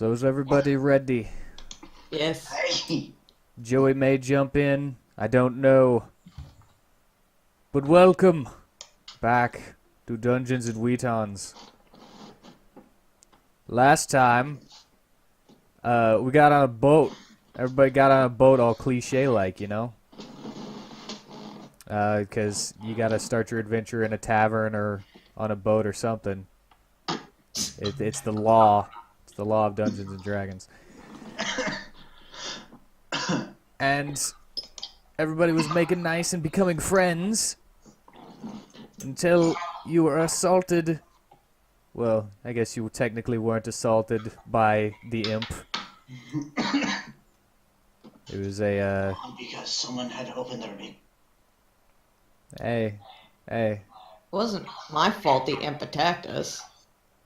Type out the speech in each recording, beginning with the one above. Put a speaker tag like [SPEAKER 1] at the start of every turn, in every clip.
[SPEAKER 1] So is everybody ready?
[SPEAKER 2] Yes.
[SPEAKER 3] Hey.
[SPEAKER 1] Joey may jump in. I don't know. But welcome back to Dungeons and WheatTons. Last time, we got on a boat. Everybody got on a boat all cliche-like, you know? Because you gotta start your adventure in a tavern or on a boat or something. It's the law. It's the law of Dungeons and Dragons. And everybody was making nice and becoming friends until you were assaulted. Well, I guess you technically weren't assaulted by the imp. It was a,
[SPEAKER 3] Because someone had opened their big.
[SPEAKER 1] hey.
[SPEAKER 2] It wasn't my fault the imp attacked us.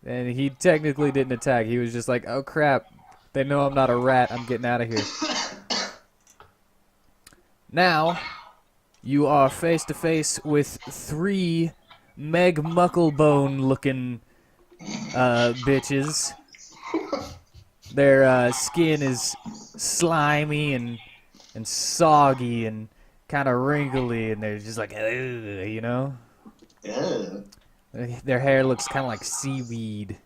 [SPEAKER 1] And he technically didn't attack. He was just like, oh crap, they know I'm not a rat, I'm getting out of here. Now, you are face to face with three Meg Mucklebone looking bitches. Their skin is slimy and soggy and kind of wrinkly, and they're just like, you know?
[SPEAKER 3] Ugh.
[SPEAKER 1] Their hair looks kind of like seaweed.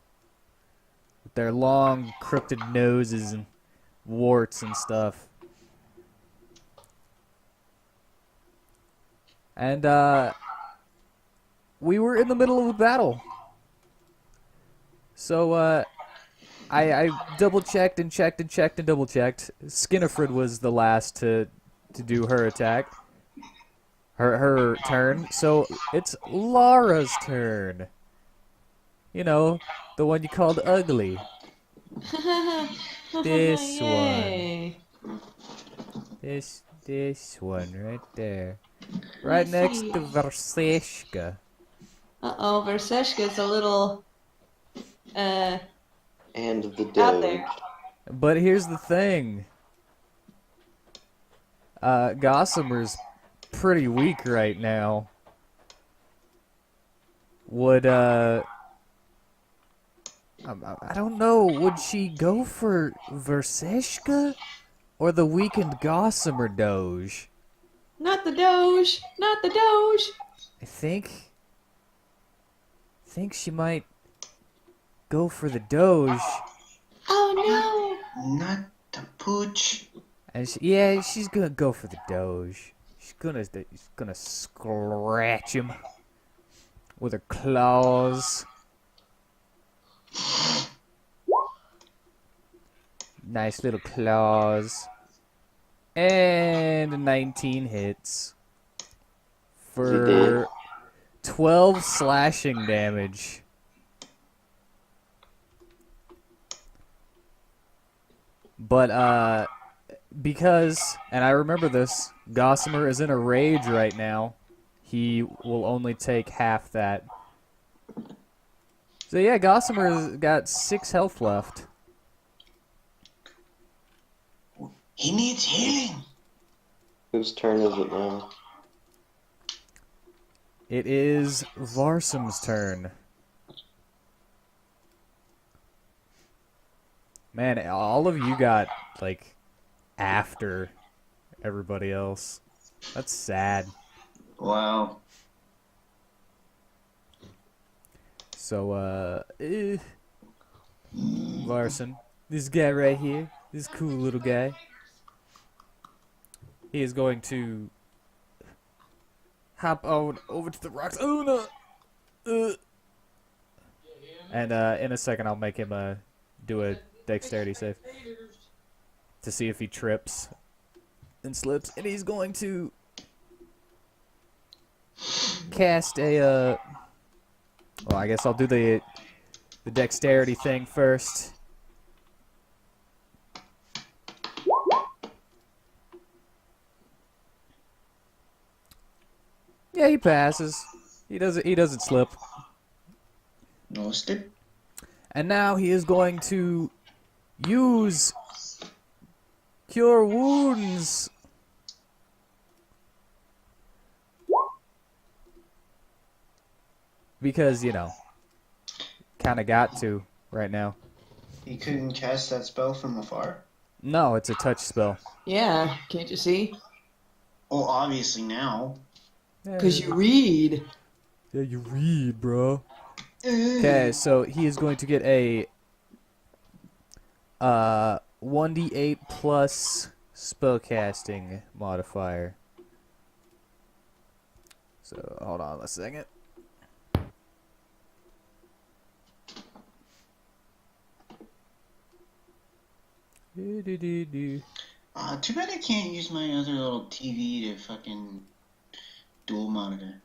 [SPEAKER 1] With their long, crooked noses and warts and stuff. And, we were in the middle of a battle. So, I double-checked and checked and checked and double-checked. Skinnifred was the last to do her attack. Her turn. So, it's Laura's turn. You know, the one you called ugly. This
[SPEAKER 2] Yay.
[SPEAKER 1] one. This one right there. Right next to Verseshka.
[SPEAKER 2] Uh-oh, Verseshka's a little,
[SPEAKER 4] And the
[SPEAKER 2] out there.
[SPEAKER 4] Doge.
[SPEAKER 1] But here's the thing. Gossamer's pretty weak right now. Would, I don't know. Would she go for Verseshka or the weakened Gossamer Doge?
[SPEAKER 2] Not the Doge! Not the Doge!
[SPEAKER 1] I think she might go for the Doge.
[SPEAKER 2] Oh
[SPEAKER 3] Not the pooch.
[SPEAKER 1] And she's gonna go for the Doge. She's gonna scratch him with her claws. Nice little claws. And 19 hits for 12 slashing damage. But because, and I remember this, Gossamer is in a rage right now. He will only take half that. So yeah, Gossamer's got 6 health left.
[SPEAKER 3] He needs healing.
[SPEAKER 4] Whose turn is it now?
[SPEAKER 1] It is Varsum's turn. Man, all of you got, like, after everybody else. That's sad.
[SPEAKER 3] Wow.
[SPEAKER 1] So, Varson, this guy right here, this cool little guy, he is going to hop on over to the rocks. Oh, no! And, in a second, I'll make him, do a dexterity save to see if he trips and slips. And he's going to cast a, well, I guess I'll do the dexterity thing first. Yeah, he passes. He doesn't slip.
[SPEAKER 3] No slip.
[SPEAKER 1] And now he is going to use Cure Wounds. Because, you know, kind of got to right now.
[SPEAKER 3] He couldn't cast that spell from afar?
[SPEAKER 1] No, it's a touch spell.
[SPEAKER 2] Yeah, can't you see?
[SPEAKER 3] Oh, obviously now.
[SPEAKER 2] Because you read.
[SPEAKER 1] Yeah, you read, bro. Okay, so he is going to get a 1d8 plus spellcasting modifier. So hold on a second. Do.
[SPEAKER 3] Too bad I can't use my other little TV to fucking dual monitor.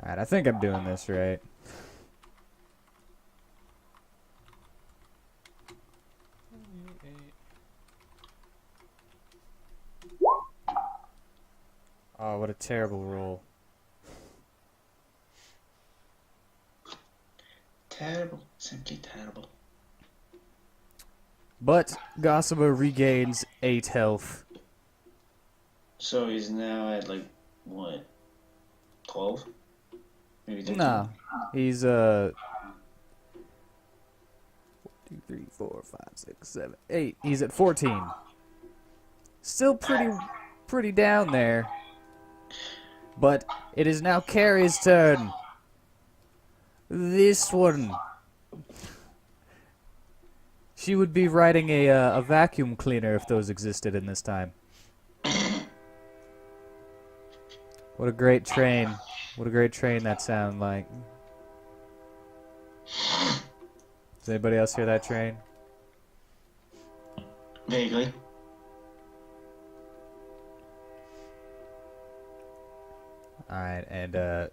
[SPEAKER 1] Alright, I think I'm doing this right. Oh, what a terrible roll.
[SPEAKER 3] Terrible. Simply terrible.
[SPEAKER 1] But Gossamer regains 8 health.
[SPEAKER 3] So he's now at like, what? 12? Maybe 13?
[SPEAKER 1] No, he's 2, 3, 4, 5, 6, 7, 8. He's at 14. Still pretty down there. But it is now Carrie's turn. This one. She would be riding a vacuum cleaner if those existed in this time. What a great train. What a great train that sound like. Does anybody else hear that train?
[SPEAKER 3] Vaguely.
[SPEAKER 1] Alright, and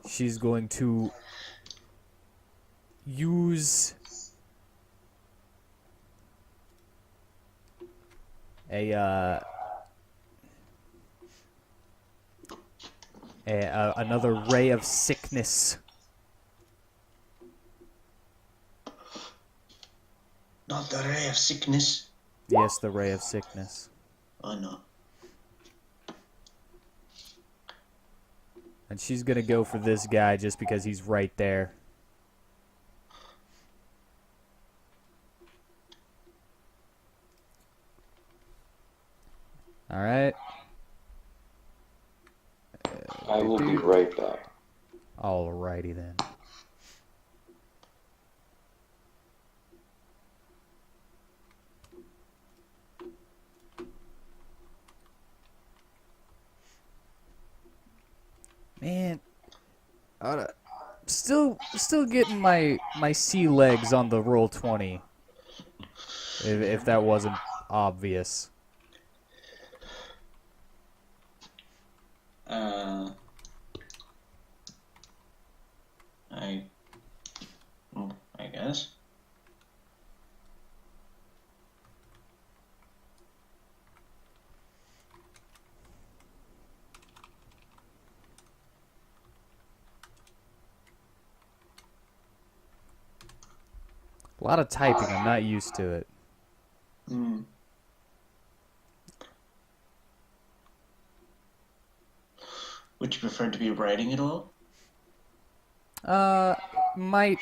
[SPEAKER 1] she's going to use another ray of sickness.
[SPEAKER 3] Not the ray of sickness.
[SPEAKER 1] Yes, the ray of sickness.
[SPEAKER 3] Oh no.
[SPEAKER 1] And she's gonna go for this guy just because he's right there. Alright.
[SPEAKER 4] I will be right back.
[SPEAKER 1] Alrighty then. Man, still getting my sea legs on the roll 20. If that wasn't obvious.
[SPEAKER 3] I guess.
[SPEAKER 1] A lot of typing. I'm not used to it.
[SPEAKER 3] Hmm. Would you prefer to be writing it all?
[SPEAKER 1] Might.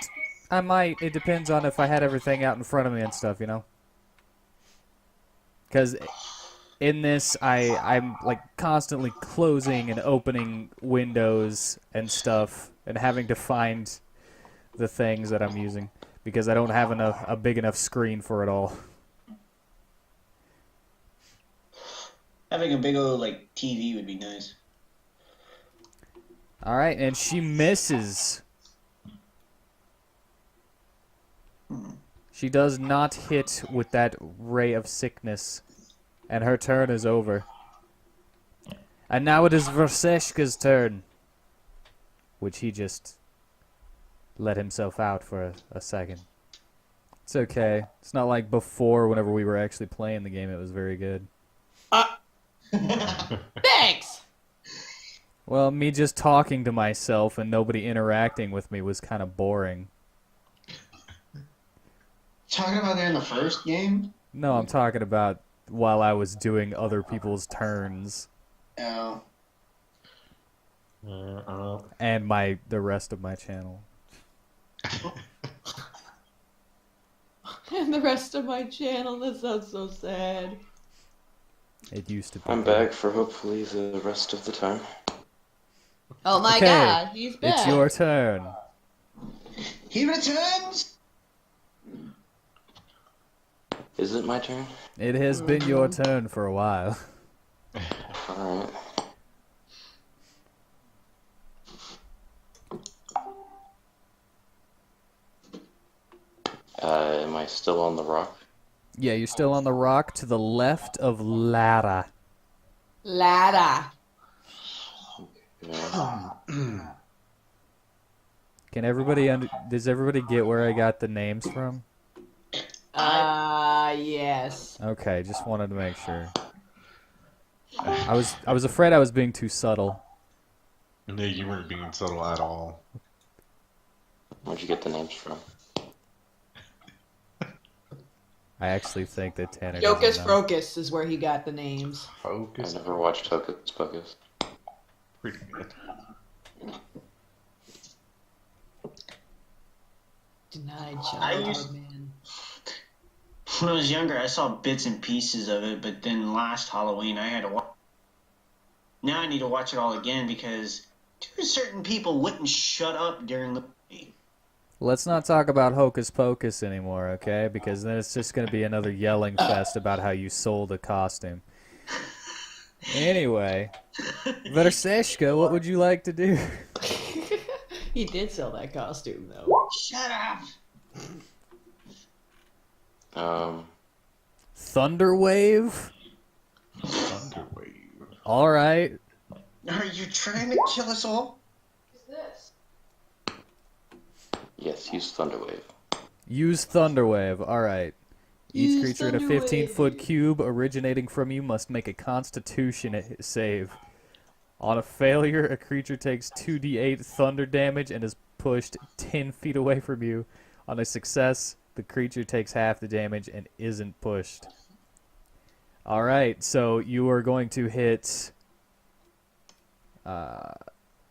[SPEAKER 1] I might. It depends on if I had everything out in front of me and stuff, you know? Because in this, I'm like constantly closing and opening windows and stuff and having to find the things that I'm using because I don't have a big enough screen for it all.
[SPEAKER 3] Having a big old like TV would be nice.
[SPEAKER 1] Alright, and she misses. She does not hit with that ray of sickness. And her turn is over. And now it is Verseshka's turn. Which he just let himself out for a second. It's okay. It's not like before whenever we were actually playing the game. It was very good.
[SPEAKER 2] Thanks!
[SPEAKER 1] Well, me just talking to myself and nobody interacting with me was kind of boring.
[SPEAKER 3] Talking about that in the first game?
[SPEAKER 1] No, I'm talking about while I was doing other people's turns.
[SPEAKER 3] Oh.
[SPEAKER 1] And the rest of my channel.
[SPEAKER 2] And the rest of my channel. That sounds so sad.
[SPEAKER 1] It used to be.
[SPEAKER 4] I'm back for hopefully the rest of the time.
[SPEAKER 2] Oh my
[SPEAKER 1] Okay,
[SPEAKER 2] God, he's back.
[SPEAKER 1] It's your turn.
[SPEAKER 3] He returns.
[SPEAKER 4] Is it my turn?
[SPEAKER 1] It has been your turn for a while.
[SPEAKER 4] Alright. Am I still on the rock?
[SPEAKER 1] Yeah, you're still on the rock to the left of Lara.
[SPEAKER 2] Lara.
[SPEAKER 4] Yeah.
[SPEAKER 1] Can everybody does everybody get where I got the names from?
[SPEAKER 2] Yes.
[SPEAKER 1] Okay, just wanted to make sure. I was afraid I was being too subtle.
[SPEAKER 5] No, you weren't being subtle at all.
[SPEAKER 4] Where'd you get the names from?
[SPEAKER 1] I actually think that Tanner doesn't
[SPEAKER 2] Jocus
[SPEAKER 1] know.
[SPEAKER 2] Frocus is where he got the names.
[SPEAKER 4] I
[SPEAKER 5] Focus.
[SPEAKER 4] never watched Hocus Pocus.
[SPEAKER 5] Pretty good.
[SPEAKER 2] Denied
[SPEAKER 3] I
[SPEAKER 2] childhood,
[SPEAKER 3] used-
[SPEAKER 2] man.
[SPEAKER 3] When I was younger, I saw bits and pieces of it, but then last Halloween, I had to watch. Now I need to watch it all again because two certain people wouldn't shut up during the movie.
[SPEAKER 1] Let's not talk about Hocus Pocus anymore, okay? Because then it's just going to be another yelling fest about how you sold a costume. Anyway, Verseshka, what would you like to do?
[SPEAKER 2] He did sell that costume, though.
[SPEAKER 3] Shut up!
[SPEAKER 1] Thunderwave?
[SPEAKER 5] Thunderwave.
[SPEAKER 1] All right.
[SPEAKER 3] Are you trying to kill us all?
[SPEAKER 2] What's this?
[SPEAKER 4] Yes, use Thunderwave.
[SPEAKER 1] Use Thunderwave. All right. Each
[SPEAKER 2] Use
[SPEAKER 1] creature in a
[SPEAKER 2] Thunderwave.
[SPEAKER 1] 15-foot cube originating from you must make a Constitution save. On a failure, a creature takes 2d8 thunder damage and is pushed 10 feet away from you. On a success, the creature takes half the damage and isn't pushed. All right, so you are going to hit... hold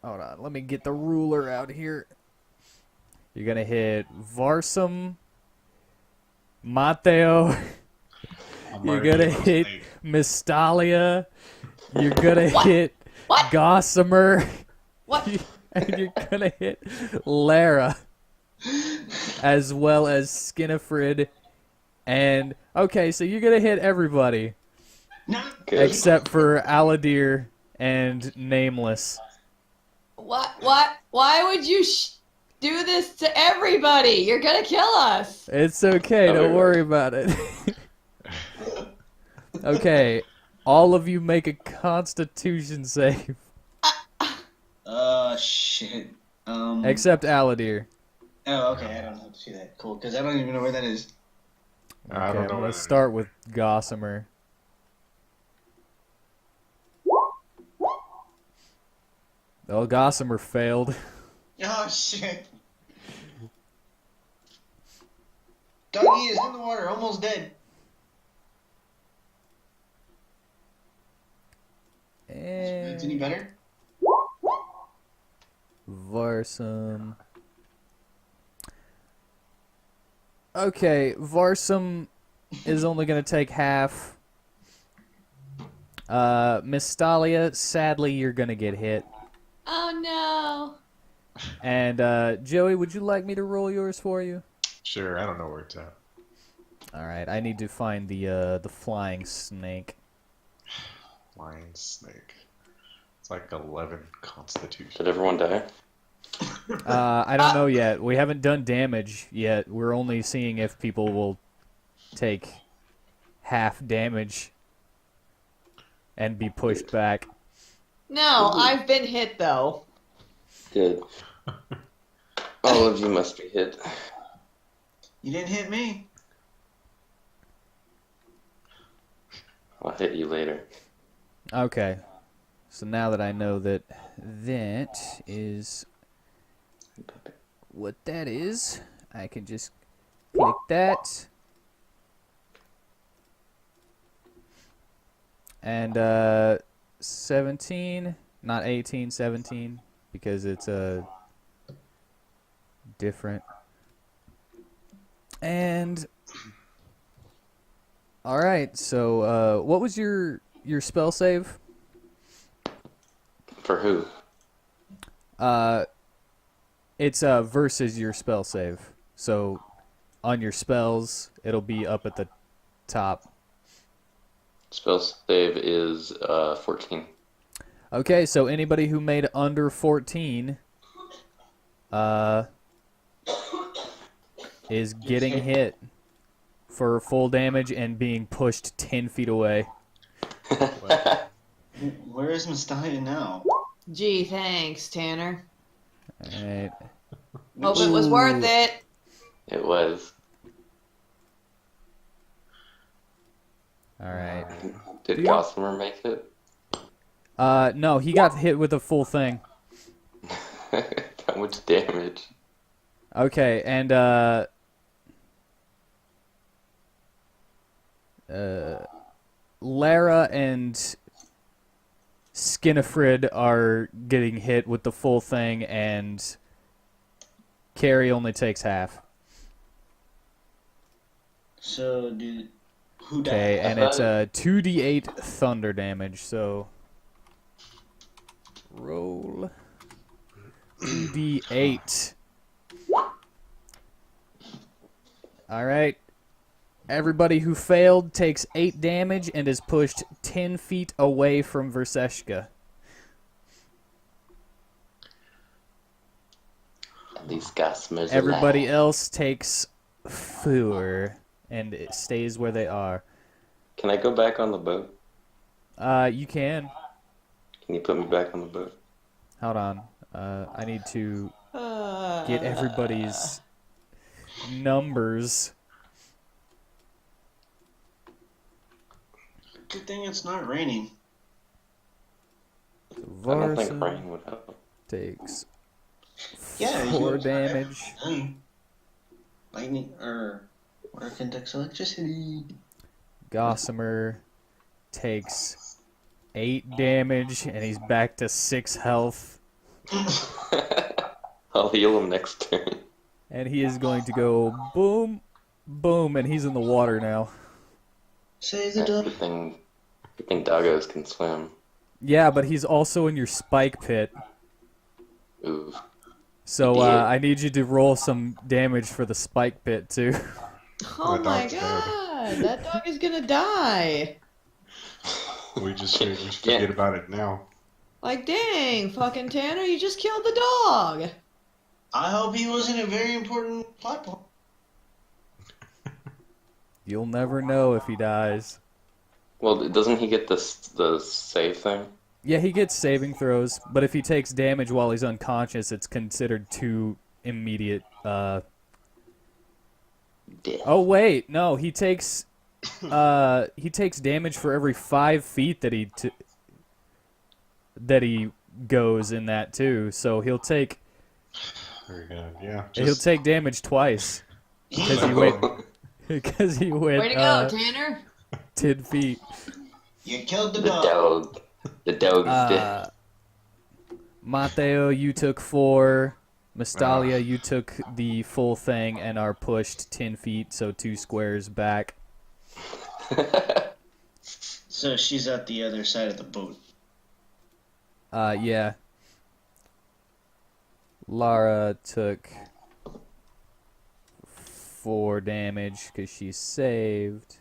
[SPEAKER 1] on, let me get the ruler out here. You're going to hit Varsum, Mateo. You're going to hit Mystalia. You're going to hit
[SPEAKER 2] What?
[SPEAKER 1] Gossamer.
[SPEAKER 2] What?
[SPEAKER 1] And you're going to hit Lara. As well as Skinifrid. And, okay, so you're going to hit everybody.
[SPEAKER 3] No.
[SPEAKER 4] Good.
[SPEAKER 1] Except for Aladir and Nameless.
[SPEAKER 2] What? Why would you do this to everybody? You're gonna kill us.
[SPEAKER 1] It's okay, don't worry about it. Okay, all of you make a Constitution save.
[SPEAKER 3] Shit.
[SPEAKER 1] Except Aladir.
[SPEAKER 3] Oh, okay, I don't have to see that. Cool, because I don't even know where that is.
[SPEAKER 5] I
[SPEAKER 1] Okay,
[SPEAKER 5] don't know.
[SPEAKER 1] I'm
[SPEAKER 5] what
[SPEAKER 1] gonna
[SPEAKER 5] it is.
[SPEAKER 1] start with Gossamer. Oh, Gossamer failed.
[SPEAKER 3] Oh, shit. Doggy is in the water, almost dead. It's any
[SPEAKER 1] And
[SPEAKER 3] better?
[SPEAKER 1] Varsum. Okay, Varsum is only gonna take half. Mystalia, sadly, you're gonna get hit.
[SPEAKER 2] Oh no.
[SPEAKER 1] And Joey, would you like me to roll yours for you?
[SPEAKER 5] Sure, I don't know where it's at.
[SPEAKER 1] All right, I need to find the flying snake.
[SPEAKER 5] Lion snake. It's like 11 constitution.
[SPEAKER 4] Did everyone die?
[SPEAKER 1] I don't know yet. We haven't done damage yet. We're only seeing if people will take half damage and be pushed back.
[SPEAKER 2] No, I've been hit though.
[SPEAKER 4] Good. All of you must be hit.
[SPEAKER 3] You didn't hit me.
[SPEAKER 4] I'll hit you later.
[SPEAKER 1] Okay. So now that I know that that is what that is, I can just click that. And 17 Not 18, 17, because it's different. And all right, so what was your spell save?
[SPEAKER 4] For who?
[SPEAKER 1] It's versus your spell save. So on your spells, it'll be up at the top.
[SPEAKER 4] Spell save is 14.
[SPEAKER 1] Okay, so anybody who made under 14 is getting hit for full damage and being pushed 10 feet away.
[SPEAKER 3] Where is Mastaya now?
[SPEAKER 2] Gee, thanks, Tanner.
[SPEAKER 1] Alright.
[SPEAKER 2] Hope it was worth it.
[SPEAKER 4] It was.
[SPEAKER 1] Alright.
[SPEAKER 4] Did Gossamer make it?
[SPEAKER 1] No, he got hit with a full thing.
[SPEAKER 4] How much damage?
[SPEAKER 1] Okay, and Lara and Skinifrid are getting hit with the full thing, and Carrie only takes half.
[SPEAKER 3] So, who died?
[SPEAKER 1] Okay, and it's 2d8 thunder damage, so roll 2d8. Alright. Everybody who failed takes 8 damage and is pushed 10 feet away from Verseshka.
[SPEAKER 4] These Gossamers.
[SPEAKER 1] Everybody else takes 4 and it stays where they are.
[SPEAKER 4] Can I go back on the boat?
[SPEAKER 1] You can.
[SPEAKER 4] Can you put me back on the boat?
[SPEAKER 1] Hold on. I need to get everybody's numbers.
[SPEAKER 3] Good thing it's not raining.
[SPEAKER 4] I don't think
[SPEAKER 1] Varsa
[SPEAKER 4] rain would help.
[SPEAKER 1] takes
[SPEAKER 3] Yeah,
[SPEAKER 1] 4 damage.
[SPEAKER 3] Lightning or conducts electricity.
[SPEAKER 1] Gossamer takes 8 damage and he's back to 6 health.
[SPEAKER 4] I'll heal him next turn.
[SPEAKER 1] And he is going to go boom, boom, and he's in the water now.
[SPEAKER 3] Save the dog.
[SPEAKER 4] Good thing doggos can swim.
[SPEAKER 1] Yeah, but he's also in your spike pit.
[SPEAKER 4] Ooh.
[SPEAKER 1] So
[SPEAKER 4] Idiot.
[SPEAKER 1] I need you to roll some damage for the spike pit too.
[SPEAKER 2] Oh
[SPEAKER 5] The
[SPEAKER 2] my
[SPEAKER 5] dog's dead.
[SPEAKER 2] god, that dog is gonna die.
[SPEAKER 5] We just forget about it now.
[SPEAKER 2] Like, dang, fucking Tanner, you just killed the dog.
[SPEAKER 3] I hope he wasn't a very important plot point.
[SPEAKER 1] You'll never know if he dies.
[SPEAKER 4] Well, doesn't he get the save thing?
[SPEAKER 1] Yeah, he gets saving throws, but if he takes damage while he's unconscious, it's considered too immediate.
[SPEAKER 4] Death.
[SPEAKER 1] Oh wait, no, he takes damage for every 5 feet that he goes in that too. So he'll take
[SPEAKER 5] Very good. Yeah.
[SPEAKER 1] he'll take damage twice because he went
[SPEAKER 2] Way to go, Tanner.
[SPEAKER 1] 10 feet.
[SPEAKER 3] You killed the
[SPEAKER 4] The
[SPEAKER 3] dog.
[SPEAKER 4] dog. The dog is dead.
[SPEAKER 1] Mateo, you took 4. Mystalia, you took the full thing and are pushed 10 feet, so 2 squares back.
[SPEAKER 3] So she's at the other side of the boat.
[SPEAKER 1] Yeah. Lara took 4 damage because she saved.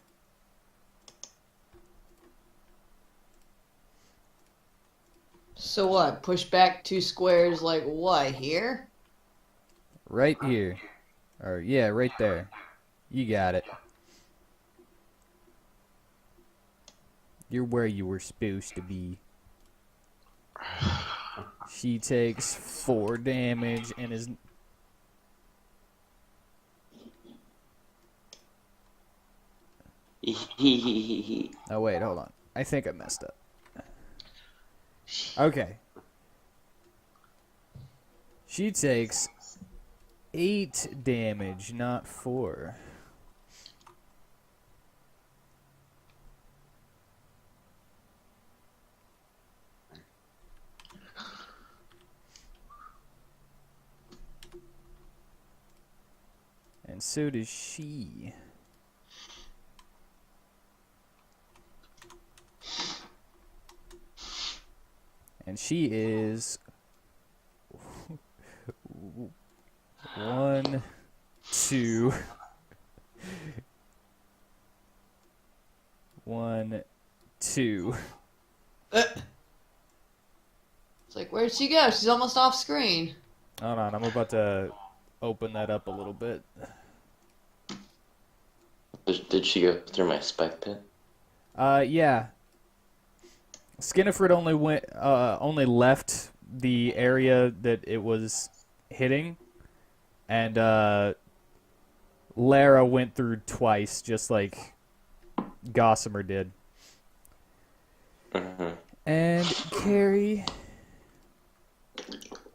[SPEAKER 2] So what? Push back 2 squares like what, here?
[SPEAKER 1] Right here. Or, yeah, right there. You got it. You're where you were supposed to be. She takes 4 damage and is... Oh, wait, hold on. I think I messed up. Okay. She takes 8 damage, not 4. And so does she. And she is 1, 2, 1, 2.
[SPEAKER 2] It's like, where'd she go? She's almost off screen.
[SPEAKER 1] Hold on, I'm about to open that up a little bit.
[SPEAKER 4] Did she go through my spike pit?
[SPEAKER 1] Yeah. Skinifred only left the area that it was hitting, and Lara went through twice, just like Gossamer did.
[SPEAKER 4] Mm-hmm.
[SPEAKER 1] And Carrie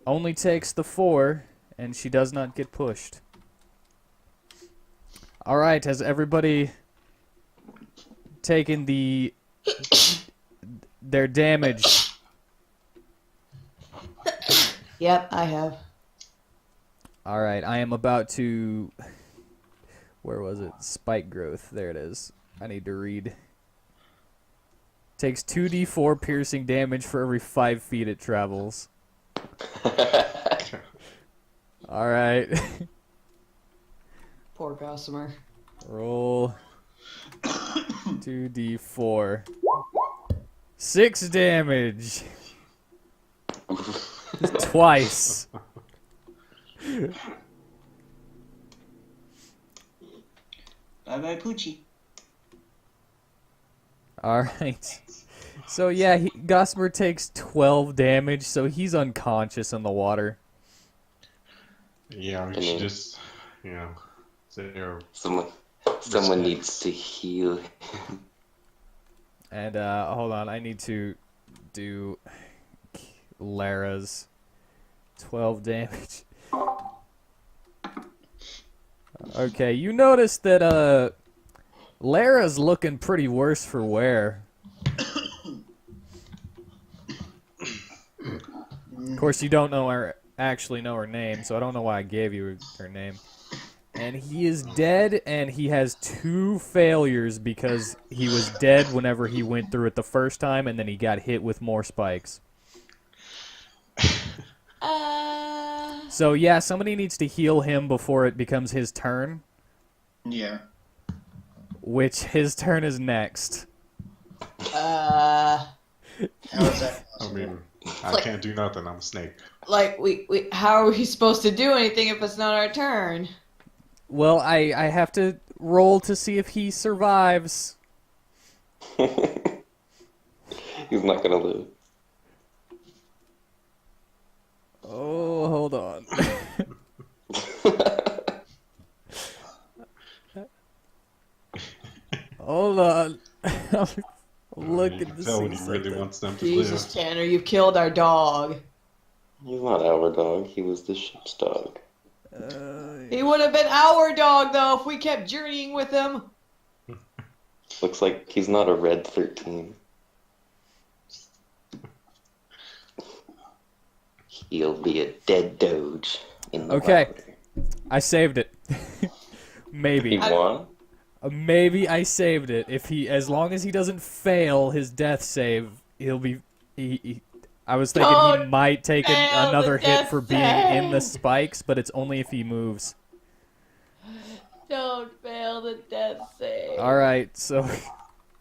[SPEAKER 1] only takes the 4, and she does not get pushed. All right, has everybody taken their damage?
[SPEAKER 2] Yep, I have.
[SPEAKER 1] All right, I am about to... Where was it? Spike growth. There it is. I need to read. Takes 2d4 piercing damage for every 5 feet it travels. All right.
[SPEAKER 2] Poor Gossamer.
[SPEAKER 1] Roll 2d4. 6 damage. Twice.
[SPEAKER 3] Bye-bye, Poochie.
[SPEAKER 1] All right. So yeah, Gossamer takes 12 damage, so he's unconscious in the water.
[SPEAKER 5] Yeah, we should just, sit there.
[SPEAKER 4] Someone needs to heal.
[SPEAKER 1] And hold on, I need to do Lara's 12 damage. Okay, you notice that Lara's looking pretty worse for wear. Of course, you don't actually know her name, so I don't know why I gave you her name. And he is dead, and he has 2 failures because he was dead whenever he went through it the first time, and then he got hit with more spikes. So yeah, somebody needs to heal him before it becomes his turn.
[SPEAKER 3] Yeah.
[SPEAKER 1] Which his turn is next.
[SPEAKER 3] How is that
[SPEAKER 5] I
[SPEAKER 3] possible?
[SPEAKER 5] mean, I
[SPEAKER 2] Like-
[SPEAKER 5] can't do nothing. I'm a snake.
[SPEAKER 2] Like, we how are we supposed to do anything if it's not our turn?
[SPEAKER 1] Well, I have to roll to see if he survives.
[SPEAKER 4] He's not gonna live.
[SPEAKER 1] Oh, hold on. Hold on. Look
[SPEAKER 5] You
[SPEAKER 1] at
[SPEAKER 5] can
[SPEAKER 1] the
[SPEAKER 5] tell when he
[SPEAKER 1] sea
[SPEAKER 5] really
[SPEAKER 1] something.
[SPEAKER 5] wants them to
[SPEAKER 2] Jesus,
[SPEAKER 5] live.
[SPEAKER 2] Tanner, you've killed our dog.
[SPEAKER 4] He's not our dog. He was the ship's dog.
[SPEAKER 2] He would have been our dog, though, if we kept journeying with him.
[SPEAKER 4] Looks like he's not a red 13. He'll be a dead doge in the
[SPEAKER 1] Okay.
[SPEAKER 4] water.
[SPEAKER 1] I saved it. Maybe.
[SPEAKER 4] He won?
[SPEAKER 1] Maybe I saved it. As long as he doesn't fail his death save, he'll be. I was thinking he
[SPEAKER 2] Don't
[SPEAKER 1] might take
[SPEAKER 2] fail
[SPEAKER 1] another
[SPEAKER 2] the
[SPEAKER 1] hit
[SPEAKER 2] death
[SPEAKER 1] for being in the
[SPEAKER 2] save.
[SPEAKER 1] spikes, but it's only if he moves.
[SPEAKER 2] Don't fail the death save.
[SPEAKER 1] All right, so.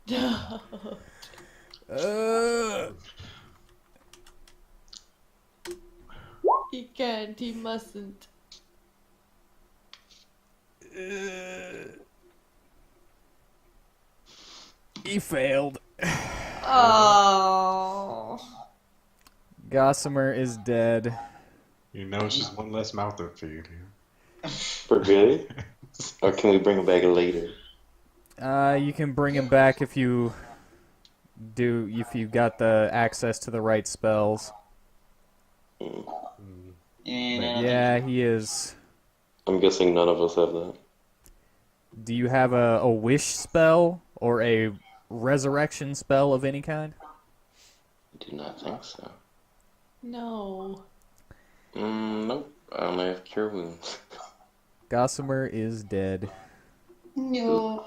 [SPEAKER 2] Don't. He can't. He mustn't.
[SPEAKER 1] He failed.
[SPEAKER 2] Oh.
[SPEAKER 1] Gossamer is dead.
[SPEAKER 5] It's just one less mouth to feed.
[SPEAKER 4] For really? Or can we bring him back later?
[SPEAKER 1] You can bring him back if you got the access to the right spells.
[SPEAKER 3] And
[SPEAKER 1] But yeah, he is.
[SPEAKER 4] I'm guessing none of us have that.
[SPEAKER 1] Do you have a wish spell or a resurrection spell of any kind?
[SPEAKER 4] I do not think so.
[SPEAKER 2] No.
[SPEAKER 4] Nope. I only have cure wounds.
[SPEAKER 1] Gossamer is dead.
[SPEAKER 3] No.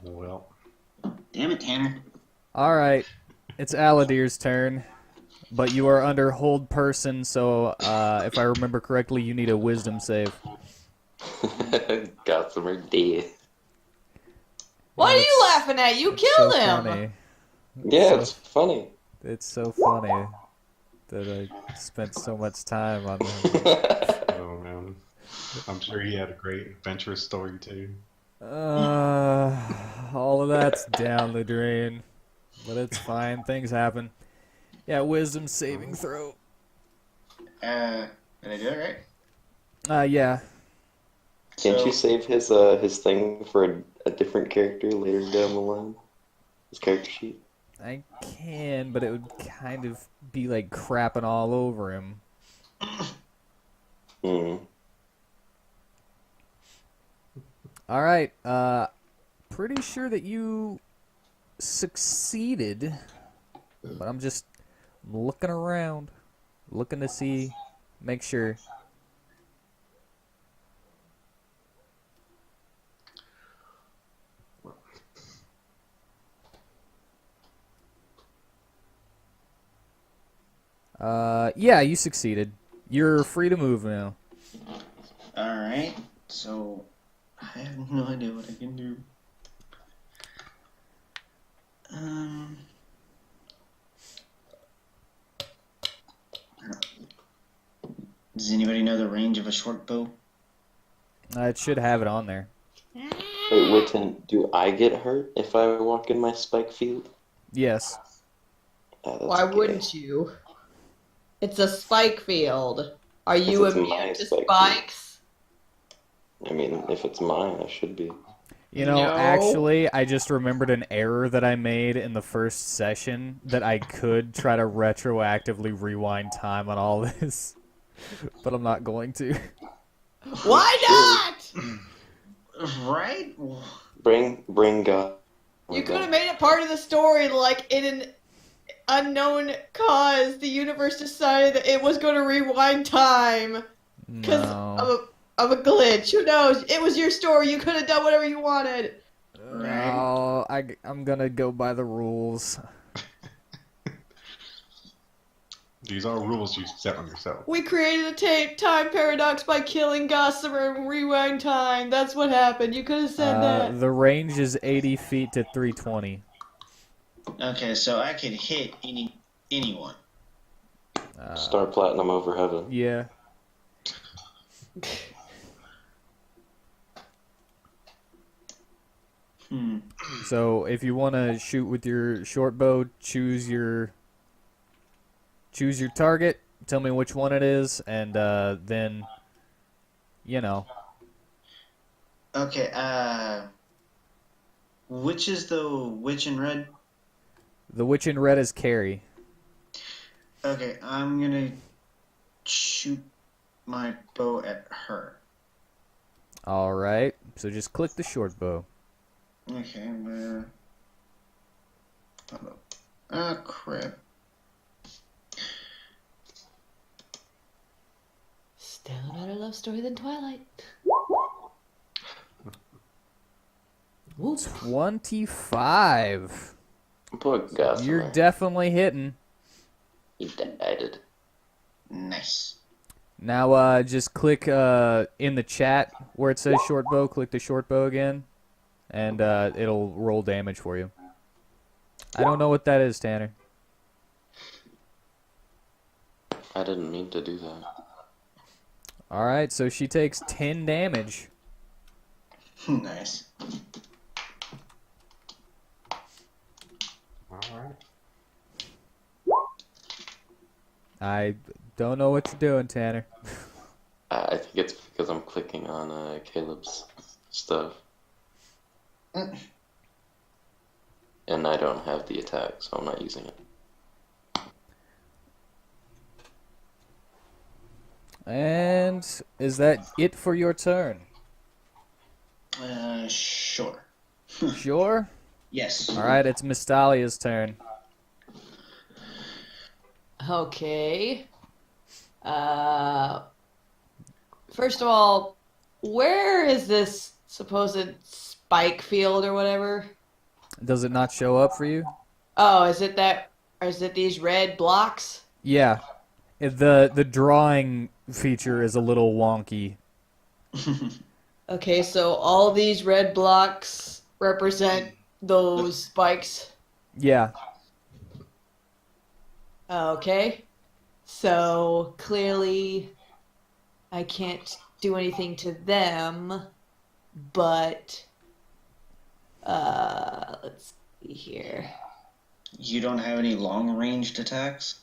[SPEAKER 5] Well,
[SPEAKER 3] Damn it, Tanner.
[SPEAKER 1] All right, it's Aladir's turn, but you are under hold person, so if I remember correctly, you need a wisdom save.
[SPEAKER 4] Gossamer dead.
[SPEAKER 2] What
[SPEAKER 1] And
[SPEAKER 2] are you laughing at? You
[SPEAKER 1] it's
[SPEAKER 2] killed
[SPEAKER 1] so
[SPEAKER 2] him.
[SPEAKER 1] funny.
[SPEAKER 4] Yeah,
[SPEAKER 1] So-
[SPEAKER 4] it's funny.
[SPEAKER 1] It's so funny that I spent so much time on him.
[SPEAKER 5] oh man, I'm sure he had a great adventurous story too.
[SPEAKER 1] All of that's down the drain, but it's fine. Things happen. Yeah, wisdom saving throw.
[SPEAKER 3] Did I do it right?
[SPEAKER 1] Yeah.
[SPEAKER 4] Can't
[SPEAKER 3] So-
[SPEAKER 4] you save his thing for a different character later down the line? His character sheet?
[SPEAKER 1] I can, but it would kind of be like crapping all over him.
[SPEAKER 4] Hmm.
[SPEAKER 1] All right. Pretty sure that you succeeded, but I'm just looking around, looking to see, make sure. Yeah, you succeeded. You're free to move now.
[SPEAKER 3] Alright. So, I have no idea what I can do. Does anybody know the range of a short bow?
[SPEAKER 1] It should have it on there.
[SPEAKER 4] Wait, WheatTon, do I get hurt if I walk in my spike field?
[SPEAKER 1] Yes.
[SPEAKER 4] That's
[SPEAKER 2] Why
[SPEAKER 4] okay.
[SPEAKER 2] wouldn't you? It's a spike field. Are you
[SPEAKER 4] It's my
[SPEAKER 2] immune to
[SPEAKER 4] spike field.
[SPEAKER 2] spikes?
[SPEAKER 4] I mean, if it's mine, I should be.
[SPEAKER 1] You know,
[SPEAKER 2] No.
[SPEAKER 1] actually, I just remembered an error that I made in the first session that I could try to retroactively rewind time on all this, but I'm not going to.
[SPEAKER 2] Why not?
[SPEAKER 3] Right?
[SPEAKER 4] Bring God.
[SPEAKER 2] You could have made it part of the story, like in an unknown cause. The universe decided that it was going to rewind time because
[SPEAKER 1] No.
[SPEAKER 2] of a glitch. Who knows? It was your story. You could have done whatever you wanted.
[SPEAKER 1] No, I'm gonna go by the rules.
[SPEAKER 5] These are rules you set on yourself.
[SPEAKER 2] We created a time paradox by killing Gossamer and rewind time. That's what happened. You could have said that.
[SPEAKER 1] The range is 80 feet to 320.
[SPEAKER 3] Okay, so I could hit anyone.
[SPEAKER 4] Star Platinum over heaven.
[SPEAKER 1] Yeah. So if you want to shoot with your short bow, choose your target. Tell me which one it is, and then, you know.
[SPEAKER 3] Okay, which is the witch in red?
[SPEAKER 1] The witch in red is Carrie.
[SPEAKER 3] Okay, I'm gonna shoot my bow at her.
[SPEAKER 1] All right. So just click the short bow.
[SPEAKER 3] Okay, where? Ah, crap.
[SPEAKER 2] Still a better love story than Twilight. Ooh.
[SPEAKER 1] 25.
[SPEAKER 4] Poor Gossamer.
[SPEAKER 1] You're definitely hitting.
[SPEAKER 4] He died.
[SPEAKER 3] Nice.
[SPEAKER 1] Now, just click in the chat where it says short bow. Click the short bow again, and it'll roll damage for you. I don't know what that is, Tanner.
[SPEAKER 4] I didn't mean to do that.
[SPEAKER 1] All right, so she takes 10 damage.
[SPEAKER 3] Nice.
[SPEAKER 5] Alright.
[SPEAKER 1] I don't know what you're doing, Tanner.
[SPEAKER 4] I think it's because I'm clicking on Caleb's stuff. And I don't have the attack, so I'm not using it.
[SPEAKER 1] And is that it for your turn?
[SPEAKER 3] Sure.
[SPEAKER 1] Sure?
[SPEAKER 3] Yes.
[SPEAKER 1] All right, it's Miss Dahlia's turn.
[SPEAKER 2] Okay. First of all, where is this supposed spike field or whatever?
[SPEAKER 1] Does it not show up for you?
[SPEAKER 2] Oh, is it that? Or is it these red blocks?
[SPEAKER 1] Yeah. The drawing feature is a little wonky.
[SPEAKER 2] Okay, so all these red blocks represent those spikes.
[SPEAKER 1] Yeah.
[SPEAKER 2] Okay. So clearly I can't do anything to them, but let's see here.
[SPEAKER 3] You don't have any long-ranged attacks?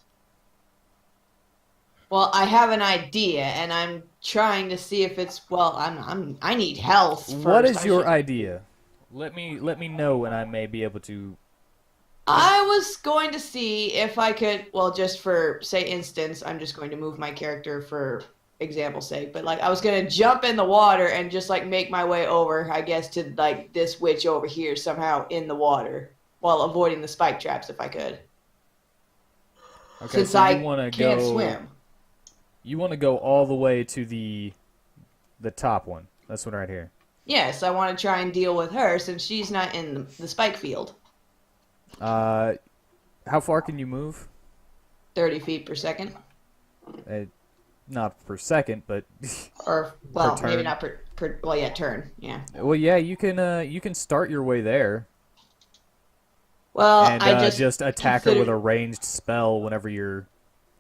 [SPEAKER 2] Well, I have an idea, and I'm trying to see if it's I need health first.
[SPEAKER 1] What is your idea? Let me know, and I may be able to.
[SPEAKER 2] I was going to see if I could, well, just for, say, instance, I'm just going to move my character for example's sake, but, like, I was going to jump in the water and just, like, make my way over, I guess, to, like, this witch over here somehow in the water while avoiding the spike traps if I could.
[SPEAKER 1] Okay,
[SPEAKER 2] Since
[SPEAKER 1] so
[SPEAKER 2] I
[SPEAKER 1] you want to
[SPEAKER 2] can't
[SPEAKER 1] go.
[SPEAKER 2] swim.
[SPEAKER 1] You want to go all the way to the top one. This one right here.
[SPEAKER 2] Yes, I want to try and deal with her since she's not in the spike field.
[SPEAKER 1] How far can you move?
[SPEAKER 2] 30 feet per second.
[SPEAKER 1] Not per second, but
[SPEAKER 2] Or, well,
[SPEAKER 1] turn.
[SPEAKER 2] maybe not per well, yeah, turn, yeah.
[SPEAKER 1] well, yeah, you can start your way there
[SPEAKER 2] Well,
[SPEAKER 1] and
[SPEAKER 2] I
[SPEAKER 1] just attack her with
[SPEAKER 2] considered-
[SPEAKER 1] a ranged spell whenever you're,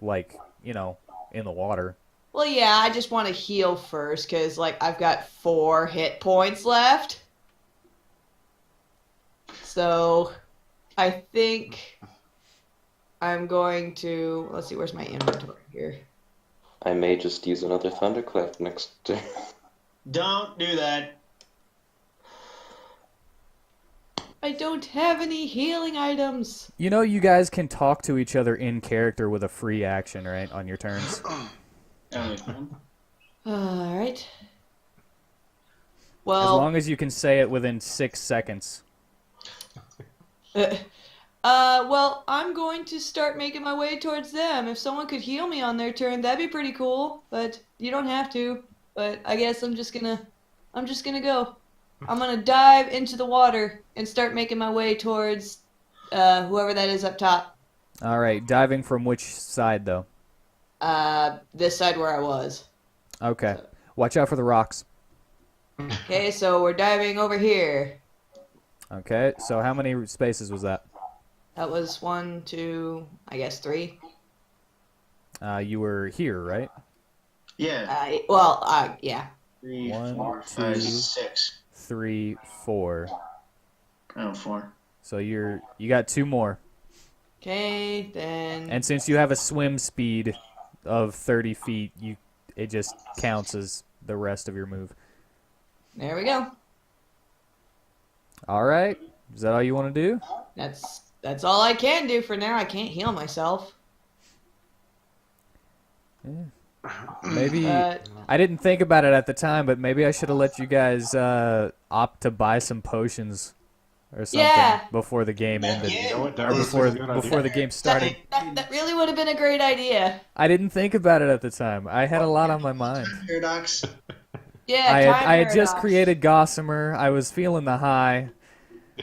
[SPEAKER 1] like, in the water.
[SPEAKER 2] Well, yeah, I just want to heal first, because, like, I've got 4 hit points left. So, I think I'm going to... Let's see, where's my inventory here?
[SPEAKER 4] I may just use another thunderclap next turn.
[SPEAKER 3] Don't do that.
[SPEAKER 2] I don't have any healing items.
[SPEAKER 1] You guys can talk to each other in character with a free action, right, on your turns.
[SPEAKER 2] Alright.
[SPEAKER 1] As
[SPEAKER 2] Well,
[SPEAKER 1] long as you can say it within 6 seconds.
[SPEAKER 2] well, I'm going to start making my way towards them. If someone could heal me on their turn, that'd be pretty cool. But you don't have to. But I guess I'm just gonna go. I'm gonna dive into the water and start making my way towards whoever that is up top.
[SPEAKER 1] All right, diving from which side, though?
[SPEAKER 2] This side where I was.
[SPEAKER 1] Okay. Watch out for the rocks.
[SPEAKER 2] Okay, so we're diving over here.
[SPEAKER 1] Okay, so how many spaces was that?
[SPEAKER 2] That was 1, 2, I guess 3.
[SPEAKER 1] You were here, right?
[SPEAKER 3] Yeah.
[SPEAKER 2] Yeah.
[SPEAKER 3] 3,
[SPEAKER 1] 1,
[SPEAKER 3] 4,
[SPEAKER 1] 2,
[SPEAKER 3] 5, 6.
[SPEAKER 1] 3, 4.
[SPEAKER 3] Oh, 4.
[SPEAKER 1] So you got 2 more.
[SPEAKER 2] Okay, then.
[SPEAKER 1] And since you have a swim speed of 30 feet, it just counts as the rest of your move.
[SPEAKER 2] There we go.
[SPEAKER 1] All right. Is that all you want to do?
[SPEAKER 2] That's all I can do for now. I can't heal myself.
[SPEAKER 1] Maybe
[SPEAKER 2] But
[SPEAKER 1] I didn't think about it at the time, but maybe I should have let you guys opt to buy some potions or something
[SPEAKER 2] Yeah.
[SPEAKER 1] before the game ended.
[SPEAKER 5] You know what? That
[SPEAKER 1] Or
[SPEAKER 5] was
[SPEAKER 1] before
[SPEAKER 5] a good idea.
[SPEAKER 1] the game started.
[SPEAKER 2] that really would have been a great idea.
[SPEAKER 1] I didn't think about it at the time. I had a lot on my mind.
[SPEAKER 3] Paradox.
[SPEAKER 2] Yeah,
[SPEAKER 1] I had just
[SPEAKER 2] paradox.
[SPEAKER 1] created Gossamer. I was feeling the high.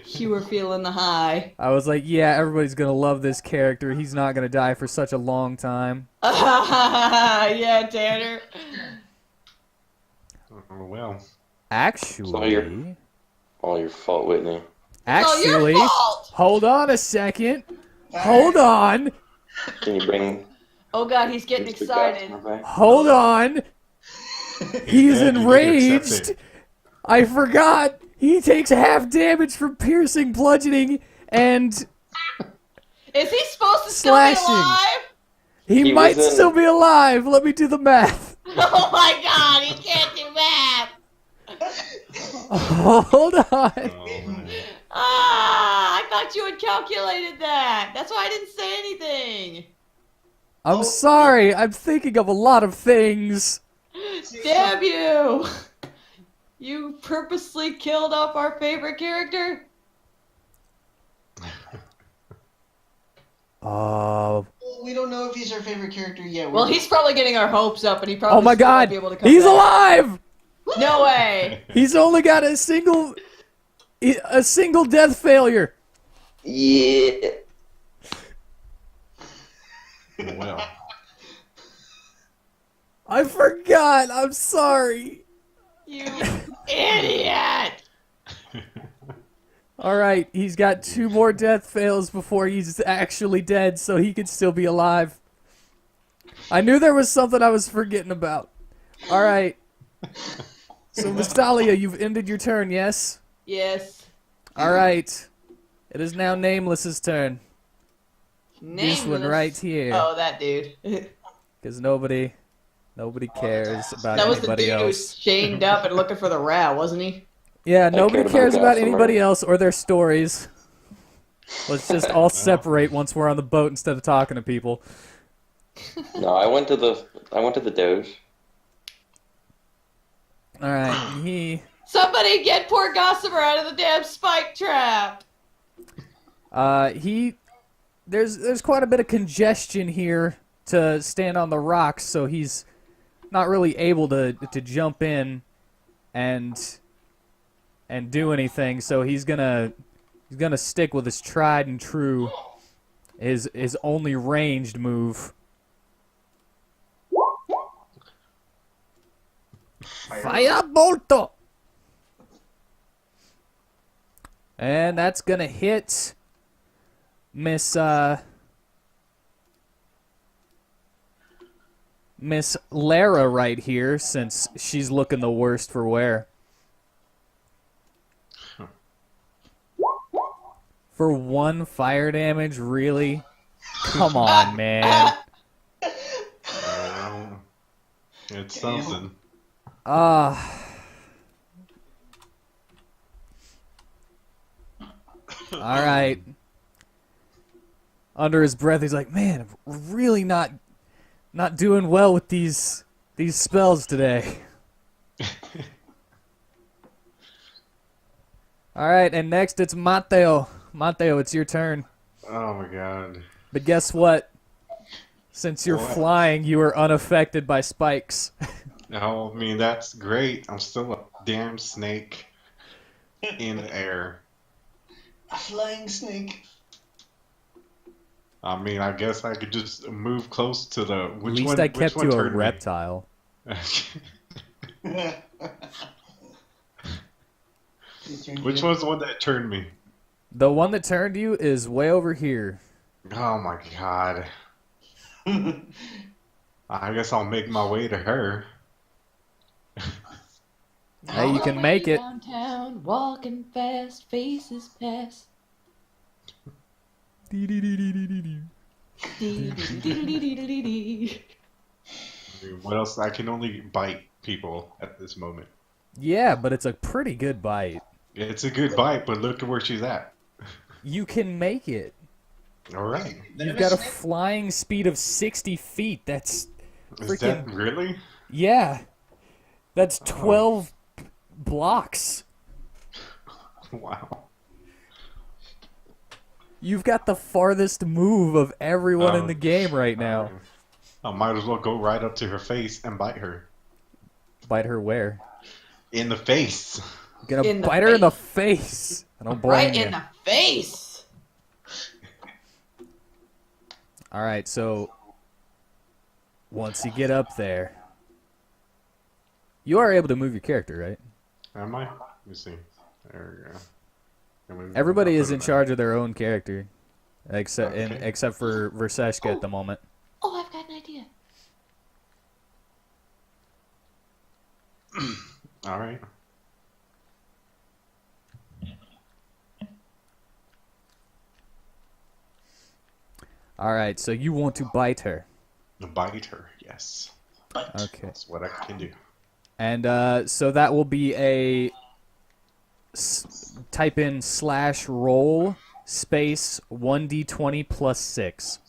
[SPEAKER 2] You were feeling the high.
[SPEAKER 1] I was like, yeah, everybody's gonna love this character. He's not gonna die for such a long time.
[SPEAKER 2] Yeah, Tanner.
[SPEAKER 5] Oh, well.
[SPEAKER 1] Actually,
[SPEAKER 4] All your fault, Whitney.
[SPEAKER 1] actually,
[SPEAKER 2] your fault!
[SPEAKER 1] hold on a second. Hold on.
[SPEAKER 4] Can you bring
[SPEAKER 2] Oh god, he's getting
[SPEAKER 4] Mr.
[SPEAKER 2] excited.
[SPEAKER 4] Gossamer back?
[SPEAKER 1] Hold on. He's
[SPEAKER 5] Yeah, you did accept
[SPEAKER 1] enraged.
[SPEAKER 5] it.
[SPEAKER 1] I forgot. He takes half damage from piercing, bludgeoning, and
[SPEAKER 2] Is he supposed to still
[SPEAKER 1] Slashing.
[SPEAKER 2] be alive?
[SPEAKER 1] he
[SPEAKER 4] He
[SPEAKER 1] might
[SPEAKER 4] was in-
[SPEAKER 1] still be alive. Let me do the math.
[SPEAKER 2] Oh my god, he can't do math!
[SPEAKER 1] Hold on.
[SPEAKER 5] Oh, man.
[SPEAKER 2] I thought you had calculated that. That's why I didn't say anything.
[SPEAKER 1] I'm sorry. I'm thinking of a lot of things.
[SPEAKER 2] Damn you! You purposely killed off our favorite character?
[SPEAKER 3] we don't know if he's our favorite character yet.
[SPEAKER 2] Well, he's probably getting our hopes up, and he probably
[SPEAKER 1] Oh my
[SPEAKER 2] still won't
[SPEAKER 1] God!
[SPEAKER 2] be able to come
[SPEAKER 1] He's
[SPEAKER 2] back.
[SPEAKER 1] alive!
[SPEAKER 2] No way!
[SPEAKER 1] He's only got a single death failure.
[SPEAKER 4] Yeah.
[SPEAKER 5] Well,
[SPEAKER 1] I forgot. I'm sorry.
[SPEAKER 2] You idiot!
[SPEAKER 1] All right, he's got 2 more death fails before he's actually dead, so he could still be alive. I knew there was something I was forgetting about. All right. So, Mystalia, you've ended your turn, yes?
[SPEAKER 2] Yes.
[SPEAKER 1] All right. It is now Nameless's turn.
[SPEAKER 2] Nameless.
[SPEAKER 1] This one right here.
[SPEAKER 2] Oh, that dude.
[SPEAKER 1] Because nobody cares about
[SPEAKER 2] That was the
[SPEAKER 1] anybody
[SPEAKER 2] dude who was
[SPEAKER 1] else.
[SPEAKER 2] chained up and looking for the rat, wasn't he?
[SPEAKER 1] Yeah, nobody
[SPEAKER 4] cared
[SPEAKER 1] cares
[SPEAKER 4] about
[SPEAKER 1] about
[SPEAKER 4] Gossamer.
[SPEAKER 1] anybody else or their stories. Let's just all separate once we're on the boat instead of talking to people.
[SPEAKER 4] No, I went to the Doge.
[SPEAKER 1] All right,
[SPEAKER 2] Somebody get poor Gossamer out of the damn spike trap!
[SPEAKER 1] there's quite a bit of congestion here to stand on the rocks, so he's not really able to jump in and do anything. So he's gonna stick with his tried and true, his only ranged move. Firebolto! And that's gonna hit Miss Lara right here, since she's looking the worst for wear. For 1 fire damage, really? Come on, man.
[SPEAKER 5] it's something.
[SPEAKER 1] All right. Under his breath, he's like, "Man, I'm really not doing well with these spells today." All right, and next it's Mateo. Mateo, it's your turn.
[SPEAKER 5] Oh my god.
[SPEAKER 1] But guess what? Since you're
[SPEAKER 5] What?
[SPEAKER 1] flying, you are unaffected by spikes.
[SPEAKER 5] No, I mean, that's great. I'm still a damn snake in the air.
[SPEAKER 3] A flying snake.
[SPEAKER 5] I mean, I guess I could just move close to the.
[SPEAKER 1] At
[SPEAKER 5] Which
[SPEAKER 1] least
[SPEAKER 5] one,
[SPEAKER 1] I
[SPEAKER 5] which
[SPEAKER 1] kept
[SPEAKER 5] one
[SPEAKER 1] you a
[SPEAKER 5] turned me?
[SPEAKER 1] reptile.
[SPEAKER 5] Which one's the one that turned me?
[SPEAKER 1] The one that turned you is way over here.
[SPEAKER 5] Oh my god. I guess I'll make my way to her.
[SPEAKER 1] Hey, you can make it.
[SPEAKER 2] Downtown, walking fast, faces pass.
[SPEAKER 5] I mean, what else? I can only bite people at this moment.
[SPEAKER 1] Yeah, but it's a pretty good bite.
[SPEAKER 5] It's a good bite, but look at where she's at.
[SPEAKER 1] You can make it.
[SPEAKER 5] All right.
[SPEAKER 1] You've got a flying speed of 60 feet. That's
[SPEAKER 5] Is that really?
[SPEAKER 1] yeah. That's 12 blocks.
[SPEAKER 5] Wow.
[SPEAKER 1] You've got the farthest move of everyone in the game right now.
[SPEAKER 5] I might as well go right up to her face and bite her.
[SPEAKER 1] Bite her where?
[SPEAKER 5] In the face.
[SPEAKER 1] You're gonna
[SPEAKER 2] In the
[SPEAKER 1] bite her in the face. I don't blame
[SPEAKER 2] Right
[SPEAKER 1] you.
[SPEAKER 2] in the face!
[SPEAKER 1] All right, so once you get up there, you are able to move your character, right?
[SPEAKER 5] Am I? Let me see. There we go.
[SPEAKER 1] Everybody is in charge of their own character, except
[SPEAKER 5] Okay.
[SPEAKER 1] except for Verseshka at the moment.
[SPEAKER 2] Oh, I've got an idea.
[SPEAKER 5] All right.
[SPEAKER 1] All right, so you want to bite her.
[SPEAKER 5] Bite her, yes.
[SPEAKER 1] Okay.
[SPEAKER 5] That's what I can do.
[SPEAKER 1] And so that will be a type in /roll space 1d20 plus 6.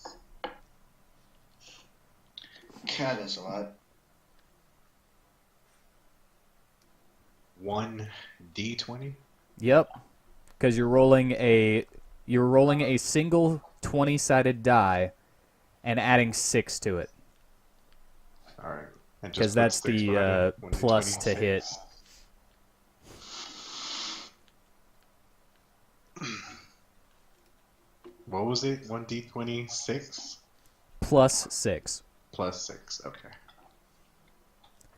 [SPEAKER 3] God, that's a lot.
[SPEAKER 5] 1d20?
[SPEAKER 1] Yep, because you're rolling a single 20-sided die, and adding 6 to it.
[SPEAKER 5] All right. And
[SPEAKER 1] 'Cause
[SPEAKER 5] just
[SPEAKER 1] that's
[SPEAKER 5] put 6
[SPEAKER 1] the,
[SPEAKER 5] behind it.
[SPEAKER 1] plus to
[SPEAKER 5] 1d26.
[SPEAKER 1] hit.
[SPEAKER 5] What was it? 1d26
[SPEAKER 1] Plus 6.
[SPEAKER 5] plus 6. Okay.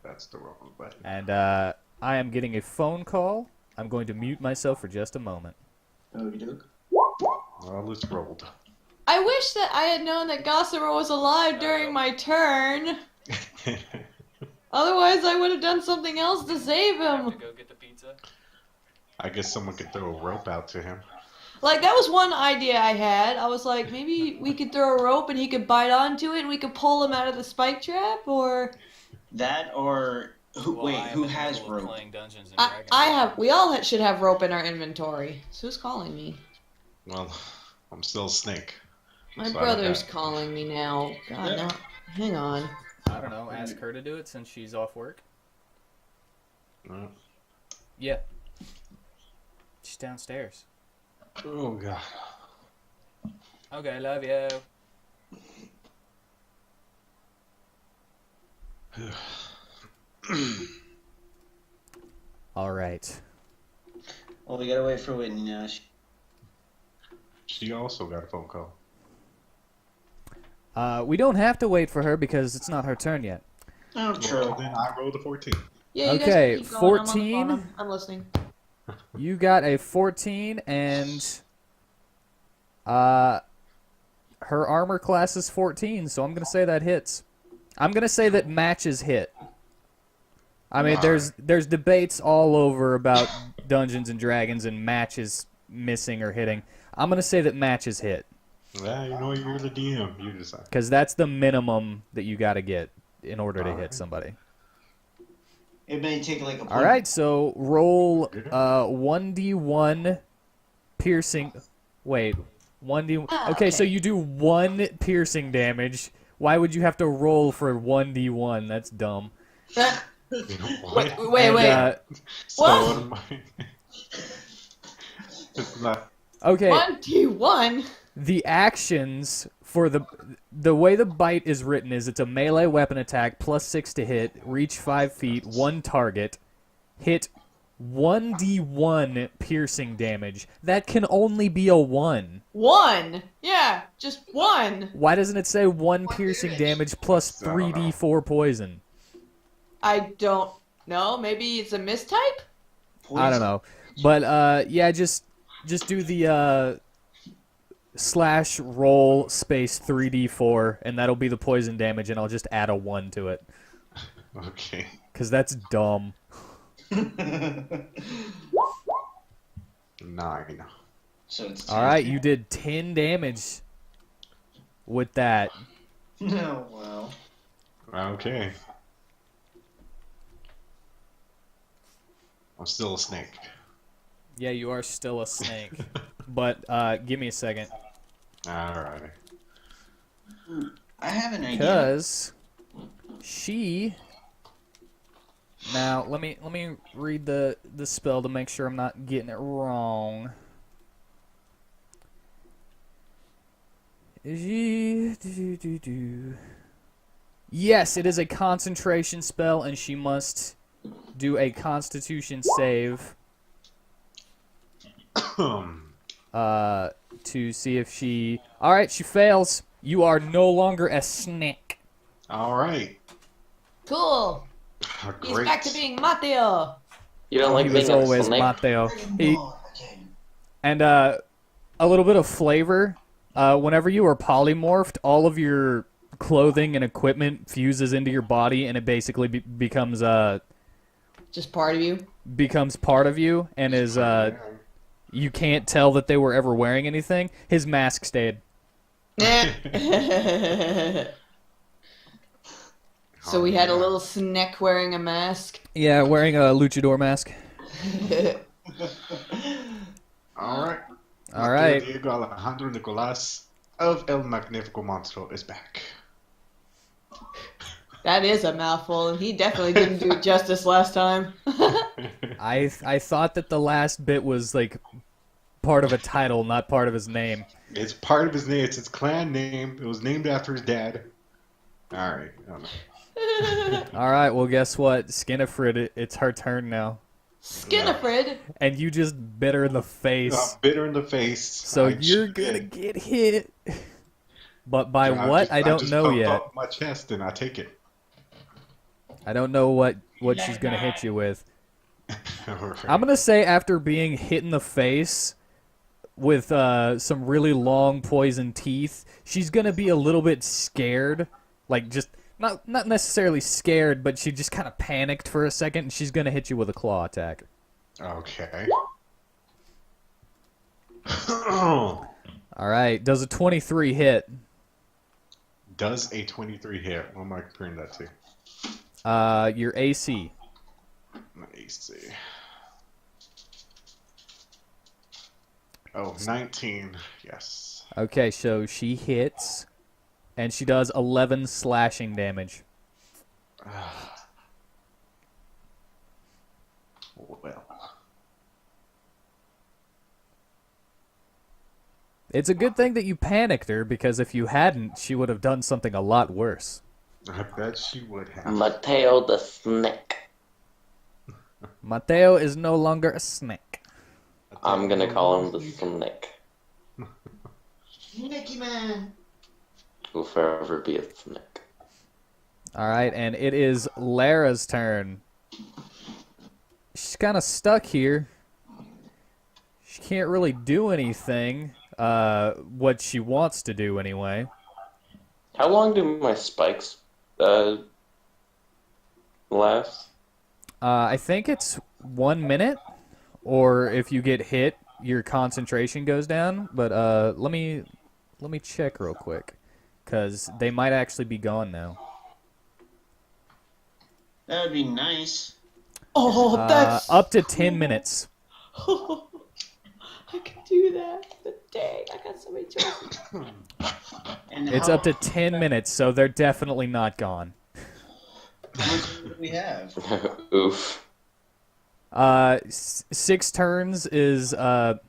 [SPEAKER 5] That's the wrong button.
[SPEAKER 1] And I am getting a phone call. I'm going to mute myself for just a moment.
[SPEAKER 3] Okey doke.
[SPEAKER 5] Well, it's rolled.
[SPEAKER 2] I wish that I had known that Gossamer was alive during my turn. Otherwise, I would have done something else to save him.
[SPEAKER 1] Go get the pizza.
[SPEAKER 5] I guess someone could throw a rope out to him.
[SPEAKER 2] Like, that was one idea I had. I was like, maybe we could throw a rope and he could bite onto it and we could pull him out of the spike trap, or...
[SPEAKER 3] That or who has rope?
[SPEAKER 2] We all should have rope in our inventory. So who's calling me?
[SPEAKER 5] Well, I'm still a snake.
[SPEAKER 2] My
[SPEAKER 5] So I don't
[SPEAKER 2] brother's
[SPEAKER 5] have-
[SPEAKER 2] calling me now. God,
[SPEAKER 3] Yep.
[SPEAKER 2] no. Hang on.
[SPEAKER 1] I don't know. Ask her to do it since she's off work.
[SPEAKER 5] Uh,
[SPEAKER 1] Yeah. She's downstairs.
[SPEAKER 5] Oh, God.
[SPEAKER 1] Okay, love you. All right.
[SPEAKER 3] Well, we gotta wait for Whitney now.
[SPEAKER 5] She also got a phone call.
[SPEAKER 1] We don't have to wait for her because it's not her turn yet.
[SPEAKER 3] Oh,
[SPEAKER 5] Well,
[SPEAKER 3] true.
[SPEAKER 5] then I rolled a 14.
[SPEAKER 2] Yeah, you
[SPEAKER 1] Okay,
[SPEAKER 2] guys keep going. I'm on the
[SPEAKER 1] 14.
[SPEAKER 2] phone. I'm listening.
[SPEAKER 1] You got a 14, and her armor class is 14, so I'm gonna say that hits. I'm gonna say that matches hit. I mean, there's debates all over about Dungeons and Dragons and matches missing or hitting. I'm gonna say that matches hit
[SPEAKER 5] Yeah, you know, you're the DM. You decide.
[SPEAKER 1] because that's the minimum that you got to get in order to hit
[SPEAKER 5] Alright.
[SPEAKER 1] somebody.
[SPEAKER 3] It may take like a point.
[SPEAKER 1] All right, so roll 1d1 piercing. Wait, 1d.
[SPEAKER 2] Ah,
[SPEAKER 1] Okay, so
[SPEAKER 2] okay.
[SPEAKER 1] you do 1 piercing damage. Why would you have to roll for 1d1? That's dumb.
[SPEAKER 5] You know what?
[SPEAKER 2] Wait,
[SPEAKER 1] And,
[SPEAKER 2] wait.
[SPEAKER 5] So
[SPEAKER 2] What?
[SPEAKER 5] am I. It's not.
[SPEAKER 1] Okay,
[SPEAKER 2] 1d1?
[SPEAKER 1] the actions for the way the bite is written is it's a melee weapon attack plus 6 to hit, reach 5 feet, 1 target, hit 1d1 piercing damage. That can only be a 1.
[SPEAKER 2] 1? Yeah, just 1.
[SPEAKER 1] Why doesn't it say 1 piercing damage plus
[SPEAKER 5] I don't know.
[SPEAKER 1] 3d4 poison?
[SPEAKER 2] I don't know. Maybe it's a mistype?
[SPEAKER 1] I don't know. But yeah, just do the slash roll space 3d4 and that'll be the poison damage and I'll just add a 1 to it
[SPEAKER 5] Okay.
[SPEAKER 1] cuz that's dumb.
[SPEAKER 5] 9.
[SPEAKER 3] So it's
[SPEAKER 1] All right, you did 10 damage with that.
[SPEAKER 3] No, well.
[SPEAKER 5] Okay. I'm still a snake.
[SPEAKER 1] Yeah, you are still a snake. But give me a second
[SPEAKER 5] Alright.
[SPEAKER 3] I have an idea.
[SPEAKER 1] cuz she Now, let me read the spell to make sure I'm not getting it wrong. Yes, it is a concentration spell, and she must do a Constitution save to see if she. All right, she fails. You are no longer a snake.
[SPEAKER 5] Alright.
[SPEAKER 2] Cool. He's
[SPEAKER 5] Great.
[SPEAKER 2] back to being Mateo.
[SPEAKER 4] You don't like
[SPEAKER 1] He
[SPEAKER 4] being
[SPEAKER 1] was
[SPEAKER 4] a
[SPEAKER 1] always
[SPEAKER 4] snake?
[SPEAKER 1] Mateo.
[SPEAKER 3] Oh, okay.
[SPEAKER 1] And a little bit of flavor. Whenever you are polymorphed, all of your clothing and equipment fuses into your body, and it basically becomes
[SPEAKER 2] Just part of you.
[SPEAKER 1] part of you, and is you can't tell that they were ever wearing anything. His mask stayed.
[SPEAKER 2] So we had a little snack wearing a mask.
[SPEAKER 1] Yeah, wearing a luchador mask.
[SPEAKER 5] Alright.
[SPEAKER 1] All right.
[SPEAKER 5] Diego Alejandro Nicolás of El Magnifico Monstro is back.
[SPEAKER 2] That is a mouthful, and he definitely didn't do it justice last time.
[SPEAKER 1] I thought that the last bit was like part of a title, not part of his name.
[SPEAKER 5] It's part of his name. It's his clan name. It was named after his dad. All right. I don't know.
[SPEAKER 1] All right, well, guess what? Skinnifred, it's her turn now.
[SPEAKER 2] Skinnifred.
[SPEAKER 1] And you just bit her in the face.
[SPEAKER 5] Bitter in the face.
[SPEAKER 1] So you're going to get hit. But by what? I don't know
[SPEAKER 5] puffed
[SPEAKER 1] yet.
[SPEAKER 5] up my chest and I take it.
[SPEAKER 1] I don't know what she's going to hit you with.
[SPEAKER 5] All right.
[SPEAKER 1] I'm going to say after being hit in the face with some really long poison teeth, she's going to be a little bit scared. Like, just not necessarily scared, but she just kind of panicked for a second, and she's going to hit you with a claw attack.
[SPEAKER 5] Okay.
[SPEAKER 1] All right. Does a 23 hit?
[SPEAKER 5] Does a 23 hit? What am I comparing that to?
[SPEAKER 1] Your AC.
[SPEAKER 5] Let me see. Oh, 19. Yes.
[SPEAKER 1] Okay, so she hits, and she does 11 slashing damage.
[SPEAKER 5] Well.
[SPEAKER 1] It's a good thing that you panicked her, because if you hadn't, she would have done something a lot worse.
[SPEAKER 5] I bet she would have.
[SPEAKER 4] Mateo the snake.
[SPEAKER 1] Mateo is no longer a snake.
[SPEAKER 4] I'm gonna call him the snake.
[SPEAKER 3] Nicky Man.
[SPEAKER 4] Will forever be a snake.
[SPEAKER 1] All right, and it is Lara's turn. She's kind of stuck here. She can't really do anything, what she wants to do anyway.
[SPEAKER 4] How long do my spikes last?
[SPEAKER 1] I think it's 1 minute, or if you get hit, your concentration goes down. But let me check real quick, because they might actually be gone now.
[SPEAKER 3] That would be nice.
[SPEAKER 2] Oh, that's
[SPEAKER 1] Up to 10 minutes.
[SPEAKER 2] I could do that. But dang, I got so many choices.
[SPEAKER 3] And
[SPEAKER 1] It's
[SPEAKER 3] how
[SPEAKER 1] up to 10 minutes, so they're definitely not gone.
[SPEAKER 3] much do we have?
[SPEAKER 4] Oof.
[SPEAKER 1] 6 turns is I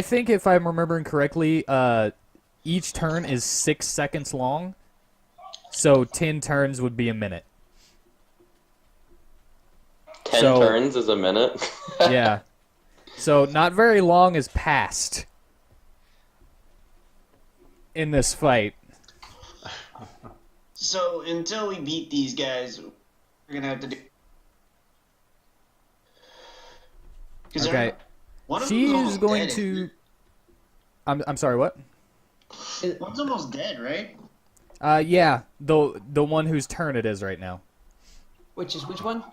[SPEAKER 1] think if I'm remembering correctly, each turn is 6 seconds long, so 10 turns would be a minute.
[SPEAKER 4] 10
[SPEAKER 1] So-
[SPEAKER 4] turns is a minute.
[SPEAKER 1] Yeah, so not very long has passed in this fight.
[SPEAKER 3] So until we beat these guys, we're gonna have to do. 'Cause
[SPEAKER 1] Okay,
[SPEAKER 3] one of them's
[SPEAKER 1] she's
[SPEAKER 3] almost
[SPEAKER 1] going
[SPEAKER 3] dead,
[SPEAKER 1] to.
[SPEAKER 3] isn't
[SPEAKER 1] I'm sorry. What?
[SPEAKER 3] it? One's almost dead, right?
[SPEAKER 1] Yeah, the one whose turn it is right now.
[SPEAKER 2] Which one?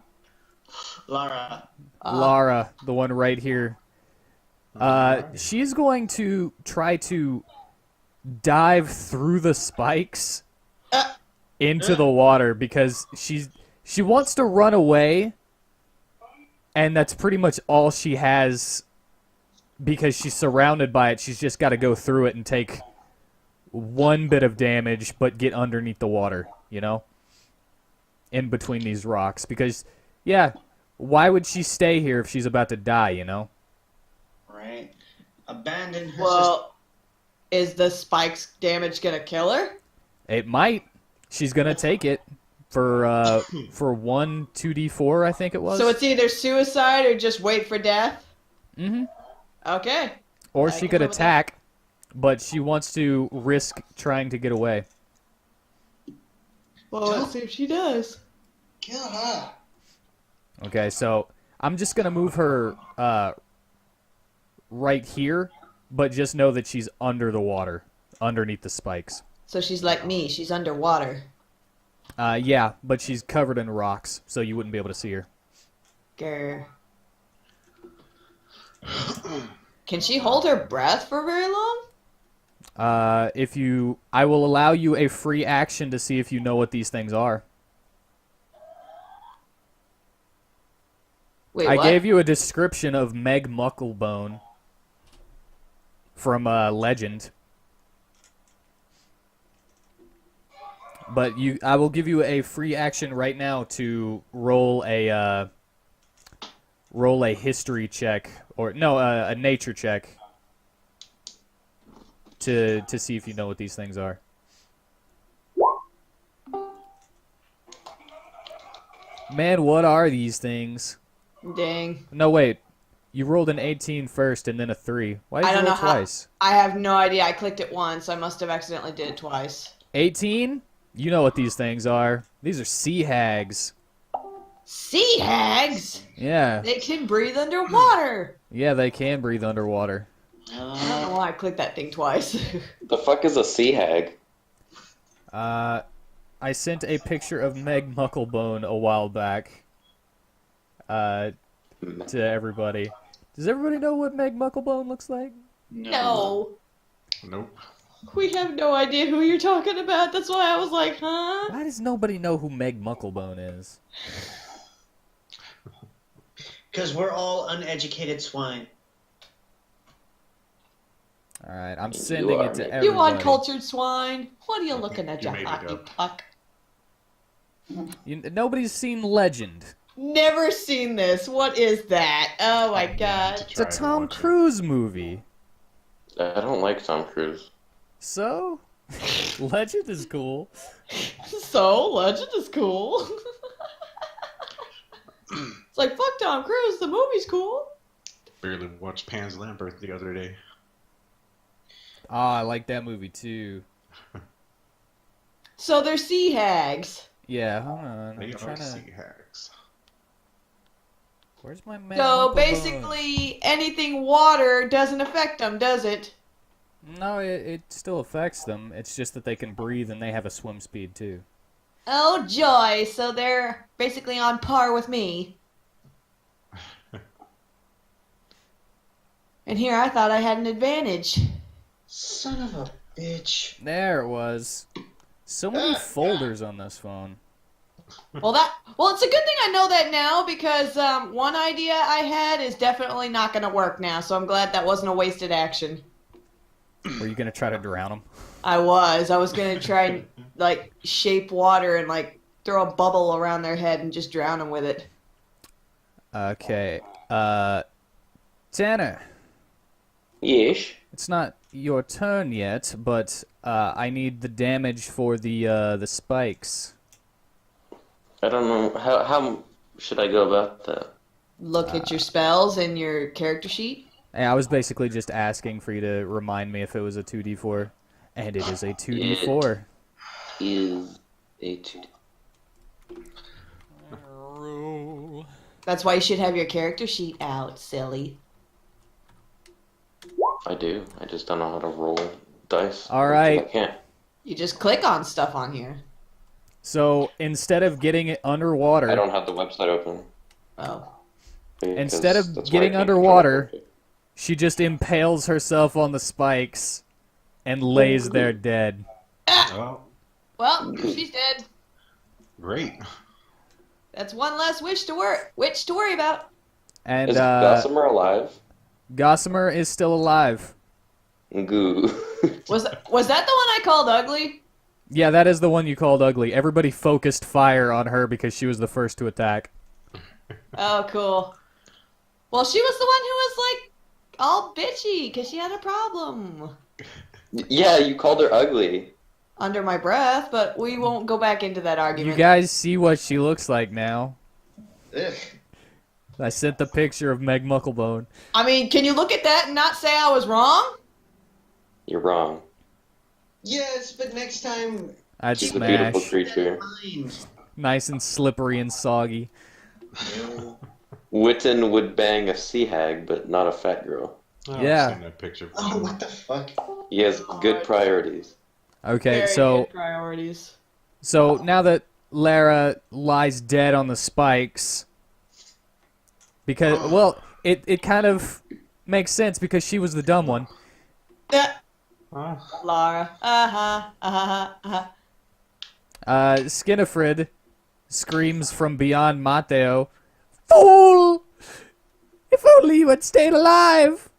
[SPEAKER 3] Lara.
[SPEAKER 1] Lara, the one right here. She's going to try to dive through the spikes into the water because she wants to run away, and that's pretty much all she has because she's surrounded by it. She's just got to go through it and take one bit of damage, but get underneath the water, you know? In between these rocks. Because, yeah, why would she stay here if she's about to die, you know?
[SPEAKER 3] Right. Abandon her.
[SPEAKER 2] Well, is the spikes damage gonna kill her?
[SPEAKER 1] It might. She's going to take it for 1 2d4, I think it was.
[SPEAKER 2] So it's either suicide or just wait for death?
[SPEAKER 1] Mm-hmm.
[SPEAKER 2] Okay.
[SPEAKER 1] Or
[SPEAKER 2] I
[SPEAKER 1] she
[SPEAKER 2] can
[SPEAKER 1] could
[SPEAKER 2] live with
[SPEAKER 1] attack, but she wants to risk trying to get away.
[SPEAKER 2] Well, let's see if she does.
[SPEAKER 3] Kill her.
[SPEAKER 1] Okay, so I'm just going to move her right here, but just know that she's under the water, underneath the spikes.
[SPEAKER 2] So she's like me. She's underwater.
[SPEAKER 1] Yeah, but she's covered in rocks, so you wouldn't be able to see her.
[SPEAKER 2] Grr. Can she hold her breath for very long?
[SPEAKER 1] I will allow you a free action to see if you know what these things are.
[SPEAKER 2] Wait,
[SPEAKER 1] I
[SPEAKER 2] what?
[SPEAKER 1] gave you a description of Meg Mucklebone from Legend. But I will give you a free action right now to roll a history check, or no, a nature check. to see if you know what these things are. Man, what are these things?
[SPEAKER 2] Dang.
[SPEAKER 1] No, wait. You rolled an 18 first and then a 3. Why did
[SPEAKER 2] I
[SPEAKER 1] you
[SPEAKER 2] don't
[SPEAKER 1] roll
[SPEAKER 2] know how.
[SPEAKER 1] twice?
[SPEAKER 2] I have no idea. I clicked it once. I must have accidentally did it twice.
[SPEAKER 1] 18? You know what these things are. These are sea hags.
[SPEAKER 2] Sea hags?
[SPEAKER 1] Yeah.
[SPEAKER 2] They can breathe underwater.
[SPEAKER 1] Yeah, they can breathe underwater.
[SPEAKER 2] I don't know why I clicked that thing twice.
[SPEAKER 4] The fuck is a sea hag?
[SPEAKER 1] I sent a picture of Meg Mucklebone a while back to everybody. Does everybody know what Meg Mucklebone looks like?
[SPEAKER 2] No.
[SPEAKER 5] Nope.
[SPEAKER 2] We have no idea who you're talking about. That's why I was like, huh?
[SPEAKER 1] Why does nobody know who Meg Mucklebone is?
[SPEAKER 3] Because we're all uneducated swine.
[SPEAKER 1] Alright, I'm
[SPEAKER 4] You
[SPEAKER 1] sending
[SPEAKER 4] are
[SPEAKER 1] it to
[SPEAKER 4] Meg.
[SPEAKER 1] everybody.
[SPEAKER 2] You uncultured swine. What are you looking at,
[SPEAKER 5] You
[SPEAKER 2] you
[SPEAKER 5] made it
[SPEAKER 2] hockey
[SPEAKER 5] up.
[SPEAKER 2] puck?
[SPEAKER 1] Nobody's seen Legend.
[SPEAKER 2] Never seen this. What is that? Oh my god.
[SPEAKER 1] It's a Tom Cruise movie.
[SPEAKER 4] I don't like Tom Cruise.
[SPEAKER 1] So? Legend is cool.
[SPEAKER 2] So, Legend is cool. It's like, fuck Tom Cruise, the movie's cool.
[SPEAKER 5] Barely watched Pan's Labyrinth the other day.
[SPEAKER 1] Ah, I like that movie too.
[SPEAKER 2] So they're sea hags.
[SPEAKER 1] Yeah, hold on.
[SPEAKER 5] They
[SPEAKER 1] I'm
[SPEAKER 5] are
[SPEAKER 1] trying to...
[SPEAKER 5] sea hags.
[SPEAKER 1] Where's my Meg
[SPEAKER 2] So
[SPEAKER 1] Mucklebone?
[SPEAKER 2] basically, anything water doesn't affect them, does it?
[SPEAKER 1] No, it still affects them. It's just that they can breathe and they have a swim speed too.
[SPEAKER 2] Oh joy, so they're basically on par with me. And here I thought I had an advantage.
[SPEAKER 3] Son of a bitch.
[SPEAKER 1] There it was. So many folders on this phone.
[SPEAKER 2] Well, it's a good thing I know that now because one idea I had is definitely not going to work now. So I'm glad that wasn't a wasted action.
[SPEAKER 1] Were you gonna try to drown them?
[SPEAKER 2] I was going to try and like shape water and like throw a bubble around their head and just drown them with it.
[SPEAKER 1] Okay. Tanner,
[SPEAKER 4] Yes.
[SPEAKER 1] it's not your turn yet, but I need the damage for the spikes.
[SPEAKER 4] I don't know. How should I go about that?
[SPEAKER 2] Look at your spells in your character sheet.
[SPEAKER 1] Hey, I was basically just asking for you to remind me if it was a 2d4, and it is a 2d4.
[SPEAKER 4] Is a 2.
[SPEAKER 2] That's why you should have your character sheet out, silly.
[SPEAKER 4] I do. I just don't know how to roll dice.
[SPEAKER 1] All right.
[SPEAKER 4] I can't.
[SPEAKER 2] You just click on stuff on here.
[SPEAKER 1] So instead of getting it underwater,
[SPEAKER 4] I don't have the website open.
[SPEAKER 2] Oh.
[SPEAKER 4] because
[SPEAKER 1] Instead of
[SPEAKER 4] that's why I
[SPEAKER 1] getting
[SPEAKER 4] can't
[SPEAKER 1] underwater-
[SPEAKER 4] control it.
[SPEAKER 1] she just impales herself on the spikes and lays there dead.
[SPEAKER 5] Oh,
[SPEAKER 2] Well, she's dead.
[SPEAKER 5] great.
[SPEAKER 2] That's one less witch to worry about.
[SPEAKER 1] And
[SPEAKER 4] Is Gossamer alive?
[SPEAKER 1] Gossamer is still alive.
[SPEAKER 4] Goo.
[SPEAKER 2] Was that the one I called ugly?
[SPEAKER 1] Yeah, that is the one you called ugly. Everybody focused fire on her because she was the first to attack.
[SPEAKER 2] Oh, cool. Well, she was the one who was like all bitchy because she had a problem
[SPEAKER 4] Yeah, you called her ugly.
[SPEAKER 2] under my breath, but we won't go back into that
[SPEAKER 1] You
[SPEAKER 2] argument.
[SPEAKER 1] guys see what she looks like now.
[SPEAKER 3] Ugh.
[SPEAKER 1] I sent the picture of Meg Mucklebone.
[SPEAKER 2] I mean, can you look at that and not say I was wrong?
[SPEAKER 4] You're wrong.
[SPEAKER 3] Yes, but next time
[SPEAKER 1] I'd
[SPEAKER 4] She's a
[SPEAKER 1] smash.
[SPEAKER 4] beautiful creature.
[SPEAKER 3] mind.
[SPEAKER 1] Nice and slippery and soggy.
[SPEAKER 3] Ew.
[SPEAKER 4] WheatTon would bang a sea hag, but not a fat girl.
[SPEAKER 5] Oh,
[SPEAKER 1] Yeah.
[SPEAKER 5] I've seen that picture
[SPEAKER 3] Oh,
[SPEAKER 5] before.
[SPEAKER 3] what the fuck?
[SPEAKER 4] He has good priorities.
[SPEAKER 1] Okay,
[SPEAKER 2] Very
[SPEAKER 1] so
[SPEAKER 2] good priorities.
[SPEAKER 1] so now that Lara lies dead on the spikes, because well, it kind of makes sense because she was the dumb one.
[SPEAKER 5] Huh?
[SPEAKER 2] Lara. Uh-huh.
[SPEAKER 1] Skinifred screams from beyond Mateo, "Fool! If only you had stayed alive,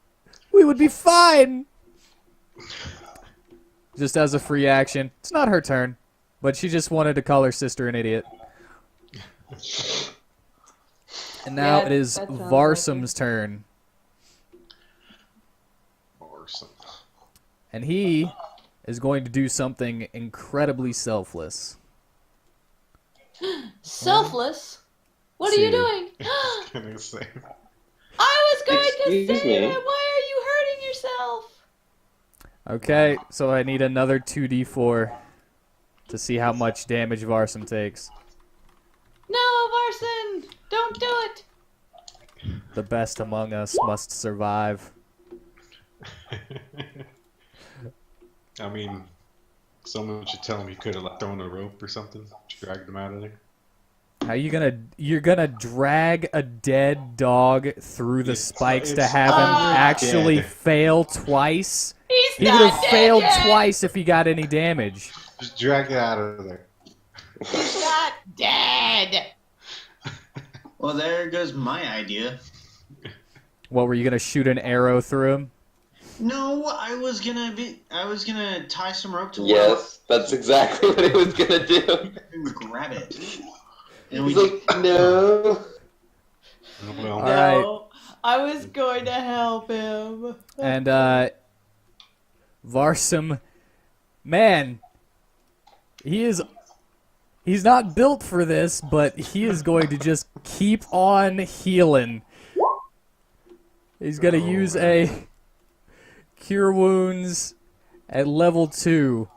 [SPEAKER 1] we would be fine." Just as a free action. It's not her turn, but she just wanted to call her sister an idiot. And now
[SPEAKER 2] Yeah,
[SPEAKER 1] it is
[SPEAKER 2] that sounds like
[SPEAKER 1] Varsum's turn.
[SPEAKER 5] Awesome.
[SPEAKER 1] And he is going to do something incredibly selfless.
[SPEAKER 2] Selfless? What are you
[SPEAKER 1] Two.
[SPEAKER 2] doing?
[SPEAKER 5] I was gonna say.
[SPEAKER 2] I was going to
[SPEAKER 4] Excuse
[SPEAKER 2] say
[SPEAKER 4] me.
[SPEAKER 2] that. Why are you hurting yourself?
[SPEAKER 1] Okay, so I need another 2d4 to see how much damage Varsum takes.
[SPEAKER 2] No, Varson! Don't do it!
[SPEAKER 1] The best among us must survive.
[SPEAKER 5] I mean, someone should tell him he could have thrown a rope or something, dragged him out of there.
[SPEAKER 1] How you gonna? You're gonna drag a dead dog through the spikes to have him actually
[SPEAKER 5] dead.
[SPEAKER 1] fail twice?
[SPEAKER 2] He's
[SPEAKER 1] He would
[SPEAKER 2] not
[SPEAKER 1] have
[SPEAKER 2] dead
[SPEAKER 1] failed
[SPEAKER 2] yet.
[SPEAKER 1] twice if he got any damage.
[SPEAKER 5] Just drag it out of there.
[SPEAKER 2] He's not dead.
[SPEAKER 3] Well, there goes my idea.
[SPEAKER 1] What, were you gonna shoot an arrow through him?
[SPEAKER 3] No, I was gonna tie some rope to
[SPEAKER 4] Yes, that's exactly what he was gonna do.
[SPEAKER 3] and grab it. And
[SPEAKER 4] He's
[SPEAKER 3] we
[SPEAKER 4] like, no.
[SPEAKER 5] Well,
[SPEAKER 1] All right.
[SPEAKER 2] No, I was going to help him.
[SPEAKER 1] And Varsum, man, he's not built for this, but he is going to just keep on healing. He's gonna use a Cure Wounds at level 2.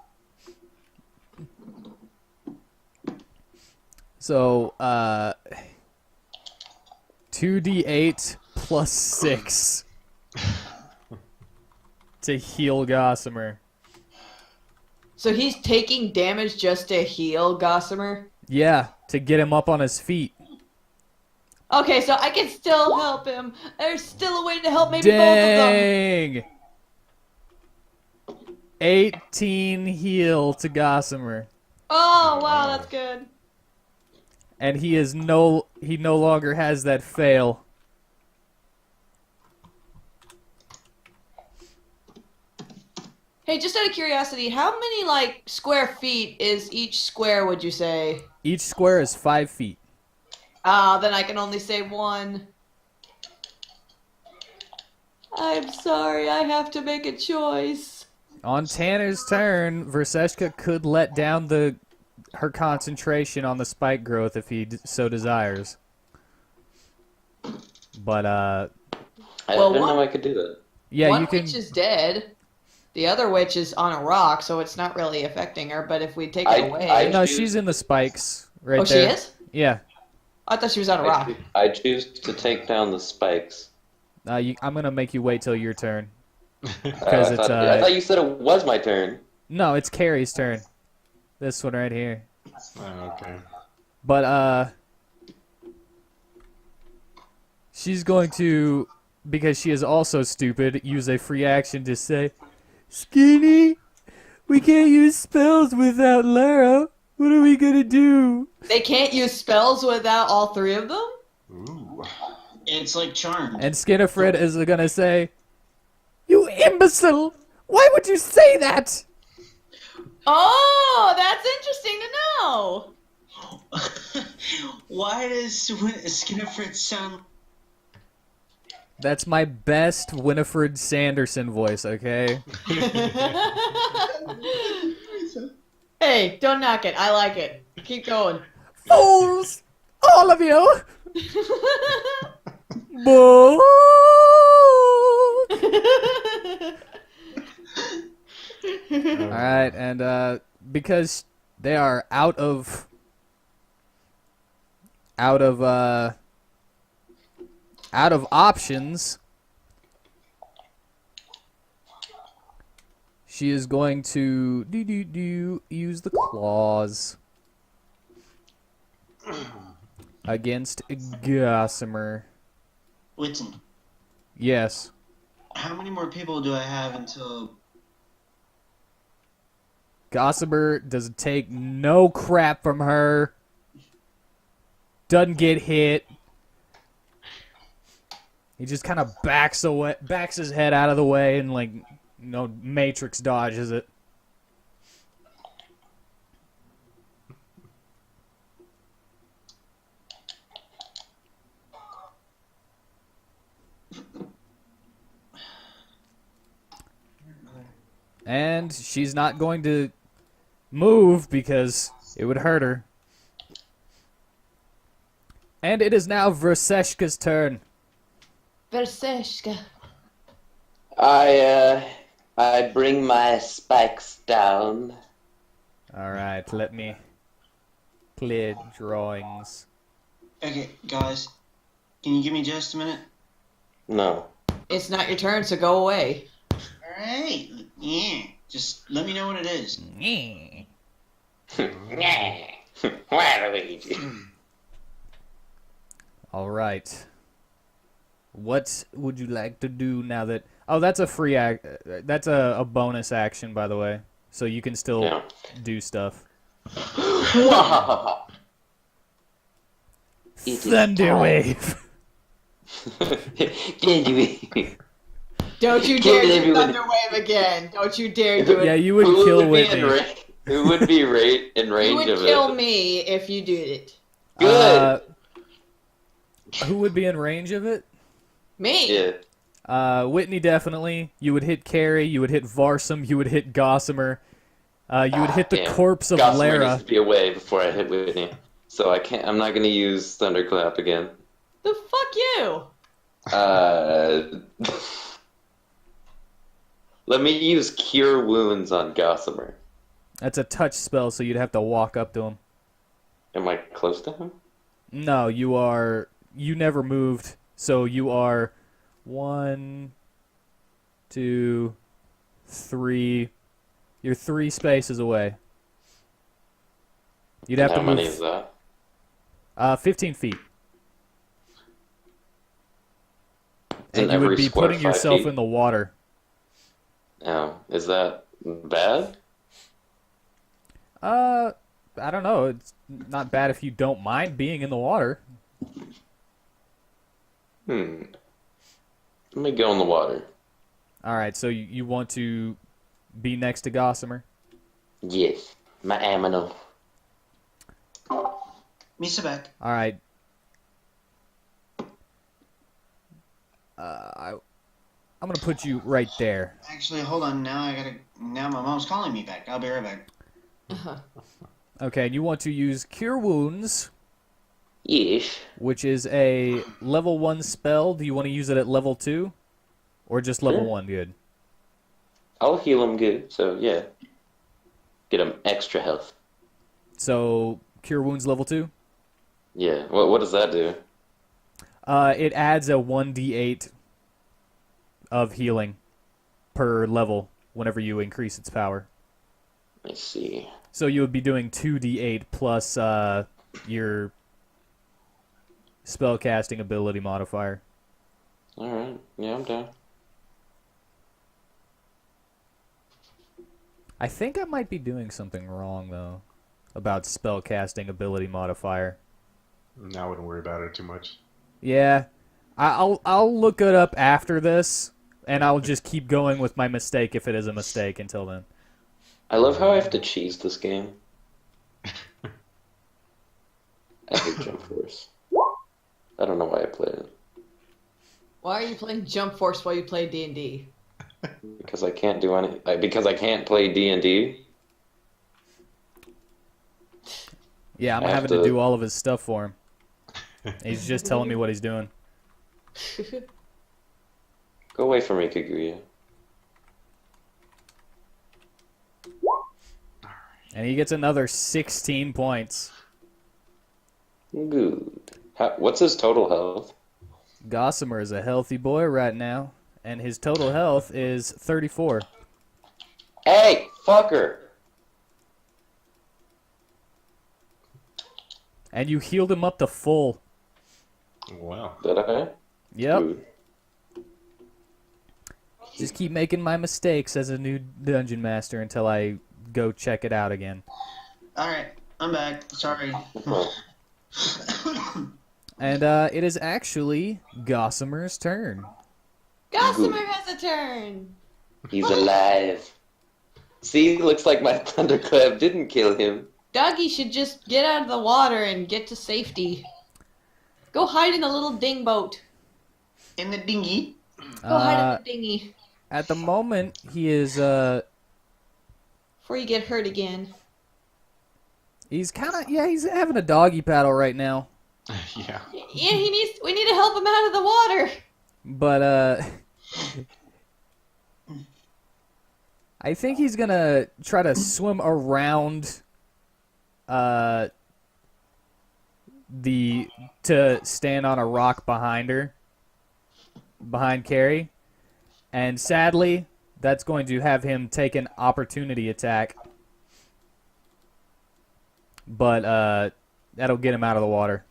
[SPEAKER 1] So, 2d8 plus 6 to heal Gossamer.
[SPEAKER 2] So he's taking damage just to heal Gossamer?
[SPEAKER 1] Yeah, to get him up on his feet.
[SPEAKER 2] Okay, so I can still help him. There's still a way to help maybe both of them.
[SPEAKER 1] Dang! 18 heal to Gossamer.
[SPEAKER 2] Oh, wow, that's good.
[SPEAKER 1] And he no longer has that fail.
[SPEAKER 2] Hey, just out of curiosity, how many, like, square feet is each square, would you say?
[SPEAKER 1] Each square is 5 feet.
[SPEAKER 2] Ah, then I can only say 1. I'm sorry, I have to make a choice.
[SPEAKER 1] On Tanner's turn, Verseshka could let down her concentration on the spike growth if he so desires. But
[SPEAKER 4] I
[SPEAKER 2] Well,
[SPEAKER 4] didn't
[SPEAKER 2] one-
[SPEAKER 4] know I could do that.
[SPEAKER 1] yeah,
[SPEAKER 2] One
[SPEAKER 1] you can.
[SPEAKER 2] witch is dead. The other witch is on a rock, so it's not really affecting her, but if we take
[SPEAKER 4] I-
[SPEAKER 2] it away...
[SPEAKER 4] I-
[SPEAKER 1] No, she's in the spikes right
[SPEAKER 2] oh,
[SPEAKER 1] there.
[SPEAKER 2] she is?
[SPEAKER 1] Yeah.
[SPEAKER 2] I thought she was on a rock.
[SPEAKER 4] I choose to take down the spikes.
[SPEAKER 1] I'm gonna make you wait till your turn.
[SPEAKER 4] I
[SPEAKER 1] Because it's
[SPEAKER 4] thought you said it was my turn.
[SPEAKER 1] no, it's Carrie's turn. This one right here.
[SPEAKER 5] Oh, okay.
[SPEAKER 1] But she's going to, because she is also stupid, use a free action to say, "Skinny, we can't use spells without Lara. What are we gonna do?"
[SPEAKER 2] They can't use spells without all 3 of them?
[SPEAKER 5] Ooh.
[SPEAKER 3] It's like Charmed.
[SPEAKER 1] And Skinnerfred is gonna say, "You imbecile! Why would you say that?"
[SPEAKER 2] Oh, that's interesting to know.
[SPEAKER 3] Why does Skinnerford sound?
[SPEAKER 1] That's my best Winifred Sanderson voice, okay?
[SPEAKER 2] Hey, don't knock it. I like it. Keep going.
[SPEAKER 1] Fools! All of you! Boo! Alright, and because they are out of options, she is going to use the claws against Gossamer.
[SPEAKER 3] WheatTon,
[SPEAKER 1] Yes.
[SPEAKER 3] how many more people do I have until?
[SPEAKER 1] Gossamer doesn't take no crap from her. Doesn't get hit. He just kind of backs his head out of the way, and Matrix dodges it. And she's not going to move because it would hurt her. And it is now Verseshka's turn.
[SPEAKER 2] Verseshka.
[SPEAKER 4] I bring my spikes down.
[SPEAKER 1] Alright, let me clear drawings.
[SPEAKER 3] Okay, guys, can you give me just a minute?
[SPEAKER 4] No.
[SPEAKER 2] It's not your turn, so go away.
[SPEAKER 3] All right, yeah. Just let me know when it is.
[SPEAKER 1] Alright. What would you like to do now that... Oh, that's a free act. That's a bonus action, by the way. So you can still
[SPEAKER 4] Yeah.
[SPEAKER 1] do stuff.
[SPEAKER 4] It is
[SPEAKER 1] Thunder
[SPEAKER 4] time.
[SPEAKER 1] Wave.
[SPEAKER 2] Don't you
[SPEAKER 4] Kill
[SPEAKER 2] dare do
[SPEAKER 4] everyone.
[SPEAKER 2] Thunder Wave again. Don't you dare do it.
[SPEAKER 1] Yeah, you would
[SPEAKER 4] Who
[SPEAKER 1] kill
[SPEAKER 4] would be in
[SPEAKER 1] Whitney.
[SPEAKER 4] Who would be in
[SPEAKER 2] You
[SPEAKER 4] range
[SPEAKER 2] would
[SPEAKER 4] of
[SPEAKER 2] kill
[SPEAKER 4] it?
[SPEAKER 2] me if you did it.
[SPEAKER 4] Good.
[SPEAKER 1] Who would be in range of it?
[SPEAKER 2] Me?
[SPEAKER 4] Yeah.
[SPEAKER 1] Whitney definitely. You would hit Carrie. You would hit Varsum. You would hit Gossamer. You would hit the
[SPEAKER 4] Damn.
[SPEAKER 1] corpse of
[SPEAKER 4] Gossamer needs
[SPEAKER 1] Lara.
[SPEAKER 4] to be away before I hit Whitney. So I can't. I'm not gonna use Thunderclap again.
[SPEAKER 2] The fuck you?
[SPEAKER 4] Let me use Cure Wounds on Gossamer.
[SPEAKER 1] That's a touch spell, so you'd have to walk up to him.
[SPEAKER 4] Am I close to him?
[SPEAKER 1] No, you are. You never moved, so you are 1, 2, 3. You're 3 spaces away. You'd have
[SPEAKER 4] How
[SPEAKER 1] to
[SPEAKER 4] many
[SPEAKER 1] move
[SPEAKER 4] is that?
[SPEAKER 1] 15 feet.
[SPEAKER 4] Isn't
[SPEAKER 1] And you would
[SPEAKER 4] every
[SPEAKER 1] be
[SPEAKER 4] square
[SPEAKER 1] putting
[SPEAKER 4] 5
[SPEAKER 1] yourself
[SPEAKER 4] feet?
[SPEAKER 1] in the water.
[SPEAKER 4] Oh, is that bad?
[SPEAKER 1] I don't know. It's not bad if you don't mind being in the water.
[SPEAKER 4] Let me go in the water.
[SPEAKER 1] Alright, so you want to be next to Gossamer?
[SPEAKER 4] Yes, my amino.
[SPEAKER 3] Misa back.
[SPEAKER 1] Alright. I'm gonna put you right there.
[SPEAKER 3] Actually, hold on. Now my mom's calling me back. I'll be right back.
[SPEAKER 1] Okay, and you want to use Cure Wounds,
[SPEAKER 4] Yes.
[SPEAKER 1] which is a level 1 spell. Do you want to use it at level 2? Or just level
[SPEAKER 4] Sure.
[SPEAKER 1] 1 good?
[SPEAKER 4] I'll heal him good, so yeah. Get him extra health.
[SPEAKER 1] So, Cure Wounds level 2?
[SPEAKER 4] Yeah. What does that do?
[SPEAKER 1] It adds a 1d8 of healing per level whenever you increase its power.
[SPEAKER 4] Let's see.
[SPEAKER 1] So you would be doing 2d8 plus your spellcasting ability modifier.
[SPEAKER 4] Alright. Yeah, I'm down.
[SPEAKER 1] I think I might be doing something wrong, though, about spellcasting ability modifier.
[SPEAKER 5] I wouldn't worry about it too much.
[SPEAKER 1] Yeah, I'll look it up after this, and I'll just keep going with my mistake if it is a mistake until then.
[SPEAKER 4] I love how I have to cheese this game. I hate Jump Force. I don't know why I play it.
[SPEAKER 2] Why are you playing Jump Force while you play D&D?
[SPEAKER 4] Because I can't do any. Because I can't play D&D.
[SPEAKER 1] Yeah, I'm
[SPEAKER 4] I have
[SPEAKER 1] having to
[SPEAKER 4] to-
[SPEAKER 1] do all of his stuff for him. He's just telling me what he's doing.
[SPEAKER 4] Go away from me, Kaguya.
[SPEAKER 1] And he gets another 16 points.
[SPEAKER 4] Good. What's his total health?
[SPEAKER 1] Gossamer is a healthy boy right now, and his total health is 34.
[SPEAKER 4] Hey, fucker!
[SPEAKER 1] And you healed him up to full.
[SPEAKER 5] Wow.
[SPEAKER 4] Did I?
[SPEAKER 1] Yep.
[SPEAKER 4] Good.
[SPEAKER 1] Just keep making my mistakes as a new Dungeon Master until I go check it out again.
[SPEAKER 3] All right, I'm back. Sorry.
[SPEAKER 4] Oh,
[SPEAKER 1] And it is actually Gossamer's turn.
[SPEAKER 2] Gossamer has a turn.
[SPEAKER 4] he's alive. See, looks like my thunderclap didn't kill him.
[SPEAKER 2] Doggy should just get out of the water and get to safety. Go hide in a little dingboat.
[SPEAKER 3] In the dinghy.
[SPEAKER 2] Go hide in the dinghy.
[SPEAKER 1] At the moment, he is
[SPEAKER 2] before you get hurt again.
[SPEAKER 1] He's kind of he's having a doggy paddle right now.
[SPEAKER 5] Yeah.
[SPEAKER 2] Yeah, we need to help him out of the water.
[SPEAKER 1] But I think he's gonna try to swim around to stand on a rock behind her, behind Carrie, and sadly, that's going to have him take an opportunity attack. But that'll get him out of the water.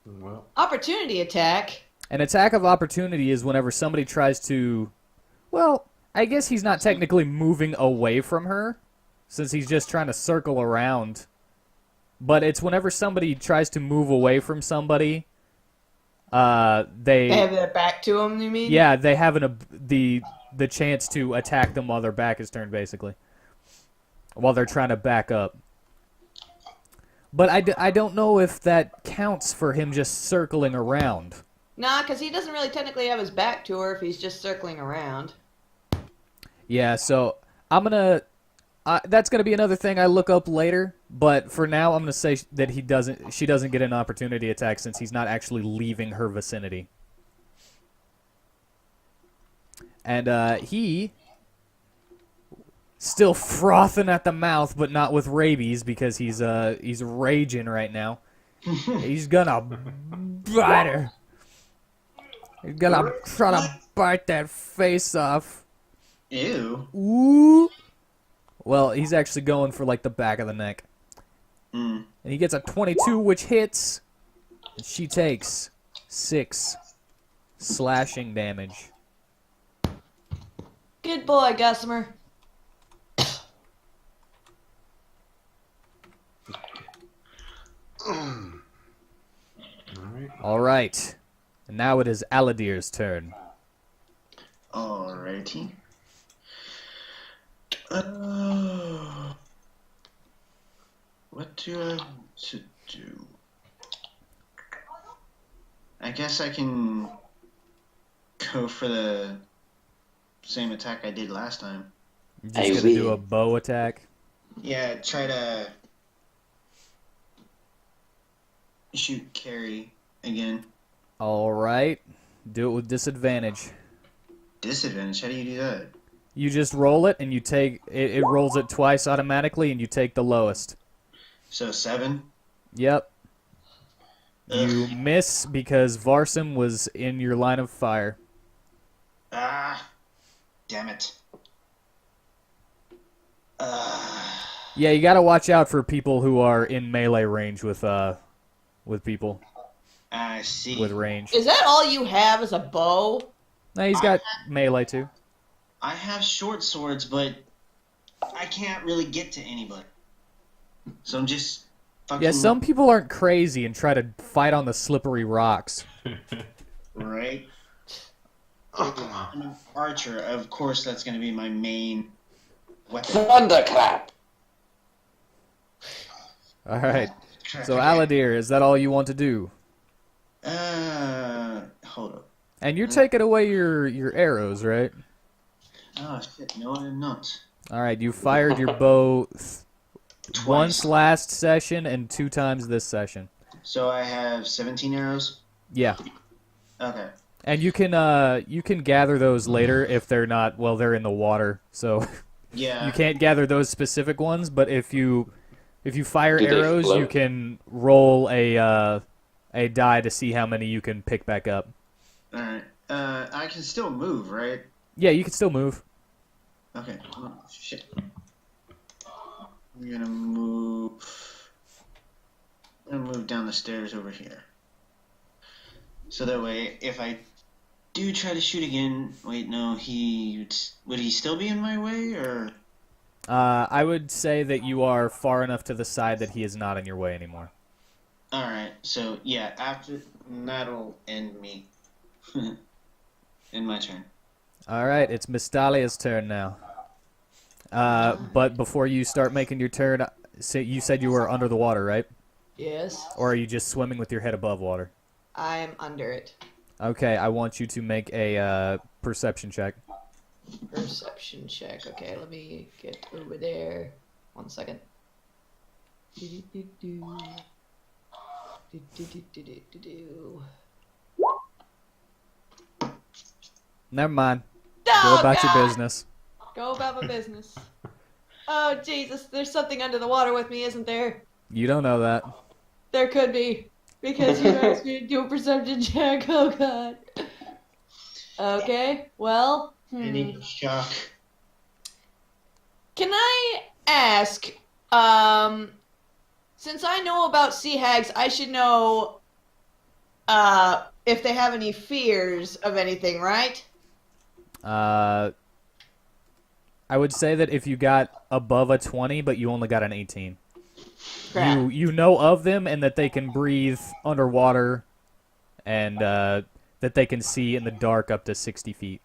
[SPEAKER 5] Well,
[SPEAKER 2] Opportunity attack.
[SPEAKER 1] An attack of opportunity is whenever somebody tries to, well, I guess he's not technically moving away from her, since he's just trying to circle around. But it's whenever somebody tries to move away from somebody,
[SPEAKER 2] They have their back to him, you mean?
[SPEAKER 1] yeah, they have the chance to attack them while their back is turned, basically, while they're trying to back up. But I don't know if that counts for him just circling around.
[SPEAKER 2] Nah, because he doesn't really technically have his back to her if he's just circling around.
[SPEAKER 1] Yeah, so I'm gonna. That's gonna be another thing I look up later. But for now, I'm gonna say that she doesn't get an opportunity attack since he's not actually leaving her vicinity. And he still frothing at the mouth, but not with rabies because he's raging right now. He's gonna bite her. He's gonna try to bite that face off.
[SPEAKER 3] Ew.
[SPEAKER 1] Ooh. Well, he's actually going for like the back of the neck.
[SPEAKER 3] Mm.
[SPEAKER 1] And he gets a 22, which hits. And she takes 6 slashing damage.
[SPEAKER 2] Good boy, Gossamer.
[SPEAKER 5] all right.
[SPEAKER 1] All right. And now it is Aladir's turn.
[SPEAKER 3] Alrighty. What do I want to do? I guess I can go for the same attack I did last time.
[SPEAKER 1] You're just going to do a bow attack.
[SPEAKER 3] Yeah, try to shoot Carrie again.
[SPEAKER 1] All right. Do it with disadvantage.
[SPEAKER 3] Disadvantage? How do you do that?
[SPEAKER 1] You just roll it, and you take it rolls it twice automatically, and you take the lowest.
[SPEAKER 3] So 7?
[SPEAKER 1] Yep. You
[SPEAKER 3] Ugh.
[SPEAKER 1] miss because Varsim was in your line of fire.
[SPEAKER 3] Ah, damn it.
[SPEAKER 1] Yeah, you got to watch out for people who are in melee range with people
[SPEAKER 3] I see.
[SPEAKER 1] with range.
[SPEAKER 2] Is that all you have is a bow?
[SPEAKER 1] No, he's got melee too.
[SPEAKER 3] I have short swords, but I can't really get to anybody. So I'm just fucking...
[SPEAKER 1] Yeah, some people aren't crazy and try to fight on the slippery rocks.
[SPEAKER 3] Right? I'm an archer. Of course, that's going to be my main weapon.
[SPEAKER 4] Thunderclap.
[SPEAKER 1] All right. So Aladir, is that all you want to do?
[SPEAKER 3] Hold up.
[SPEAKER 1] And you're taking away your arrows, right?
[SPEAKER 3] Oh, shit. No, I'm not.
[SPEAKER 1] All right, you fired your bow
[SPEAKER 3] Twice.
[SPEAKER 1] once last session and 2 times this session.
[SPEAKER 3] So I have 17 arrows?
[SPEAKER 1] Yeah.
[SPEAKER 3] Okay.
[SPEAKER 1] And you can gather those later if they're not, well, they're in the water. So
[SPEAKER 3] Yeah.
[SPEAKER 1] you can't gather those specific ones, but if you fire
[SPEAKER 4] Do they
[SPEAKER 1] arrows,
[SPEAKER 4] float?
[SPEAKER 1] you can roll a die to see how many you can pick back up.
[SPEAKER 3] Alright. I can still move, right?
[SPEAKER 1] Yeah, you can still move.
[SPEAKER 3] Okay. Oh, shit. We're gonna move... I'm gonna move down the stairs over here. So that way, if I do try to shoot again... Wait, no, would he still be in my way, or...
[SPEAKER 1] I would say that you are far enough to the side that he is not in your way anymore.
[SPEAKER 3] Alright, so, yeah, after... That'll end me. In my turn.
[SPEAKER 1] All right, it's Miss Dahlia's turn now. But before you start making your turn, you said you were under the water, right?
[SPEAKER 2] Yes.
[SPEAKER 1] Or are you just swimming with your head above water?
[SPEAKER 2] I'm under it.
[SPEAKER 1] Okay, I want you to make a perception check.
[SPEAKER 2] Perception check. Okay, let me get over there. 1 second. Do-do-do-do. Do-do-do-do-do-do.
[SPEAKER 1] Never mind. Go
[SPEAKER 2] Oh,
[SPEAKER 1] about your
[SPEAKER 2] God!
[SPEAKER 1] business.
[SPEAKER 2] Go about my business. Oh, Jesus, there's something under the water with me, isn't there?
[SPEAKER 1] You don't know that.
[SPEAKER 2] There could be. Because you asked me to do a perception check. Oh, God. Okay, well.
[SPEAKER 3] Any shock?
[SPEAKER 2] Can I ask, since I know about sea hags, I should know, if they have any fears of anything, right?
[SPEAKER 1] I would say that if you got above a 20, but you only got an 18.
[SPEAKER 2] Crap.
[SPEAKER 1] You know of them and that they can breathe underwater and that they can see in the dark up to 60 feet.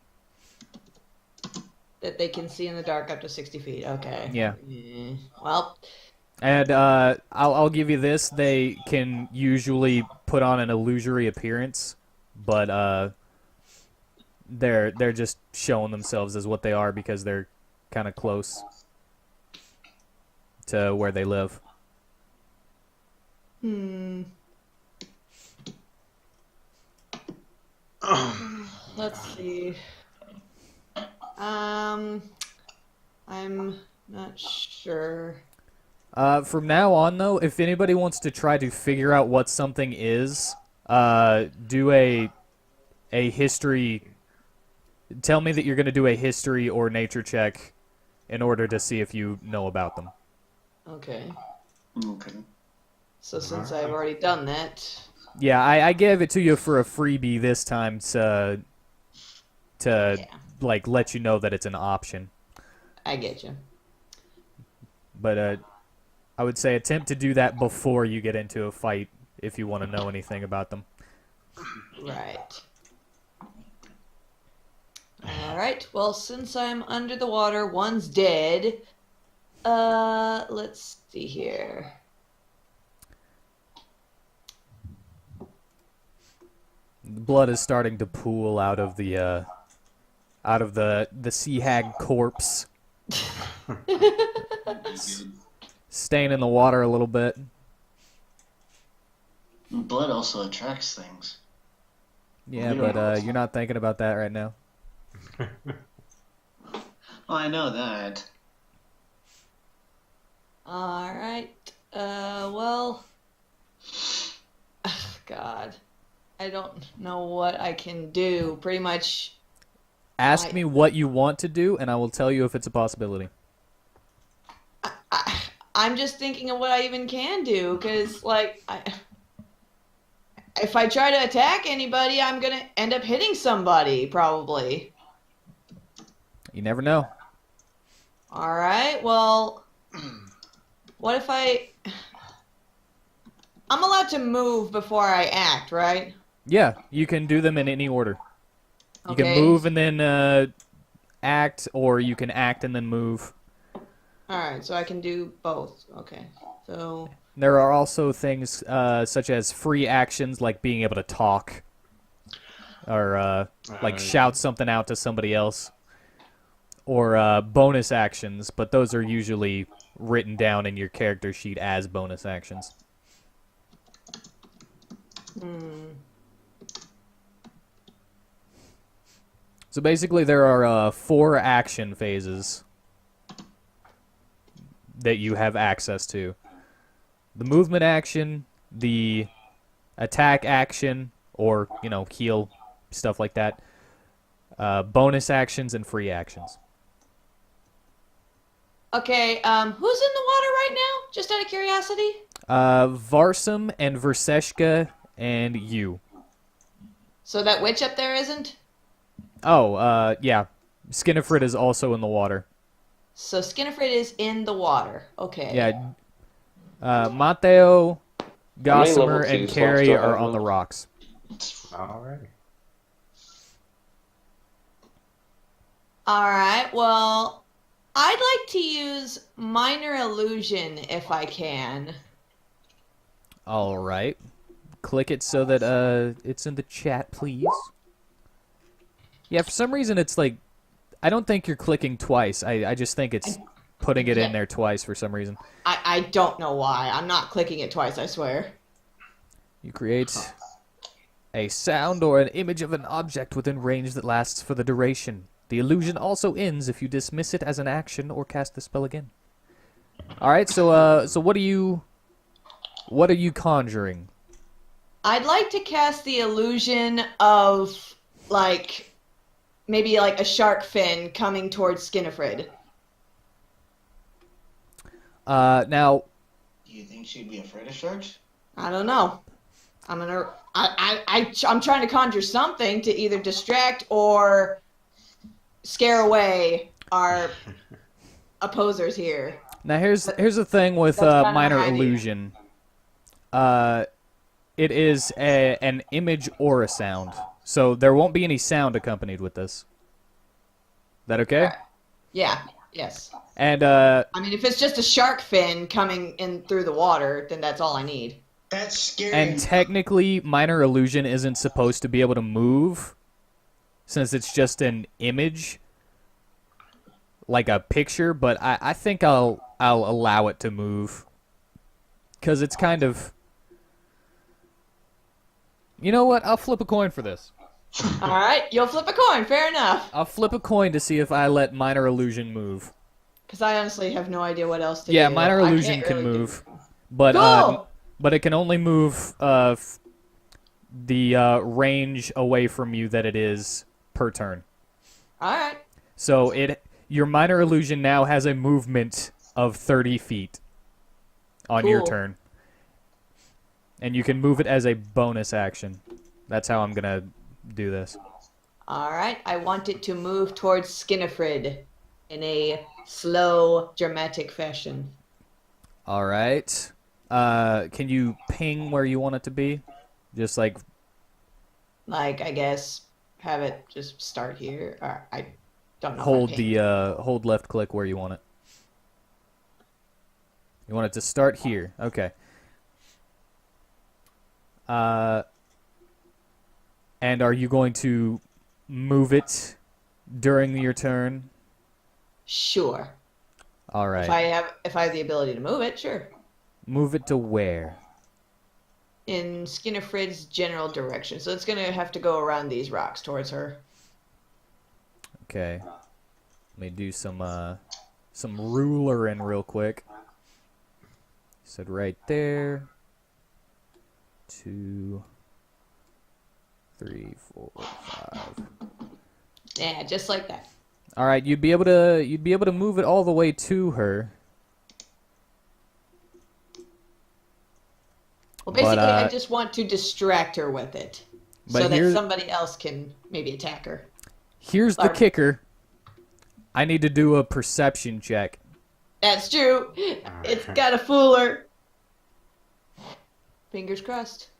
[SPEAKER 2] That they can see in the dark up to 60 feet. Okay.
[SPEAKER 1] Yeah.
[SPEAKER 2] Well,
[SPEAKER 1] And I'll give you this. They can usually put on an illusory appearance, but they're just showing themselves as what they are because they're kind of close to where they live.
[SPEAKER 2] let's see. I'm not sure.
[SPEAKER 1] From now on, though, if anybody wants to try to figure out what something is, do a history. Tell me that you're going to do a history or nature check in order to see if you know about them.
[SPEAKER 2] Okay.
[SPEAKER 3] Okay.
[SPEAKER 2] So since I've already done that,
[SPEAKER 1] Yeah, I gave it to you for a freebie this time to like let you know that it's an option.
[SPEAKER 2] I get you.
[SPEAKER 1] But I would say attempt to do that before you get into a fight if you want to know anything about them.
[SPEAKER 2] Right. Alright, well, since I'm under the water, one's dead. Let's see here.
[SPEAKER 1] The blood is starting to pool out of the sea hag corpse. It's staying in the water a little bit.
[SPEAKER 3] Blood also attracts things.
[SPEAKER 1] Yeah, but you're not thinking about that right now.
[SPEAKER 3] Oh, I know that.
[SPEAKER 2] Alright, well... God. I don't know what I can do. Pretty much...
[SPEAKER 1] Ask me what you want to do, and I will tell you if it's a possibility.
[SPEAKER 2] I'm just thinking of what I even can do, because, like, if I try to attack anybody, I'm gonna end up hitting somebody, probably.
[SPEAKER 1] You never know.
[SPEAKER 2] Alright, well... What if I'm allowed to move before I act, right?
[SPEAKER 1] Yeah, you can do them in any order. You
[SPEAKER 2] Okay.
[SPEAKER 1] can move and then act, or you can act and then move.
[SPEAKER 2] Alright, so I can do both. Okay. So...
[SPEAKER 1] There are also things such as free actions, like being able to talk, or like shout something out to somebody else, or bonus actions, but those are usually written down in your character sheet as bonus actions. So basically there are 4 action phases that you have access to. The movement action, the attack action, or, heal, stuff like that. Bonus actions and free actions.
[SPEAKER 2] Okay, who's in the water right now? Just out of curiosity?
[SPEAKER 1] Varsum and Verseshka and you.
[SPEAKER 2] So that witch up there isn't?
[SPEAKER 1] Oh, yeah. Skinifrid is also in the water.
[SPEAKER 2] So Skinifred is in the water. Okay.
[SPEAKER 1] Yeah. Mateo,
[SPEAKER 4] How many
[SPEAKER 1] Gossamer,
[SPEAKER 4] level
[SPEAKER 1] and
[SPEAKER 4] 2
[SPEAKER 1] Carrie
[SPEAKER 4] slots do I
[SPEAKER 1] are
[SPEAKER 4] have
[SPEAKER 1] on the
[SPEAKER 4] left?
[SPEAKER 1] rocks.
[SPEAKER 5] Alright.
[SPEAKER 2] Alright, well, I'd like to use Minor Illusion if I can.
[SPEAKER 1] Alright. Click it so that it's in the chat, please. Yeah, for some reason it's like I don't think you're clicking twice. I just think it's putting it in there twice for some reason.
[SPEAKER 2] I don't know why. I'm not clicking it twice, I swear.
[SPEAKER 1] You create a sound or an image of an object within range that lasts for the duration. The illusion also ends if you dismiss it as an action or cast the spell again. All right, so what are you conjuring?
[SPEAKER 2] I'd like to cast the illusion of, like, maybe like a shark fin coming towards Skinifred.
[SPEAKER 1] Now,
[SPEAKER 3] Do you think she'd be afraid of sharks?
[SPEAKER 2] I don't know. I'm trying to conjure something to either distract or scare away our opposers here.
[SPEAKER 1] now here's the thing with
[SPEAKER 2] That's kind of
[SPEAKER 1] minor
[SPEAKER 2] my idea.
[SPEAKER 1] illusion. It is an image or a sound, so there won't be any sound accompanied with this. That okay?
[SPEAKER 2] Yeah. Yes.
[SPEAKER 1] And
[SPEAKER 2] I mean, if it's just a shark fin coming in through the water, then that's all I need.
[SPEAKER 3] That's scary.
[SPEAKER 1] and technically, minor illusion isn't supposed to be able to move, since it's just an image, like a picture. But I think I'll allow it to move, because it's kind of. You know what? I'll flip a coin for this.
[SPEAKER 2] All right, you'll flip a coin. Fair enough.
[SPEAKER 1] I'll flip a coin to see if I let minor illusion move.
[SPEAKER 2] Because I honestly have no idea what else to
[SPEAKER 1] Yeah,
[SPEAKER 2] do.
[SPEAKER 1] minor
[SPEAKER 2] I
[SPEAKER 1] illusion
[SPEAKER 2] can't
[SPEAKER 1] can
[SPEAKER 2] really do-
[SPEAKER 1] move, but
[SPEAKER 2] Cool!
[SPEAKER 1] but it can only move the range away from you that it is per turn.
[SPEAKER 2] All right.
[SPEAKER 1] So your minor illusion now has a movement of 30 feet on your
[SPEAKER 2] Cool.
[SPEAKER 1] turn, and you can move it as a bonus action. That's how I'm gonna do this.
[SPEAKER 2] All right. I want it to move towards Skinifred in a slow, dramatic fashion.
[SPEAKER 1] All right. Can you ping where you want it to be? Just like
[SPEAKER 2] Like, I guess, have it just start here. Or, I don't know. if
[SPEAKER 1] hold
[SPEAKER 2] I'm paying-
[SPEAKER 1] hold left click where you want it. You want it to start here. Okay. And are you going to move it during your turn?
[SPEAKER 2] Sure.
[SPEAKER 1] All right.
[SPEAKER 2] If I have the ability to move it, sure.
[SPEAKER 1] Move it to where?
[SPEAKER 2] In Skinifred's general direction. So it's gonna have to go around these rocks towards her.
[SPEAKER 1] Okay. Let me do some rulering real quick. Said right there. 2, 3, 4, 5.
[SPEAKER 2] Yeah, just like that.
[SPEAKER 1] All right, you'd be able to move it all the way to her.
[SPEAKER 2] Well, basically,
[SPEAKER 1] But,
[SPEAKER 2] I just want to distract her with it,
[SPEAKER 1] but
[SPEAKER 2] so that
[SPEAKER 1] here-
[SPEAKER 2] somebody else can maybe attack her.
[SPEAKER 1] Here's the
[SPEAKER 2] Sorry.
[SPEAKER 1] kicker. I need to do a perception check.
[SPEAKER 2] That's true. It's gotta fool her. Fingers crossed.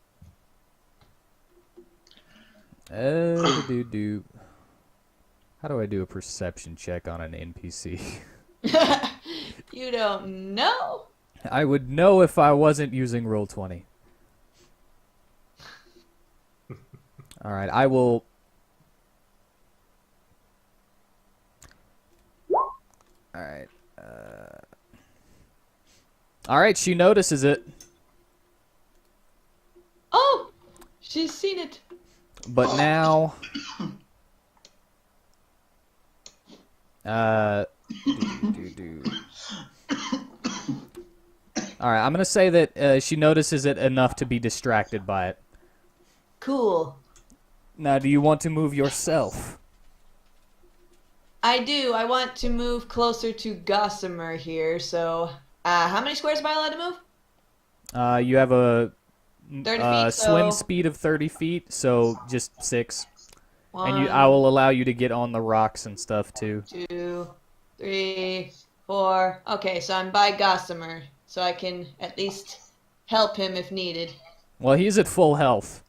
[SPEAKER 1] Do. How do I do a perception check on an NPC?
[SPEAKER 2] You don't know?
[SPEAKER 1] I would know if I wasn't using Roll20. All right, I will. All right. All right, she notices it,
[SPEAKER 2] Oh, she's seen it.
[SPEAKER 1] but now. Do. All right, I'm gonna say that she notices it enough to be distracted by it.
[SPEAKER 2] Cool.
[SPEAKER 1] Now, do you want to move yourself?
[SPEAKER 2] I do. I want to move closer to Gossamer here. So, how many squares am I allowed to move?
[SPEAKER 1] You have a
[SPEAKER 2] 30 feet.
[SPEAKER 1] swim
[SPEAKER 2] So
[SPEAKER 1] speed of 30 feet, so just 6. And
[SPEAKER 2] one,
[SPEAKER 1] I will allow you to get on the rocks and stuff too.
[SPEAKER 2] 2, 3, 4. Okay, so I'm by Gossamer, so I can at least help him if needed.
[SPEAKER 1] Well, he's at full health.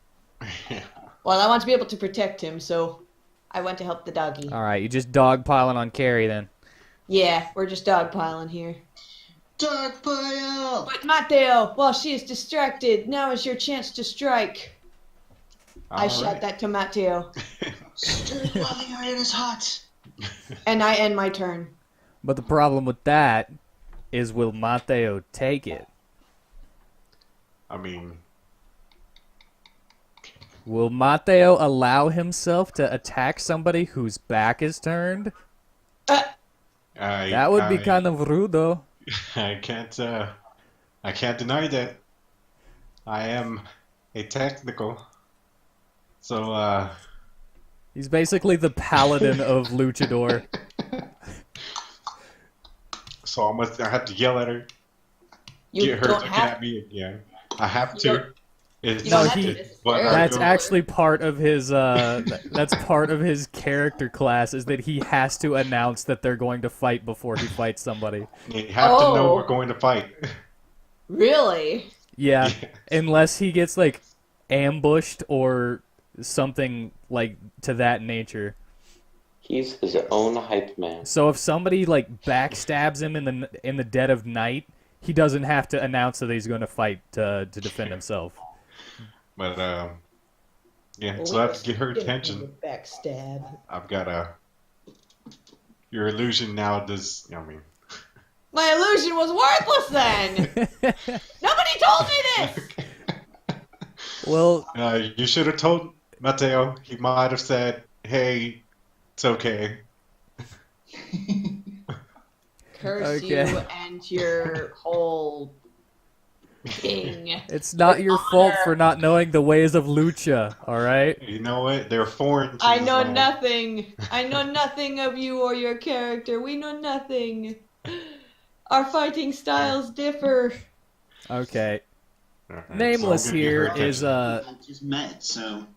[SPEAKER 2] Well, I want to be able to protect him, so I went to help the doggy.
[SPEAKER 1] All right, you just dogpiling on Carrie then.
[SPEAKER 2] Yeah, we're just dogpiling here.
[SPEAKER 3] Dark pile!
[SPEAKER 2] But Mateo, while she is distracted, now is your chance to strike. I shout that to Mateo.
[SPEAKER 3] Stir while the iron is hot.
[SPEAKER 2] And I end my turn.
[SPEAKER 1] But the problem with that is, will Mateo take it?
[SPEAKER 5] I mean,
[SPEAKER 1] Will Mateo allow himself to attack somebody whose back is turned? That would be kind of rude, though.
[SPEAKER 5] I can't deny that. I am a technical. So,
[SPEAKER 1] He's basically the paladin of Luchador.
[SPEAKER 5] I have to yell at her,
[SPEAKER 2] You
[SPEAKER 5] get her
[SPEAKER 2] don't
[SPEAKER 5] looking
[SPEAKER 2] have
[SPEAKER 5] at me again. I have
[SPEAKER 2] You
[SPEAKER 5] to.
[SPEAKER 2] don't-
[SPEAKER 5] It's,
[SPEAKER 2] you don't
[SPEAKER 1] No,
[SPEAKER 2] have to
[SPEAKER 1] he-
[SPEAKER 5] it's what I
[SPEAKER 2] necessarily.
[SPEAKER 1] That's
[SPEAKER 5] do.
[SPEAKER 1] actually part of his that's part of his character class, is that he has to announce that they're going to fight before he fights somebody.
[SPEAKER 5] You have to know
[SPEAKER 2] Oh.
[SPEAKER 5] we're going to fight.
[SPEAKER 2] Really?
[SPEAKER 1] Yeah,
[SPEAKER 5] Yes.
[SPEAKER 1] unless he gets like ambushed or something like to that nature.
[SPEAKER 4] He's his own hype man.
[SPEAKER 1] So if somebody like backstabs him in the dead of night, he doesn't have to announce that he's going to fight to defend himself.
[SPEAKER 5] But yeah.
[SPEAKER 2] Well,
[SPEAKER 5] So I have to get her attention.
[SPEAKER 2] Backstab.
[SPEAKER 5] I've got your illusion now does. I mean,
[SPEAKER 2] My illusion was worthless then. Nobody told me this.
[SPEAKER 1] Well,
[SPEAKER 5] you should have told Mateo. He might have said, "Hey, it's okay."
[SPEAKER 2] Curse
[SPEAKER 1] Okay.
[SPEAKER 2] you and your whole thing.
[SPEAKER 1] it's not your fault for not knowing the ways of Lucha, all right?
[SPEAKER 5] You know what? They're foreign. To
[SPEAKER 2] I
[SPEAKER 5] this
[SPEAKER 2] know
[SPEAKER 5] land.
[SPEAKER 2] nothing. I know nothing of you or your character. We know nothing. Our fighting styles differ.
[SPEAKER 1] Okay.
[SPEAKER 5] Okay, so
[SPEAKER 1] Nameless
[SPEAKER 5] I'm gonna get her
[SPEAKER 1] here is
[SPEAKER 5] attention.
[SPEAKER 3] I just met, so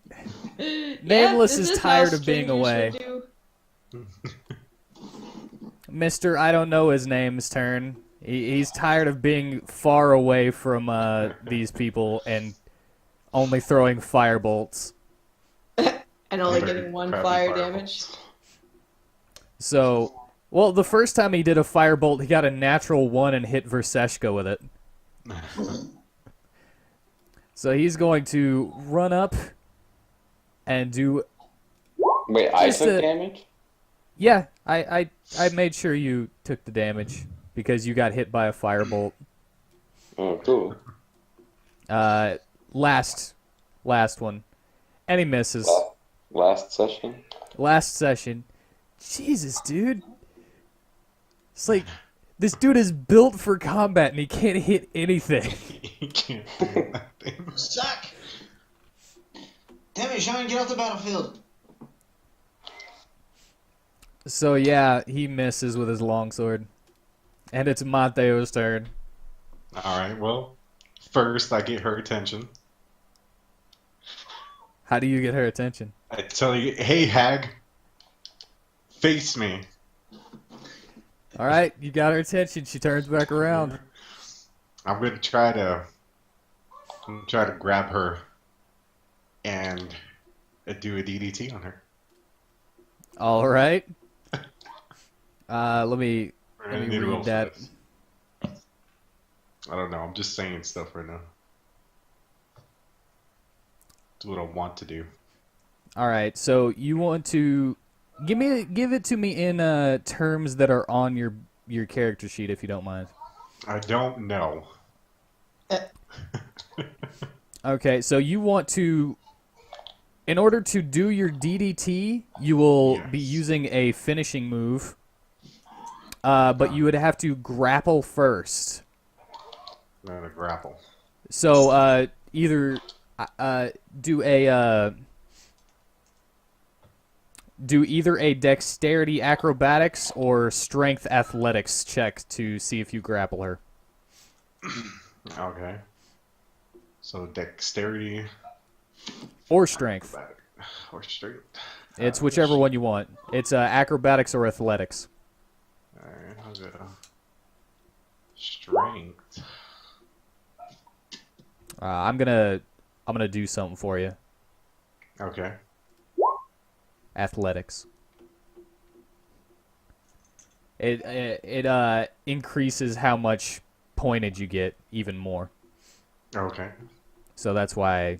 [SPEAKER 1] Nameless
[SPEAKER 2] this
[SPEAKER 1] is
[SPEAKER 2] how
[SPEAKER 1] tired of being
[SPEAKER 2] strangers
[SPEAKER 1] away.
[SPEAKER 2] should do.
[SPEAKER 1] Mr. I don't know his name's turn. He's tired of being far away from these people and only throwing fire bolts.
[SPEAKER 2] And only
[SPEAKER 5] Crappy
[SPEAKER 2] getting one
[SPEAKER 5] fireballs.
[SPEAKER 2] fire damage.
[SPEAKER 1] So, well, the first time he did a firebolt, he got a natural 1 and hit Verseshka with it. So he's going to run up and do...
[SPEAKER 4] Wait, I
[SPEAKER 1] Just
[SPEAKER 4] took
[SPEAKER 1] a-
[SPEAKER 4] damage?
[SPEAKER 1] Yeah, I made sure you took the damage because you got hit by a firebolt.
[SPEAKER 4] Oh, cool.
[SPEAKER 1] Last one. And he misses.
[SPEAKER 4] Last session?
[SPEAKER 1] Last session. Jesus, dude. It's like, this dude is built for combat and he can't hit anything.
[SPEAKER 5] You can't do nothing.
[SPEAKER 3] suck. Damn it, Sean, get off the battlefield.
[SPEAKER 1] So yeah, he misses with his longsword. And it's Mateo's turn.
[SPEAKER 5] All right. Well, first I get her attention.
[SPEAKER 1] How do you get her attention?
[SPEAKER 5] I tell you, "Hey, hag, face me."
[SPEAKER 1] Alright, you got her attention. She turns back around.
[SPEAKER 5] I'm gonna try to grab her and do a DDT on her.
[SPEAKER 1] Alright. Let me
[SPEAKER 5] We're
[SPEAKER 1] Let
[SPEAKER 5] gonna
[SPEAKER 1] me
[SPEAKER 5] need a roll
[SPEAKER 1] read
[SPEAKER 5] for
[SPEAKER 1] that.
[SPEAKER 5] this. I don't know. I'm just saying stuff right now. It's what I want to do.
[SPEAKER 1] Alright, so you want to give it to me in terms that are on your character sheet if you don't mind.
[SPEAKER 5] I don't know.
[SPEAKER 1] Okay, so you want to, in order to do your DDT, you will be
[SPEAKER 5] Yes.
[SPEAKER 1] using a finishing move, but you would have to grapple first.
[SPEAKER 5] I'm gonna grapple.
[SPEAKER 1] So either do either a dexterity acrobatics or strength athletics check to see if you grapple her.
[SPEAKER 5] Okay. So dexterity
[SPEAKER 1] Or strength.
[SPEAKER 5] or strength.
[SPEAKER 1] It's whichever one you want. It's acrobatics or athletics.
[SPEAKER 5] Alright, I'll go strength.
[SPEAKER 1] I'm gonna do something for you.
[SPEAKER 5] Okay.
[SPEAKER 1] Athletics. It increases how much pointage you get even more.
[SPEAKER 5] Okay.
[SPEAKER 1] So that's why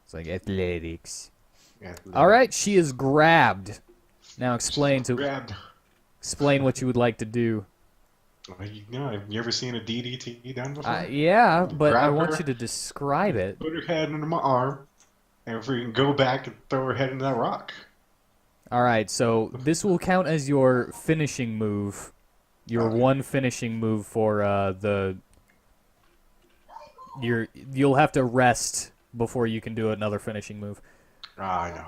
[SPEAKER 1] it's like athletics. All right, she is grabbed. Now explain
[SPEAKER 5] Grabbed.
[SPEAKER 1] what you would like to do.
[SPEAKER 5] Well, have you ever seen a DDT done before?
[SPEAKER 1] Yeah, but I
[SPEAKER 5] Grab
[SPEAKER 1] want
[SPEAKER 5] her.
[SPEAKER 1] you to describe it.
[SPEAKER 5] Put her head into my arm, and if we can go back and throw her head into that rock.
[SPEAKER 1] All right, so this will count as your finishing move. Your one finishing move for you'll have to rest before you can do another finishing move.
[SPEAKER 5] I know.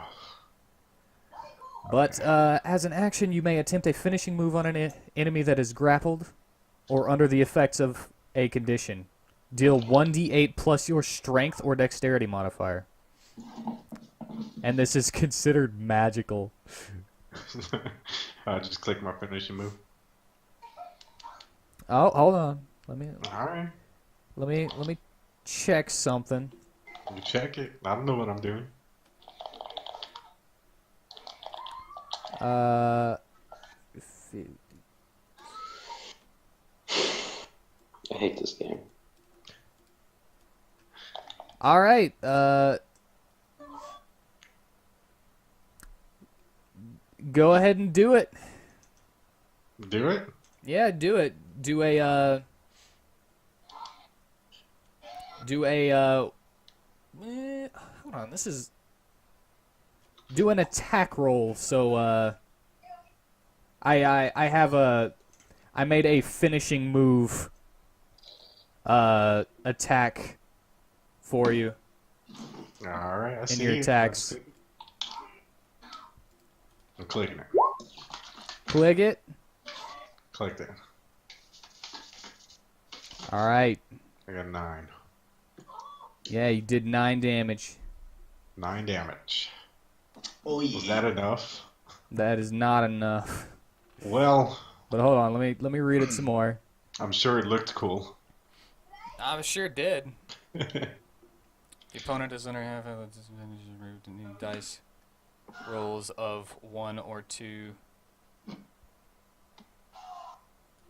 [SPEAKER 1] But as an action, you may attempt a finishing move on an enemy that is grappled or under the effects of a condition. Deal 1d8 plus your strength or dexterity modifier. And this is considered magical.
[SPEAKER 5] I just click my finishing move.
[SPEAKER 1] Oh, hold on. Let
[SPEAKER 5] Alright.
[SPEAKER 1] me check something.
[SPEAKER 5] You check it. I don't know what I'm doing.
[SPEAKER 1] Uh,
[SPEAKER 4] I hate this game.
[SPEAKER 1] all right. Go ahead and do it.
[SPEAKER 5] Do it?
[SPEAKER 1] Yeah, do it. Do a hold on. This is do an attack roll. So I made a finishing move attack for you
[SPEAKER 5] Alright, I
[SPEAKER 1] in
[SPEAKER 5] see
[SPEAKER 1] your
[SPEAKER 5] it.
[SPEAKER 1] attacks.
[SPEAKER 5] I'm clicking it.
[SPEAKER 1] Click it.
[SPEAKER 5] Click that.
[SPEAKER 1] All right.
[SPEAKER 5] I got 9.
[SPEAKER 1] Yeah, you did 9 damage.
[SPEAKER 5] 9 damage.
[SPEAKER 3] Oh yeah.
[SPEAKER 5] Was that enough?
[SPEAKER 1] That is not enough.
[SPEAKER 5] Well,
[SPEAKER 1] But hold on, let me read it some more.
[SPEAKER 5] I'm sure it looked cool.
[SPEAKER 1] I'm sure it did. The opponent does under half of the disadvantage removed and new dice rolls of 1 or 2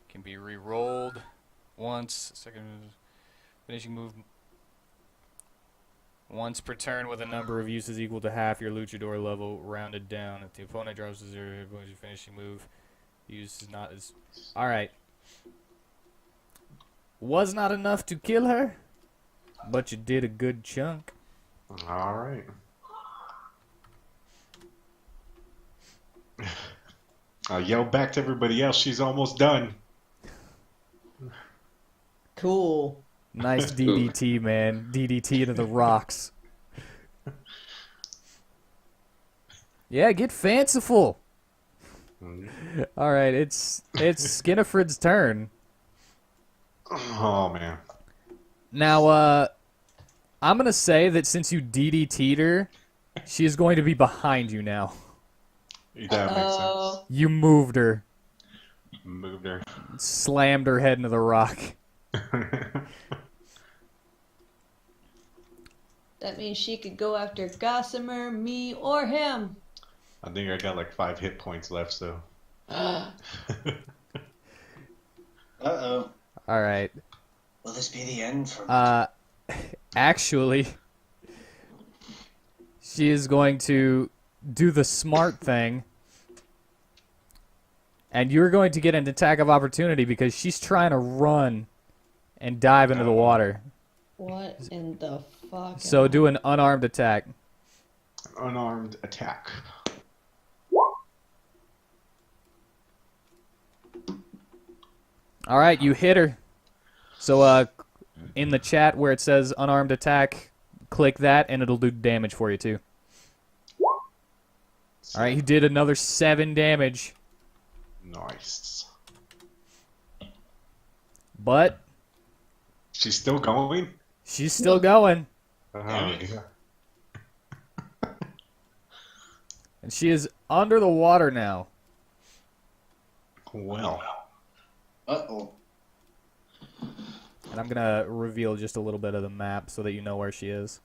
[SPEAKER 1] can be re-rolled once. Second finishing move once per turn with a number of uses equal to half your luchador level rounded down. If the opponent drops to 0 hit points, your finishing move use is not as. All right. Was not enough to kill her, but you did a good chunk.
[SPEAKER 5] Alright. I'll yell back to everybody else, she's almost done.
[SPEAKER 2] Cool.
[SPEAKER 1] Nice DDT, man. DDT into the rocks. Yeah, get fanciful. All right, it's Skinifred's turn.
[SPEAKER 5] Oh, man.
[SPEAKER 1] Now, I'm gonna say that since you DDT'd her, she is going to be behind you now.
[SPEAKER 5] That makes
[SPEAKER 1] You moved her,
[SPEAKER 5] sense. Moved her.
[SPEAKER 1] slammed her head into the rock.
[SPEAKER 2] That means she could go after Gossamer, me, or him.
[SPEAKER 5] I think I got like 5 hit points left, so.
[SPEAKER 3] Uh-oh.
[SPEAKER 1] All right.
[SPEAKER 3] Will this be the end for me?
[SPEAKER 1] Actually, she is going to do the smart thing, and you're going to get an attack of opportunity because she's trying to run and dive into the water.
[SPEAKER 2] What in the fuck?
[SPEAKER 1] So do an unarmed attack.
[SPEAKER 5] Unarmed attack.
[SPEAKER 1] All right, you hit her. So in the chat where it says unarmed attack, click that and it'll do damage for you too. All right, you did another 7 damage.
[SPEAKER 5] Nice.
[SPEAKER 1] But
[SPEAKER 5] She's still going?
[SPEAKER 1] she's still going.
[SPEAKER 5] Oh,
[SPEAKER 3] Damn it.
[SPEAKER 5] yeah.
[SPEAKER 1] And she is under the water now.
[SPEAKER 5] Well.
[SPEAKER 3] Uh-oh.
[SPEAKER 1] And I'm going to reveal just a little bit of the map so that you know where she is.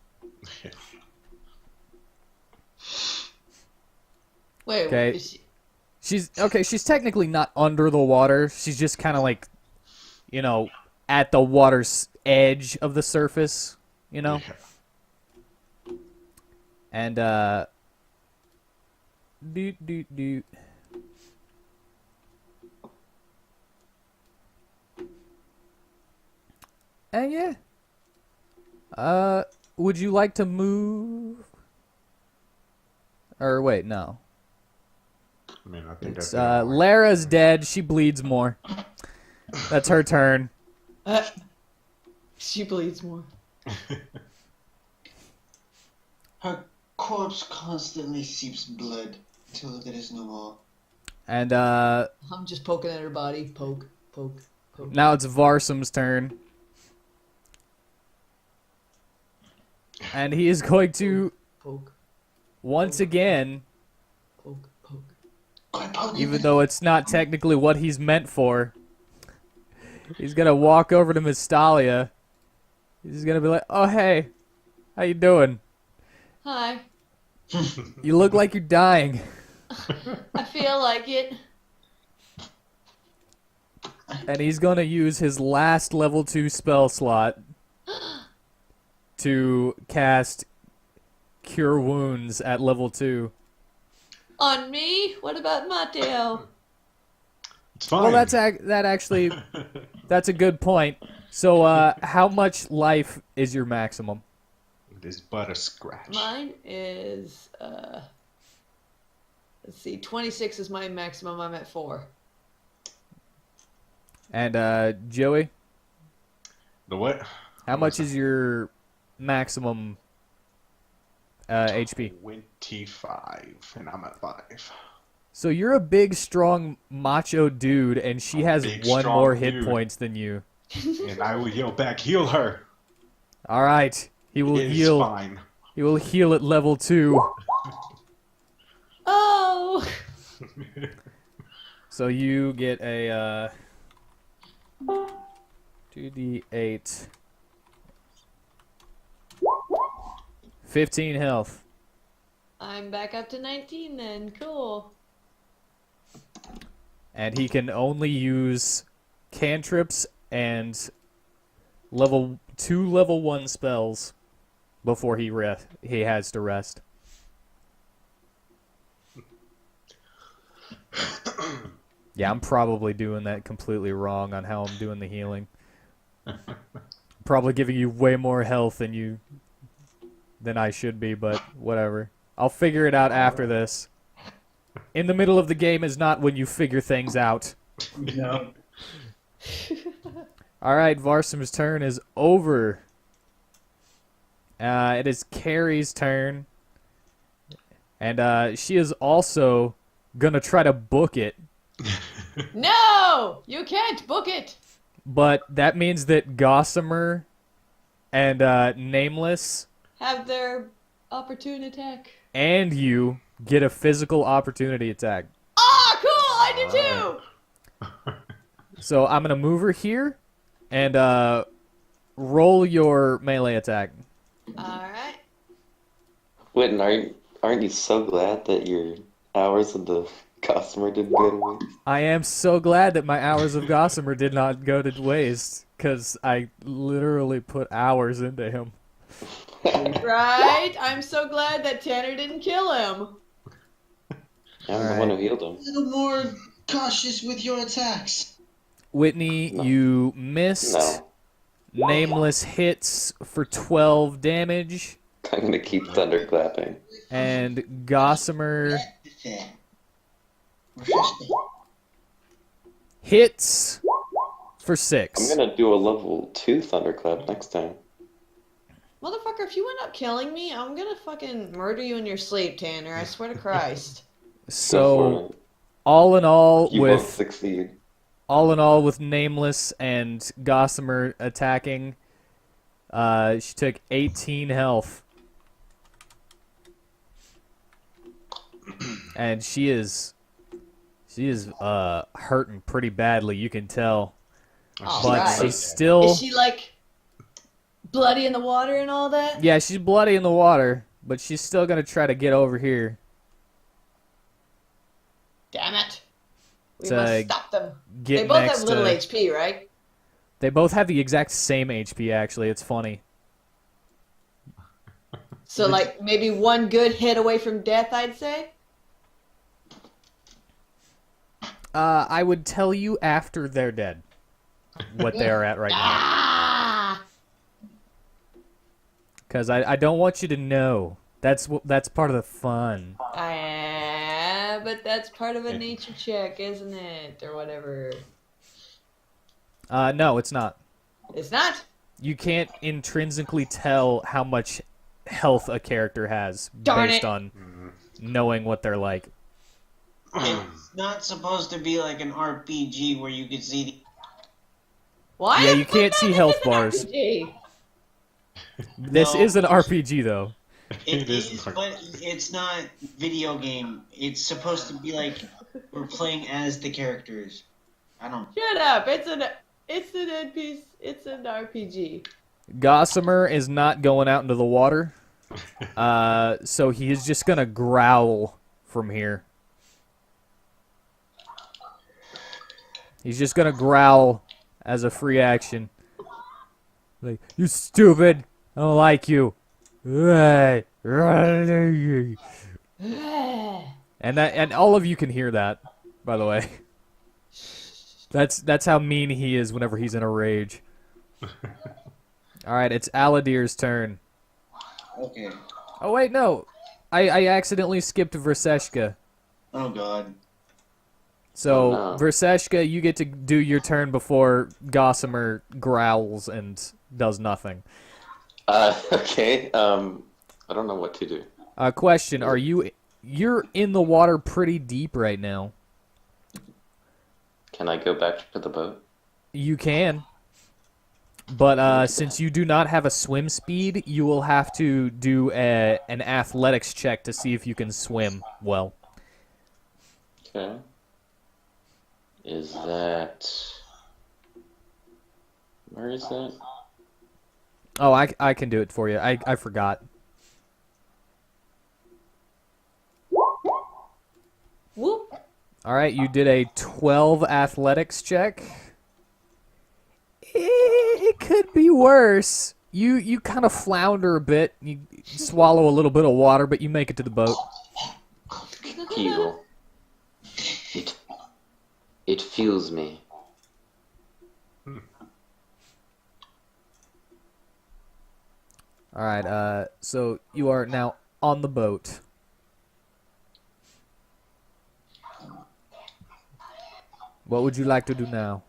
[SPEAKER 2] Wait,
[SPEAKER 1] Okay.
[SPEAKER 2] is she-
[SPEAKER 1] She's technically not under the water. She's just kind of like, you know, at the water's edge of the surface, you know?
[SPEAKER 5] Yeah.
[SPEAKER 1] And Doot, doot, doot. And yeah. Would you like to move? Or wait, no.
[SPEAKER 5] I mean, I think
[SPEAKER 1] It's,
[SPEAKER 5] that's
[SPEAKER 1] Lara's dead. She bleeds more. That's her turn.
[SPEAKER 2] She bleeds more.
[SPEAKER 3] Her corpse constantly seeps blood until there is no more.
[SPEAKER 1] And,
[SPEAKER 2] I'm just poking at her body. Poke, poke, poke.
[SPEAKER 1] now it's Varsum's turn. And he is going to,
[SPEAKER 2] Poke,
[SPEAKER 1] once again,
[SPEAKER 2] poke, poke.
[SPEAKER 3] Quit poking
[SPEAKER 1] even
[SPEAKER 3] me.
[SPEAKER 1] though it's not technically what he's meant for, he's going to walk over to Miss Stalia. He's going to be like, oh, hey, how you doing?
[SPEAKER 2] Hi.
[SPEAKER 1] You look like you're dying.
[SPEAKER 2] I feel like it.
[SPEAKER 1] And he's going to use his last level 2 spell slot to cast Cure Wounds at level 2.
[SPEAKER 2] On me? What about Mateo?
[SPEAKER 5] It's fine.
[SPEAKER 1] Well, that's that's a good point. So, how much life is your maximum?
[SPEAKER 5] It is but a scratch.
[SPEAKER 2] Mine is, let's see, 26 is my maximum. I'm at 4.
[SPEAKER 1] And, Joey,
[SPEAKER 5] The what?
[SPEAKER 1] how much is your maximum HP?
[SPEAKER 5] 25, and I'm at 5.
[SPEAKER 1] So you're a big, strong, macho dude, and she has
[SPEAKER 5] big,
[SPEAKER 1] one
[SPEAKER 5] strong
[SPEAKER 1] more hit
[SPEAKER 5] dude.
[SPEAKER 1] points than you.
[SPEAKER 5] And I will yell back, heal her.
[SPEAKER 1] All right, he will
[SPEAKER 5] It is
[SPEAKER 1] heal.
[SPEAKER 5] fine.
[SPEAKER 1] He will heal at level 2.
[SPEAKER 2] Oh!
[SPEAKER 1] So you get a 2d8, 15 health,
[SPEAKER 2] I'm back up to 19 then. Cool.
[SPEAKER 1] and he can only use cantrips and level 1 spells before he has to rest. Yeah, I'm probably doing that completely wrong on how I'm doing the healing. Probably giving you way more health than I should be, but whatever. I'll figure it out after this. In the middle of the game is not when you figure things out.
[SPEAKER 3] No.
[SPEAKER 1] Alright, Varsum's turn is over. It is Carrie's turn. And she is also gonna try to book it.
[SPEAKER 2] No! You can't book it!
[SPEAKER 1] But that means that Gossamer and Nameless
[SPEAKER 2] Have their opportune attack.
[SPEAKER 1] and you get a physical opportunity attack.
[SPEAKER 2] Ah, cool! I do too!
[SPEAKER 1] So I'm gonna move her here and roll your melee attack.
[SPEAKER 2] Alright.
[SPEAKER 4] Whitten, aren't you so glad that your hours of the customer didn't go to waste?
[SPEAKER 1] I am so glad that my hours of Gossamer did not go to waste, because I literally put hours into him.
[SPEAKER 2] Right? I'm so glad that Tanner didn't kill him.
[SPEAKER 4] I'm the one who healed him.
[SPEAKER 3] A little more cautious with your attacks.
[SPEAKER 1] Whitney,
[SPEAKER 4] No.
[SPEAKER 1] you missed.
[SPEAKER 4] No.
[SPEAKER 1] Nameless hits for 12 damage,
[SPEAKER 4] I'm gonna keep thunderclapping.
[SPEAKER 1] and Gossamer hits for 6.
[SPEAKER 4] I'm gonna do a level 2 thunderclap next time.
[SPEAKER 2] Motherfucker, if you end up killing me, I'm gonna fucking murder you in your sleep, Tanner. I swear to Christ.
[SPEAKER 1] So, all in all,
[SPEAKER 4] You both succeed.
[SPEAKER 1] with Nameless and Gossamer attacking, she took 18 health. And she is hurting pretty badly, you can tell.
[SPEAKER 2] Oh,
[SPEAKER 1] But
[SPEAKER 2] right.
[SPEAKER 1] she's still
[SPEAKER 2] Is she like bloody in the water and all that?
[SPEAKER 1] yeah, she's bloody in the water, but she's still gonna try to get over here.
[SPEAKER 2] Damn it. We
[SPEAKER 1] To
[SPEAKER 2] must stop them.
[SPEAKER 1] Get
[SPEAKER 2] They both
[SPEAKER 1] next
[SPEAKER 2] have little
[SPEAKER 1] to,
[SPEAKER 2] HP, right?
[SPEAKER 1] They both have the exact same HP, actually. It's funny.
[SPEAKER 2] So like maybe one good hit away from death, I'd say.
[SPEAKER 1] I would tell you after they're dead what they are at right now.
[SPEAKER 2] Ah!
[SPEAKER 1] Because I don't want you to know. That's part of the fun.
[SPEAKER 2] But that's part of a nature check, isn't it? Or whatever.
[SPEAKER 1] No, it's not.
[SPEAKER 2] It's not.
[SPEAKER 1] You can't intrinsically tell how much health a character has
[SPEAKER 2] Darn
[SPEAKER 1] based
[SPEAKER 2] it.
[SPEAKER 1] on knowing what they're like.
[SPEAKER 3] It's not supposed to be like an RPG where you can see the.
[SPEAKER 2] Why?
[SPEAKER 1] Yeah, you can't see health
[SPEAKER 2] This is an
[SPEAKER 1] bars.
[SPEAKER 2] RPG.
[SPEAKER 1] This
[SPEAKER 3] No.
[SPEAKER 1] is an RPG, though.
[SPEAKER 3] It
[SPEAKER 5] is
[SPEAKER 3] is,
[SPEAKER 5] hard.
[SPEAKER 3] but it's not video game. It's supposed to be like we're playing as the characters. I don't.
[SPEAKER 2] Shut up. It's an NPC. It's an RPG.
[SPEAKER 1] Gossamer is not going out into the water. So he is just going to growl from here. He's just going to growl as a free action. Like, you stupid. I don't like you. And all of you can hear that, by the way. That's how mean he is whenever he's in a rage. All right, it's Aladir's turn.
[SPEAKER 3] Okay.
[SPEAKER 1] Oh wait, no. I accidentally skipped Verseshka.
[SPEAKER 3] Oh God.
[SPEAKER 1] So,
[SPEAKER 4] Oh, no.
[SPEAKER 1] Verseshka, you get to do your turn before Gossamer growls and does nothing.
[SPEAKER 4] Okay. I don't know what to do.
[SPEAKER 1] Question, you're in the water pretty deep right now.
[SPEAKER 4] Can I go back to the boat?
[SPEAKER 1] You can. But since you do not have a swim speed, you will have to do an athletics check to see if you can swim well.
[SPEAKER 4] Okay. Is that... Where is that?
[SPEAKER 1] Oh, I can do it for you. I forgot.
[SPEAKER 2] Whoop.
[SPEAKER 1] All right, you did a 12 athletics check. It could be worse. You kind of flounder a bit. You swallow a little bit of water, but you make it to the boat.
[SPEAKER 4] Kegel. It fuels me.
[SPEAKER 1] All right, so you are now on the boat. What would you like to do now?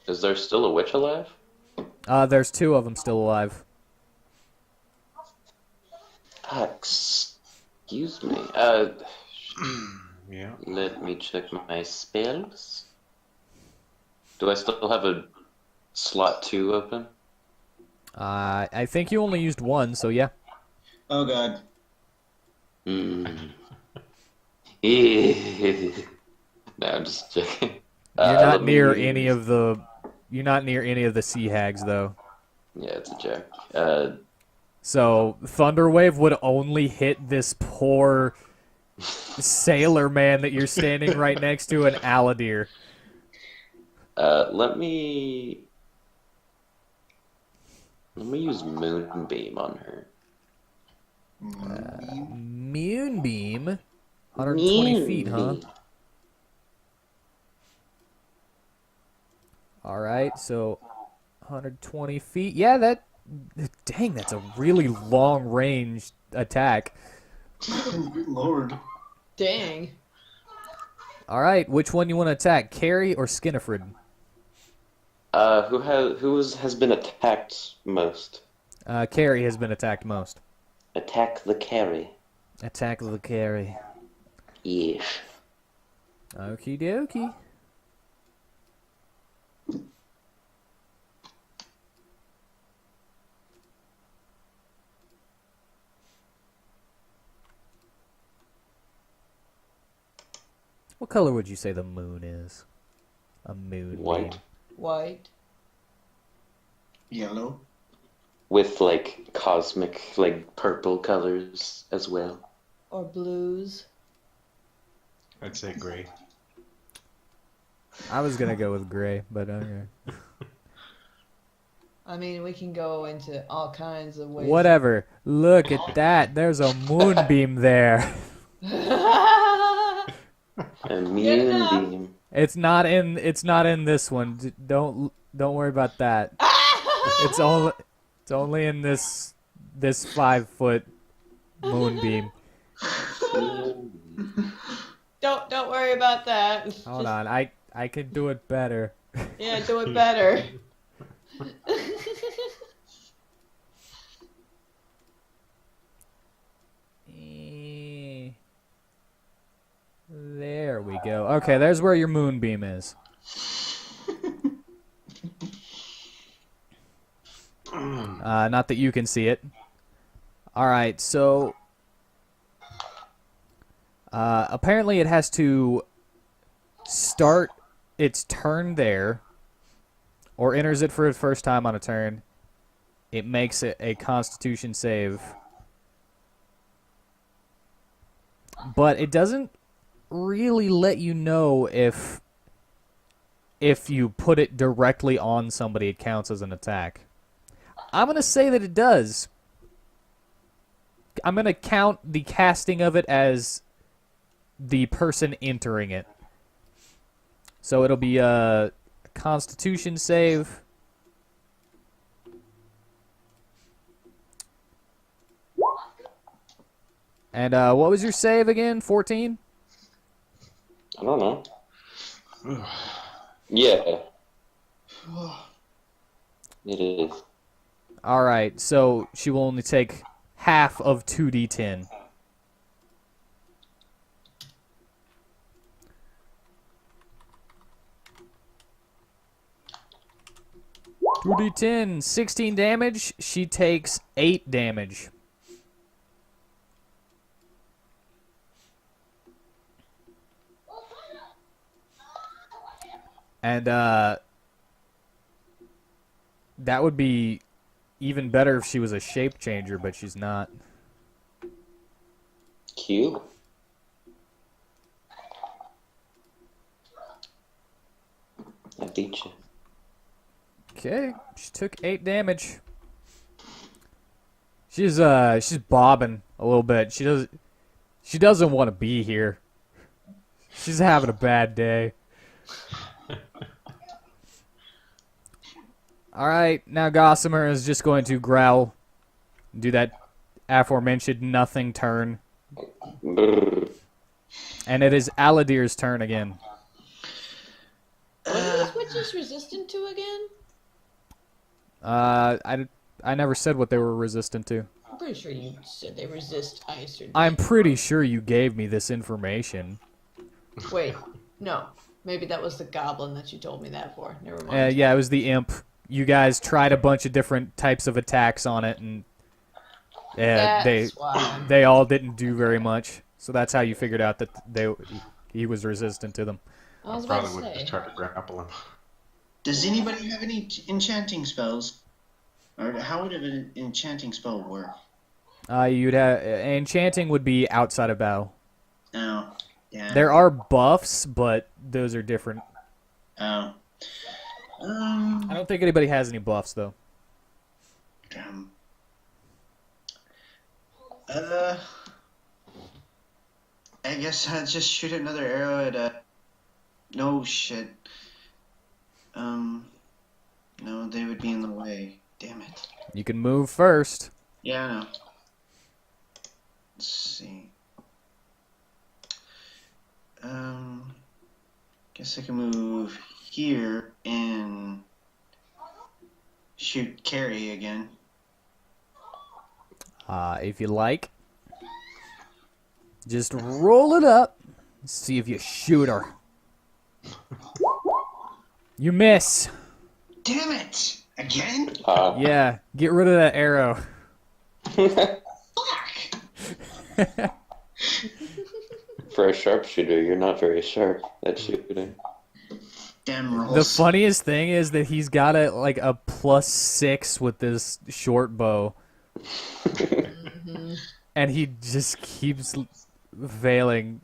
[SPEAKER 4] Is there still a witch alive?
[SPEAKER 1] There's 2 of them still alive.
[SPEAKER 4] Excuse me.
[SPEAKER 5] Yeah.
[SPEAKER 4] Let me check my spells. Do I still have a slot 2 open?
[SPEAKER 1] I think you only used 1, so yeah.
[SPEAKER 3] Oh God.
[SPEAKER 4] Hmm. No, I'm just joking.
[SPEAKER 1] You're not
[SPEAKER 4] let me
[SPEAKER 1] near
[SPEAKER 4] use-
[SPEAKER 1] any of the. You're not near any of the sea hags, though.
[SPEAKER 4] Yeah, it's a joke.
[SPEAKER 1] So Thunderwave would only hit this poor sailor man that you're standing right next to, an Aladir.
[SPEAKER 4] Let me use Moonbeam on her.
[SPEAKER 1] Moonbeam, 120 feet, huh?
[SPEAKER 4] Moonbeam.
[SPEAKER 1] All right, so 120 feet. Yeah, that. Dang, that's a really long range attack.
[SPEAKER 3] Good Lord.
[SPEAKER 2] Dang.
[SPEAKER 1] All right, which one you want to attack, Carrie or Skinnifred?
[SPEAKER 4] Who has been attacked most?
[SPEAKER 1] Carrie has been attacked most.
[SPEAKER 4] Attack the carry.
[SPEAKER 1] Attack the Carrie.
[SPEAKER 4] Yes.
[SPEAKER 1] Okie dokie. What color would you say the moon is? A moon.
[SPEAKER 4] White.
[SPEAKER 1] beam.
[SPEAKER 2] White.
[SPEAKER 3] Yellow.
[SPEAKER 4] With like cosmic, like purple colors as well.
[SPEAKER 2] Or blues.
[SPEAKER 5] I'd say gray.
[SPEAKER 1] I was gonna go with gray, but okay.
[SPEAKER 2] I mean, we can go into all kinds of ways.
[SPEAKER 1] Whatever. Look at that. There's a moonbeam there.
[SPEAKER 4] A
[SPEAKER 2] Good enough.
[SPEAKER 4] moonbeam.
[SPEAKER 1] It's not in this one. Don't worry about that. It's only in this 5-foot moonbeam.
[SPEAKER 2] Don't worry about that.
[SPEAKER 1] Hold
[SPEAKER 2] Just-
[SPEAKER 1] on, I can do it better.
[SPEAKER 2] Yeah, do it better.
[SPEAKER 1] There we go. Okay, there's where your moonbeam is. Not that you can see it. All right, so apparently it has to start its turn there, or enters it for the first time on a turn. It makes it a Constitution save, but it doesn't really let you know if you put it directly on somebody, it counts as an attack. I'm going to say that it does. I'm going to count the casting of it as the person entering it. So it'll be a Constitution save. And what was your save again? 14?
[SPEAKER 4] I don't know. Yeah. It is.
[SPEAKER 1] All right, so she will only take half of 2d10. Two d10, 16 damage. She takes 8 damage. And that would be even better if she was a shape changer, but she's not.
[SPEAKER 4] Cute. I beat you.
[SPEAKER 1] Okay, she took 8 damage. She's bobbing a little bit. She doesn't want to be here. She's having a bad day. All right, now Gossamer is just going to growl, do that aforementioned nothing turn,
[SPEAKER 4] Brrr.
[SPEAKER 1] and it is Aladir's turn again.
[SPEAKER 2] What are these witches resistant to again?
[SPEAKER 1] I never said what they were resistant to.
[SPEAKER 2] I'm pretty sure you said they resist ice or...
[SPEAKER 1] I'm pretty sure you gave me this information.
[SPEAKER 2] Wait, no. Maybe that was the goblin that you told me that for. Never mind.
[SPEAKER 1] Yeah, it was the imp. You guys tried a bunch of different types of attacks on it, and
[SPEAKER 2] That's why.
[SPEAKER 1] they all didn't do very much. So that's how you figured out that he was resistant to them.
[SPEAKER 2] I was
[SPEAKER 5] I
[SPEAKER 2] about
[SPEAKER 5] probably
[SPEAKER 2] to
[SPEAKER 5] would have
[SPEAKER 2] say.
[SPEAKER 5] just tried to grapple him.
[SPEAKER 3] Does anybody have any enchanting spells? Or how would an enchanting spell work?
[SPEAKER 1] You'd have enchanting would be outside of battle.
[SPEAKER 3] Oh, yeah.
[SPEAKER 1] There are buffs, but those are different.
[SPEAKER 3] Oh.
[SPEAKER 1] I don't think anybody has any buffs though.
[SPEAKER 3] Damn. I guess I'd just shoot another arrow at no shit. No, they would be in the way. Damn it.
[SPEAKER 1] You can move first.
[SPEAKER 3] Yeah, I know. Let's see. Guess I can move here and shoot Carrie again.
[SPEAKER 1] If you like, just roll it up. See if you shoot her. You miss.
[SPEAKER 3] Damn it! Again?
[SPEAKER 1] Yeah, get rid of that arrow.
[SPEAKER 3] Fuck!
[SPEAKER 4] For a sharpshooter, you're not very sharp at shooting.
[SPEAKER 3] Damn rolls.
[SPEAKER 1] The funniest thing is that he's got a +6 with this short bow, and he just keeps failing.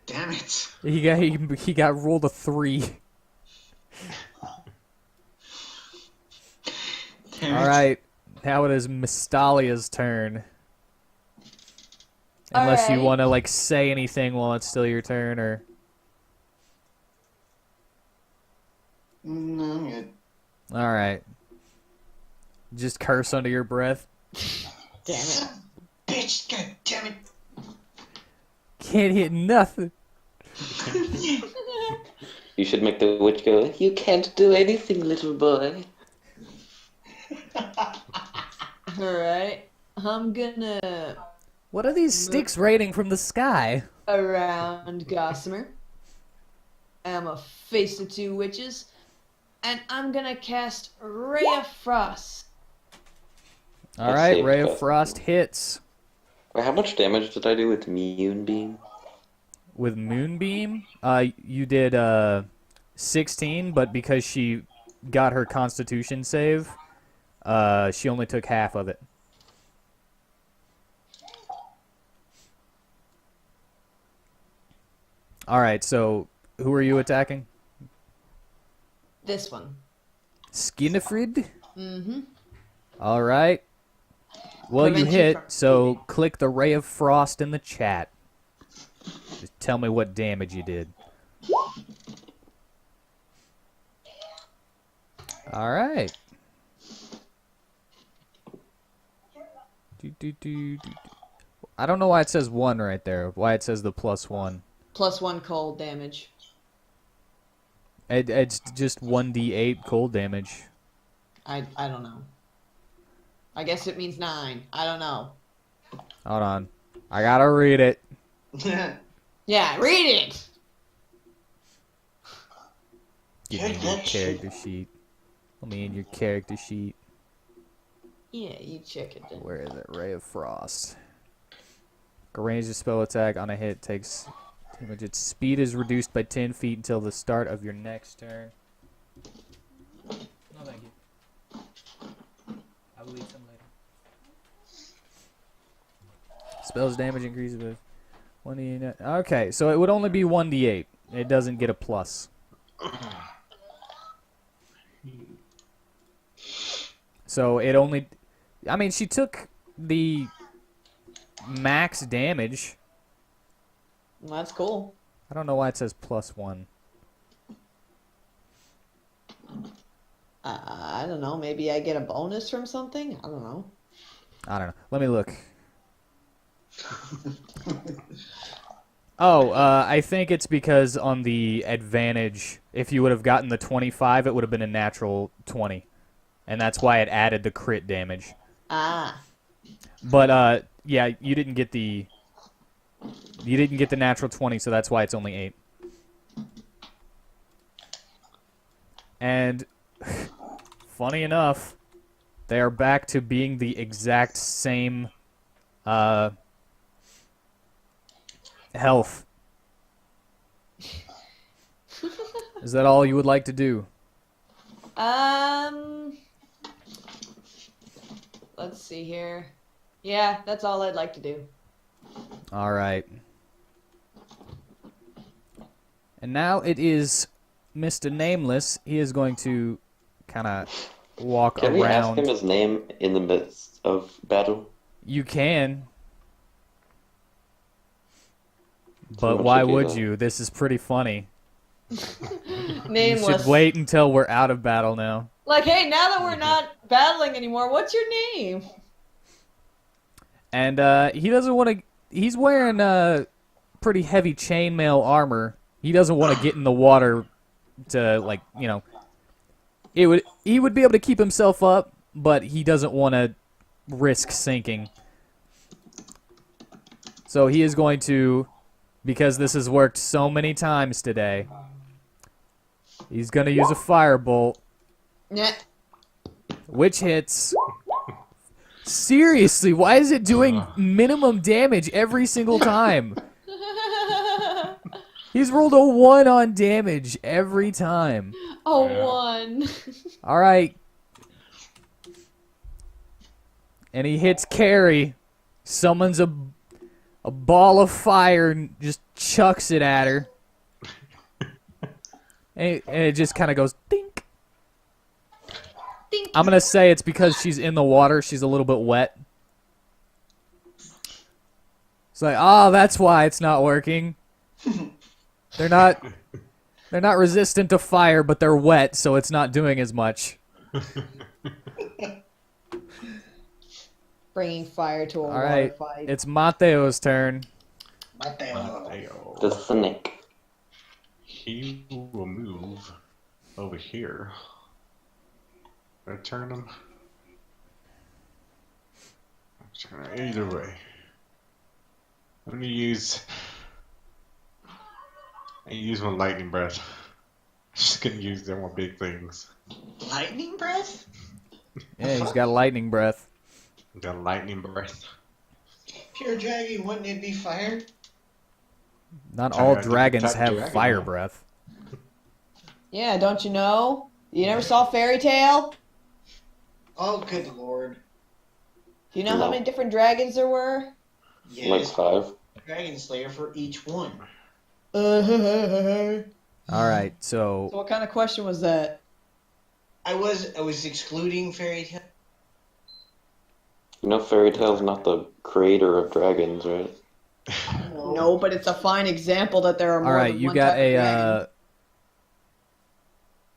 [SPEAKER 3] Damn it.
[SPEAKER 1] He got rolled a 3.
[SPEAKER 3] Damn
[SPEAKER 1] All
[SPEAKER 3] it.
[SPEAKER 1] right, now it is Mystalia's turn. Unless you
[SPEAKER 2] Alright.
[SPEAKER 1] want to like say anything while it's still your turn, or
[SPEAKER 3] No, I'm good.
[SPEAKER 1] all right, just curse under your breath.
[SPEAKER 2] Damn it.
[SPEAKER 3] Bitch, god damn it.
[SPEAKER 1] Can't hit nothing.
[SPEAKER 4] You should make the witch go, "You can't do anything, little boy."
[SPEAKER 2] Alright. I'm gonna
[SPEAKER 1] What are these sticks raining from the sky?
[SPEAKER 2] around Gossamer. I'm gonna face the two witches. And I'm gonna cast Ray of Frost.
[SPEAKER 1] All
[SPEAKER 4] Let's
[SPEAKER 1] right,
[SPEAKER 4] see.
[SPEAKER 1] Ray of Frost hits
[SPEAKER 4] Wait, how much damage did I do with Moonbeam?
[SPEAKER 1] with Moonbeam. You did 16, but because she got her Constitution save, she only took half of it. All right, so who are you attacking?
[SPEAKER 2] This one.
[SPEAKER 1] Skinnifrid?
[SPEAKER 2] Mm-hmm.
[SPEAKER 1] All right. Well, you
[SPEAKER 2] Prevent you
[SPEAKER 1] hit,
[SPEAKER 2] from
[SPEAKER 1] so
[SPEAKER 2] bleeding.
[SPEAKER 1] click the Ray of Frost in the chat. Just tell me what damage you did. All right. I don't know why it says 1 right there. Why it says the +1.
[SPEAKER 2] +1 cold damage.
[SPEAKER 1] It's just 1d8 cold damage.
[SPEAKER 2] I don't know. I guess it means 9. I don't know.
[SPEAKER 1] Hold on. I gotta read it.
[SPEAKER 2] Yeah, read it!
[SPEAKER 1] Give me your character sheet. Let me in your character sheet.
[SPEAKER 2] Yeah, you check it then.
[SPEAKER 1] Where is it? Ray of Frost. A ranged spell attack on a hit takes damage. Its speed is reduced by 10 feet until the start of your next turn. No, thank you. I will eat some later. Spell's damage increases with 1d8. Okay, so it would only be 1d8. It doesn't get a plus. So it only... I mean, she took the max damage.
[SPEAKER 2] Well, that's cool.
[SPEAKER 1] I don't know why it says +1.
[SPEAKER 2] I don't know. Maybe I get a bonus from something? I don't know.
[SPEAKER 1] I don't know. Let me look. Oh, I think it's because on the advantage, if you would have gotten the 25, it would have been a natural 20. And that's why it added the crit damage.
[SPEAKER 2] Ah.
[SPEAKER 1] But, yeah, you didn't get the natural 20, so that's why it's only 8. And, funny enough, they are back to being the exact same, health. Is that all you would like to do?
[SPEAKER 2] Let's see here. Yeah, that's all I'd like to do.
[SPEAKER 1] All right. And now it is Mr. Nameless. He is going to kind of walk
[SPEAKER 4] Can we ask
[SPEAKER 1] around.
[SPEAKER 4] him his name in the midst of battle?
[SPEAKER 1] You can.
[SPEAKER 4] So
[SPEAKER 1] But
[SPEAKER 4] what
[SPEAKER 1] why
[SPEAKER 4] should we
[SPEAKER 1] would
[SPEAKER 4] do?
[SPEAKER 1] you? This is pretty funny. You
[SPEAKER 2] Nameless.
[SPEAKER 1] should wait until we're out of battle now.
[SPEAKER 2] Like, hey, now that we're not battling anymore, what's your name?
[SPEAKER 1] And he doesn't want to... He's wearing pretty heavy chainmail armor. He doesn't want to get in the water to, like, you know... He would be able to keep himself up, but he doesn't want to risk sinking. So he is going to, because this has worked so many times today, he's going to use a firebolt,
[SPEAKER 2] Yeah.
[SPEAKER 1] which hits. Seriously, why is it doing minimum damage every single time? He's rolled a 1 on damage every time.
[SPEAKER 2] Oh,
[SPEAKER 5] Yeah.
[SPEAKER 2] 1.
[SPEAKER 1] All right. And he hits Carrie, summons a ball of fire, and just chucks it at her. And it just kind of goes dink.
[SPEAKER 2] Dink.
[SPEAKER 1] I'm going to say it's because she's in the water. She's a little bit wet. It's like, oh, that's why it's not working. They're not resistant to fire, but they're wet, so it's not doing as much.
[SPEAKER 2] Bringing fire to a
[SPEAKER 1] All
[SPEAKER 2] water
[SPEAKER 1] right,
[SPEAKER 2] fight.
[SPEAKER 1] it's Mateo's turn.
[SPEAKER 3] Mateo.
[SPEAKER 4] The cynic.
[SPEAKER 5] He will move over here. I turn him. Either way. I'm gonna use. I use my lightning breath. Just gonna use them on big things.
[SPEAKER 3] Lightning breath?
[SPEAKER 1] Yeah, he's got lightning breath.
[SPEAKER 5] Got lightning breath.
[SPEAKER 3] Pure dragon, wouldn't it be fire?
[SPEAKER 1] Not
[SPEAKER 5] Try
[SPEAKER 1] all
[SPEAKER 5] a different
[SPEAKER 1] dragons
[SPEAKER 5] type of
[SPEAKER 1] have
[SPEAKER 5] dragon,
[SPEAKER 1] fire
[SPEAKER 5] though.
[SPEAKER 1] breath.
[SPEAKER 2] Yeah, don't you know? You never saw Fairy Tale?
[SPEAKER 3] Oh, good lord.
[SPEAKER 2] Do you know
[SPEAKER 4] No.
[SPEAKER 2] how many different dragons there were?
[SPEAKER 4] Like
[SPEAKER 3] Yes,
[SPEAKER 4] 5.
[SPEAKER 3] Dragon Slayer for each one.
[SPEAKER 2] So
[SPEAKER 1] All right, so
[SPEAKER 2] what kind of question was that?
[SPEAKER 3] I was excluding Fairy Tale.
[SPEAKER 4] You know Fairy Tale's not the creator of dragons, right?
[SPEAKER 2] No, but it's a fine example that there are
[SPEAKER 1] all
[SPEAKER 2] more
[SPEAKER 1] right,
[SPEAKER 2] than
[SPEAKER 1] you
[SPEAKER 2] one
[SPEAKER 1] got
[SPEAKER 2] type of
[SPEAKER 1] a
[SPEAKER 2] dragon.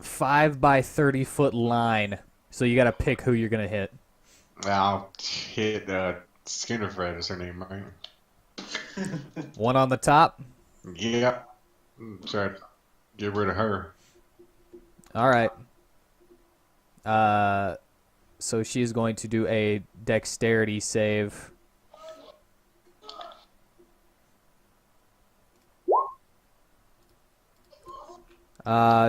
[SPEAKER 1] 5 by 30 foot line. So you got to pick who you're gonna hit.
[SPEAKER 5] I'll hit Skinnerfred is her name, right?
[SPEAKER 1] One on the top.
[SPEAKER 5] Yep. Try to get rid of her.
[SPEAKER 1] All right. So she's going to do a dexterity save.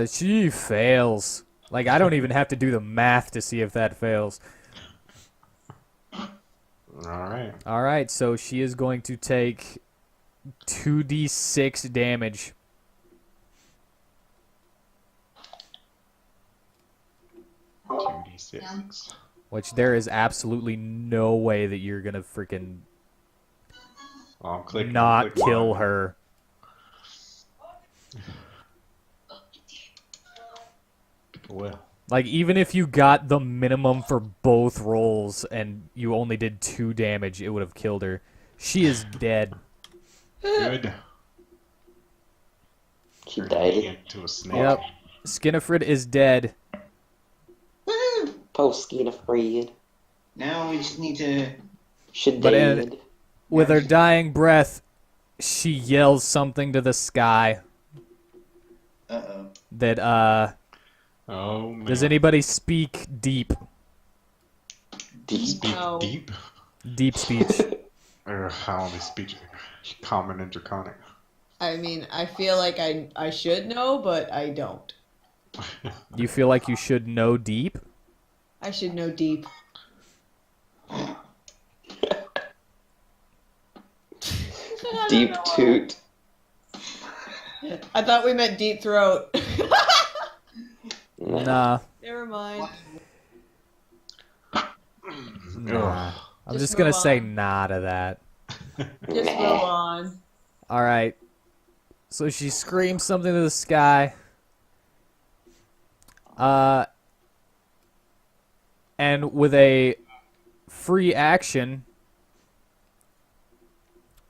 [SPEAKER 1] She fails. Like, I don't even have to do the math to see if that fails.
[SPEAKER 5] Alright.
[SPEAKER 1] All right, so she is going to take 2d6 damage.
[SPEAKER 5] Two D6.
[SPEAKER 1] Which there is absolutely no way that you're gonna freaking
[SPEAKER 5] Oh, I'm clicking.
[SPEAKER 1] not kill her.
[SPEAKER 5] Well,
[SPEAKER 1] Like, even if you got the minimum for both rolls and you only did 2 damage, it would have killed her. She is dead.
[SPEAKER 5] good.
[SPEAKER 4] She
[SPEAKER 5] Turned
[SPEAKER 4] died.
[SPEAKER 5] me into a snake.
[SPEAKER 1] Yep. Skinifred is dead.
[SPEAKER 3] Woo!
[SPEAKER 4] Post Skinnerfred.
[SPEAKER 3] Now we just need to.
[SPEAKER 4] Should
[SPEAKER 1] But
[SPEAKER 4] dead.
[SPEAKER 1] With her dying breath, she yells something to the sky
[SPEAKER 3] Uh-oh.
[SPEAKER 1] that,
[SPEAKER 5] Oh man.
[SPEAKER 1] does anybody speak deep?
[SPEAKER 4] Deep.
[SPEAKER 5] speak
[SPEAKER 2] No.
[SPEAKER 5] deep?
[SPEAKER 1] Deep speech.
[SPEAKER 5] Or I only speak common and draconic.
[SPEAKER 2] I mean, I feel like I should know, but I don't.
[SPEAKER 1] You feel like you should know deep?
[SPEAKER 2] I should know deep.
[SPEAKER 4] Deep toot.
[SPEAKER 2] I thought we meant deep throat.
[SPEAKER 1] Nah.
[SPEAKER 2] Never mind.
[SPEAKER 1] Nah. I'm
[SPEAKER 2] Just
[SPEAKER 1] just gonna
[SPEAKER 2] move
[SPEAKER 1] say
[SPEAKER 2] on.
[SPEAKER 1] nah to that.
[SPEAKER 2] Just move on.
[SPEAKER 1] All right. So she screams something to the sky. And with a free action,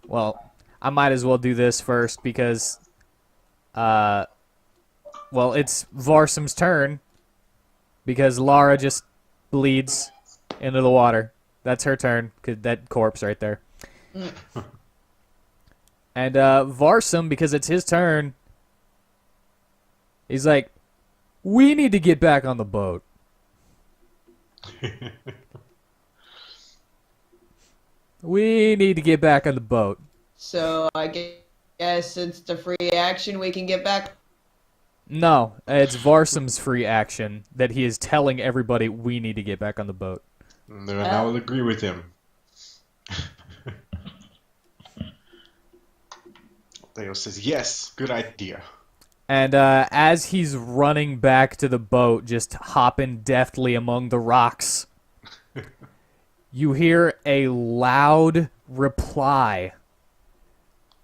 [SPEAKER 1] well, I might as well do this first because, well, it's Varsum's turn because Lara just bleeds into the water. That's her turn, 'cause that corpse right there. And Varsum, because it's his turn, he's like, we need to get back on the boat. We need to get back on the boat.
[SPEAKER 2] So I guess since the free action, we can get back.
[SPEAKER 1] No, it's Varsum's free action that he is telling everybody we need to get back on the boat.
[SPEAKER 5] And I will agree with him. Theo says, yes, good idea.
[SPEAKER 1] And as he's running back to the boat, just hopping deftly among the rocks, you hear a loud reply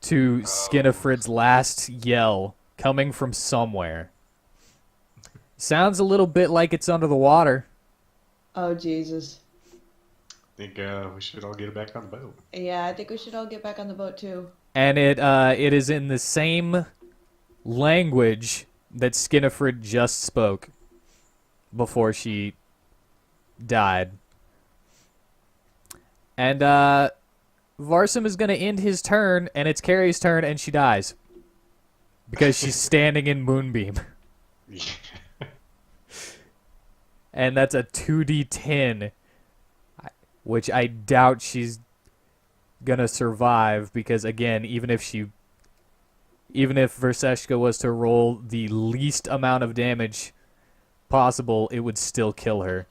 [SPEAKER 1] to Skinifred's last yell coming from somewhere. Sounds a little bit like it's under the water.
[SPEAKER 2] Oh Jesus!
[SPEAKER 5] think we should all get back on the boat.
[SPEAKER 2] Yeah, I think we should all get back on the boat too.
[SPEAKER 1] And it is in the same language that Skinifred just spoke before she died. And Varsum is going to end his turn, and it's Carrie's turn, and she dies. Because she's standing in Moonbeam. And that's a 2d10, which I doubt she's going to survive, because, again, even if Verseshka was to roll the least amount of damage possible, it would still kill her.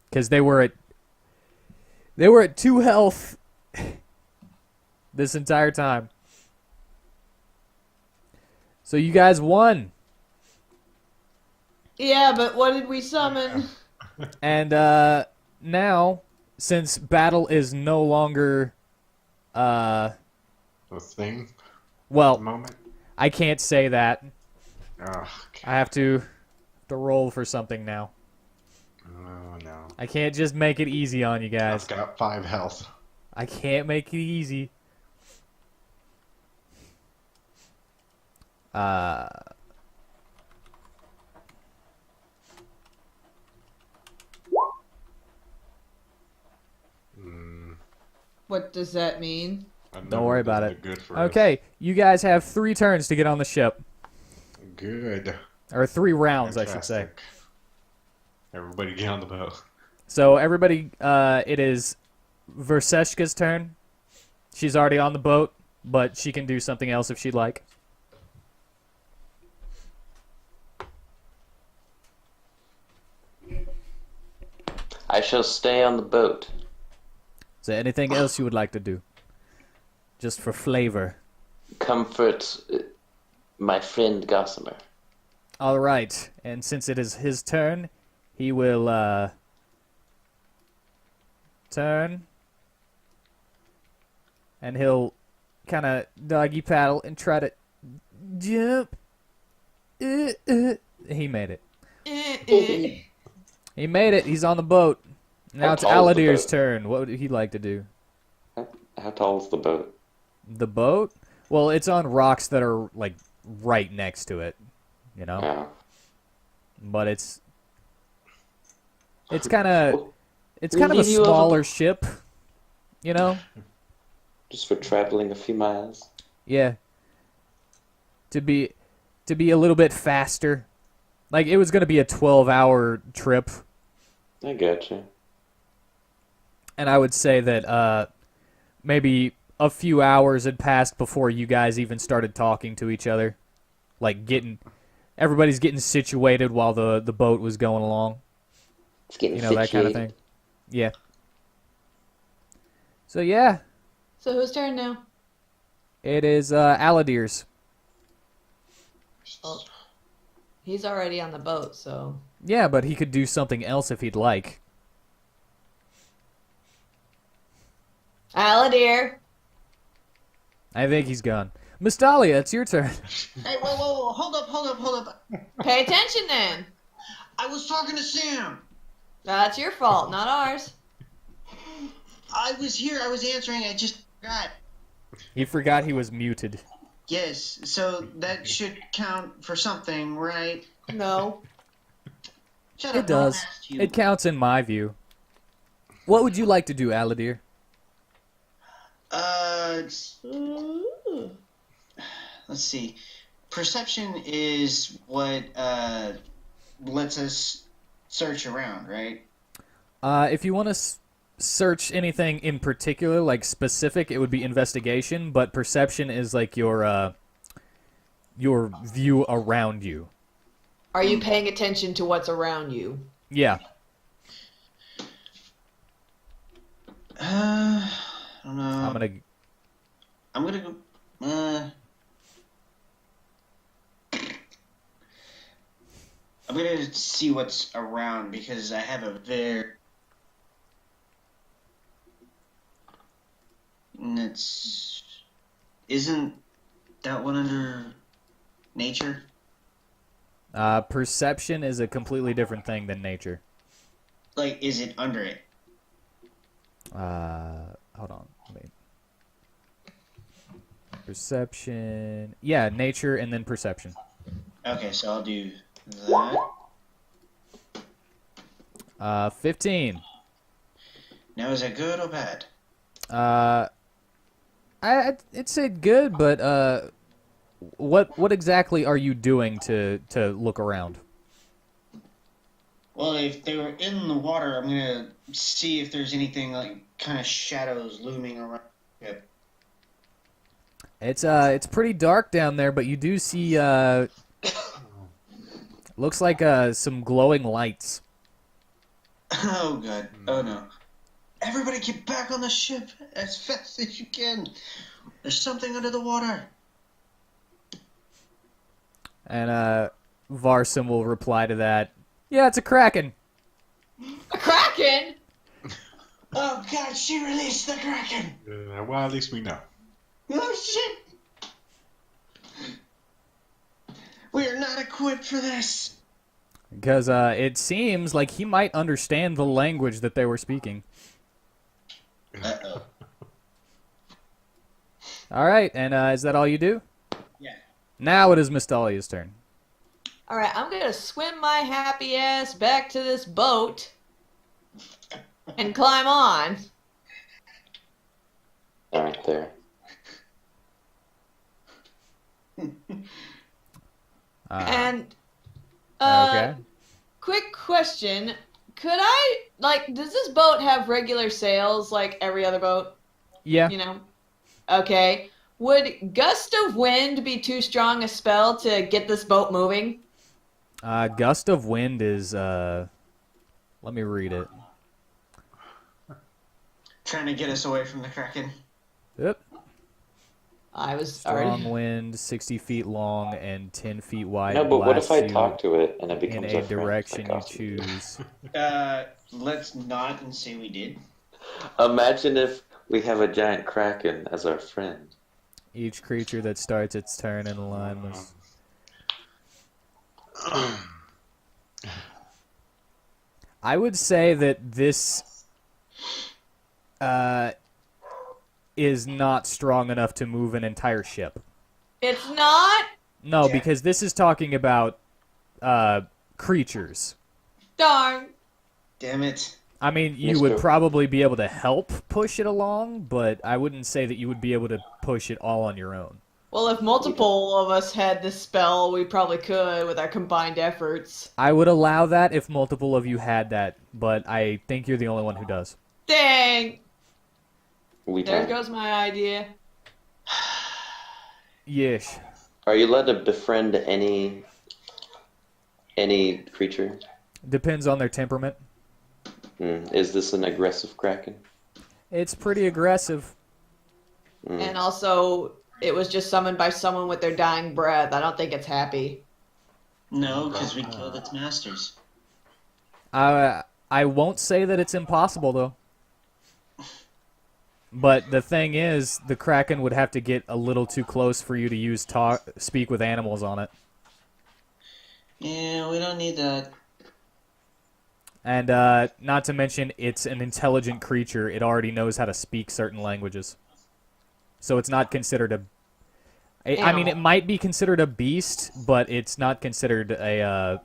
[SPEAKER 1] Because they were at 2 health this entire time. So you guys won.
[SPEAKER 2] Yeah, but what did we summon?
[SPEAKER 1] And now, since battle is no longer
[SPEAKER 5] The thing. At the
[SPEAKER 1] well,
[SPEAKER 5] moment.
[SPEAKER 1] I can't say that.
[SPEAKER 5] Oh,
[SPEAKER 1] I have to roll for something now.
[SPEAKER 5] oh no.
[SPEAKER 1] I can't just make it easy on you guys.
[SPEAKER 5] I've got 5 health.
[SPEAKER 1] I can't make it easy.
[SPEAKER 2] What does that mean?
[SPEAKER 1] Don't worry about it.
[SPEAKER 5] Good for
[SPEAKER 1] Okay, you guys have 3 turns to get on the ship.
[SPEAKER 5] us. Good.
[SPEAKER 1] Or 3 rounds, I should say.
[SPEAKER 5] Fantastic. Everybody get on the boat.
[SPEAKER 1] So everybody, it is Verseshka's turn. She's already on the boat, but she can do something else if she'd like.
[SPEAKER 4] I shall stay on the boat.
[SPEAKER 1] Is there anything else you would like to do? Just for flavor.
[SPEAKER 4] Comfort my friend Gossamer.
[SPEAKER 1] All right, and since it is his turn, he will turn, and he'll kind of doggy paddle and try to jump. He made it. He made it. He's on the boat. Now
[SPEAKER 4] How
[SPEAKER 1] it's
[SPEAKER 4] tall is the
[SPEAKER 1] Aladir's
[SPEAKER 4] boat?
[SPEAKER 1] turn. What would he like to do?
[SPEAKER 4] How tall is the boat?
[SPEAKER 1] The boat? Well, it's on rocks that are like right next to it, you know.
[SPEAKER 4] Oh.
[SPEAKER 1] But it's kind of
[SPEAKER 4] Well,
[SPEAKER 1] a
[SPEAKER 4] leave you over-
[SPEAKER 1] smaller ship, you know.
[SPEAKER 4] Just for traveling a few miles.
[SPEAKER 1] Yeah. To be a little bit faster. Like it was going to be a 12-hour trip,
[SPEAKER 4] I gotcha.
[SPEAKER 1] and I would say that maybe a few hours had passed before you guys even started talking to each other. Like everybody's getting situated while the boat was going along.
[SPEAKER 4] It's getting
[SPEAKER 1] You know, that kind of
[SPEAKER 4] situated.
[SPEAKER 1] thing. Yeah. So yeah,
[SPEAKER 2] So whose turn now?
[SPEAKER 1] it is Aladir's.
[SPEAKER 2] Oh. He's already on the boat, so...
[SPEAKER 1] Yeah, but he could do something else if he'd like.
[SPEAKER 2] Aladir!
[SPEAKER 1] I think he's gone. Mustalia, it's your turn.
[SPEAKER 3] Hey, whoa, hold up.
[SPEAKER 2] Pay attention then!
[SPEAKER 3] I was talking to Sam.
[SPEAKER 2] That's your fault, not ours.
[SPEAKER 3] I was here, I was answering, I just forgot.
[SPEAKER 1] He forgot he was muted.
[SPEAKER 3] Yes, so that should count for something, right?
[SPEAKER 2] No.
[SPEAKER 3] Shut
[SPEAKER 1] It
[SPEAKER 3] up, Mom
[SPEAKER 1] does.
[SPEAKER 3] asked you.
[SPEAKER 1] It counts in my view. What would you like to do, Aladir?
[SPEAKER 3] Let's see. Perception is what lets us search around, right?
[SPEAKER 1] If you want to search anything in particular, like specific, it would be investigation, but perception is like your view around you.
[SPEAKER 2] Are you paying attention to what's around you?
[SPEAKER 1] Yeah.
[SPEAKER 3] I don't know.
[SPEAKER 1] I'm gonna
[SPEAKER 3] go. I'm gonna see what's around because I have a very. And isn't that one under nature?
[SPEAKER 1] perception is a completely different thing than nature.
[SPEAKER 3] Like, is it under it?
[SPEAKER 1] Hold on. Wait. Perception. Yeah, nature and then perception.
[SPEAKER 3] Okay, so I'll do that.
[SPEAKER 1] 15.
[SPEAKER 3] Now, is that good or bad?
[SPEAKER 1] I'd say good, but what exactly are you doing to look around?
[SPEAKER 3] Well, if they were in the water, I'm gonna see if there's anything like kind of shadows looming around. Yep.
[SPEAKER 1] It's pretty dark down there, but you do see looks like some glowing lights.
[SPEAKER 3] Oh god. Oh no. Everybody get back on the ship as fast as you can. There's something under the water.
[SPEAKER 1] And Varsim will reply to that. Yeah, it's a kraken.
[SPEAKER 2] A kraken?
[SPEAKER 3] Oh god, she released the kraken.
[SPEAKER 5] Well, at least we know.
[SPEAKER 3] Oh shit. We are not equipped for this.
[SPEAKER 1] Because it seems like he might understand the language that they were speaking.
[SPEAKER 3] Uh-oh.
[SPEAKER 1] All right, and is that all you do?
[SPEAKER 3] Yeah.
[SPEAKER 1] Now it is Miss Dahlia's turn.
[SPEAKER 2] All right, I'm gonna swim my happy ass back to this boat and climb on.
[SPEAKER 4] Aren't there?
[SPEAKER 2] And
[SPEAKER 1] Okay.
[SPEAKER 2] quick question: could I does this boat have regular sails like every other boat?
[SPEAKER 1] Yeah.
[SPEAKER 2] You know? Okay. Would gust of wind be too strong a spell to get this boat moving?
[SPEAKER 1] Gust of wind is let me read it.
[SPEAKER 3] Trying to get us away from the kraken.
[SPEAKER 1] Yep.
[SPEAKER 2] I was
[SPEAKER 1] Strong
[SPEAKER 2] already.
[SPEAKER 1] wind, 60 feet long and 10 feet wide.
[SPEAKER 4] No, but what if
[SPEAKER 1] blasts
[SPEAKER 4] I
[SPEAKER 1] you
[SPEAKER 4] talk to it and it
[SPEAKER 1] in
[SPEAKER 4] becomes
[SPEAKER 1] a
[SPEAKER 4] our friend,
[SPEAKER 1] direction
[SPEAKER 4] like
[SPEAKER 1] you
[SPEAKER 4] Austin?
[SPEAKER 1] choose?
[SPEAKER 3] Let's not and say we did.
[SPEAKER 4] Imagine if we have a giant kraken as our friend.
[SPEAKER 1] Each creature that starts its turn in the line must... I would say that this is not strong enough to move an entire ship.
[SPEAKER 2] It's not?
[SPEAKER 1] No,
[SPEAKER 3] Yeah.
[SPEAKER 1] because this is talking about creatures.
[SPEAKER 2] Darn.
[SPEAKER 3] Damn it.
[SPEAKER 1] I mean, you would
[SPEAKER 4] Mr.
[SPEAKER 1] probably be able to help push it along, but I wouldn't say that you would be able to push it all on your own.
[SPEAKER 2] Well, if multiple of us had this spell, we probably could with our combined efforts.
[SPEAKER 1] I would allow that if multiple of you had that, but I think you're the only one who does.
[SPEAKER 2] Dang! There
[SPEAKER 4] WheatTon.
[SPEAKER 2] goes my idea.
[SPEAKER 1] Yesh.
[SPEAKER 4] Are you allowed to befriend any creature?
[SPEAKER 1] Depends on their temperament.
[SPEAKER 4] Is this an aggressive kraken?
[SPEAKER 1] It's pretty aggressive.
[SPEAKER 2] And also, it was just summoned by someone with their dying breath. I don't think it's happy.
[SPEAKER 3] No, because we killed its masters.
[SPEAKER 1] I won't say that it's impossible, though. But the thing is, the Kraken would have to get a little too close for you to speak with animals on it.
[SPEAKER 3] Yeah, we don't need that.
[SPEAKER 1] And not to mention, it's an intelligent creature. It already knows how to speak certain languages. So it's not considered a... I mean, it might be considered a beast, but it's not considered a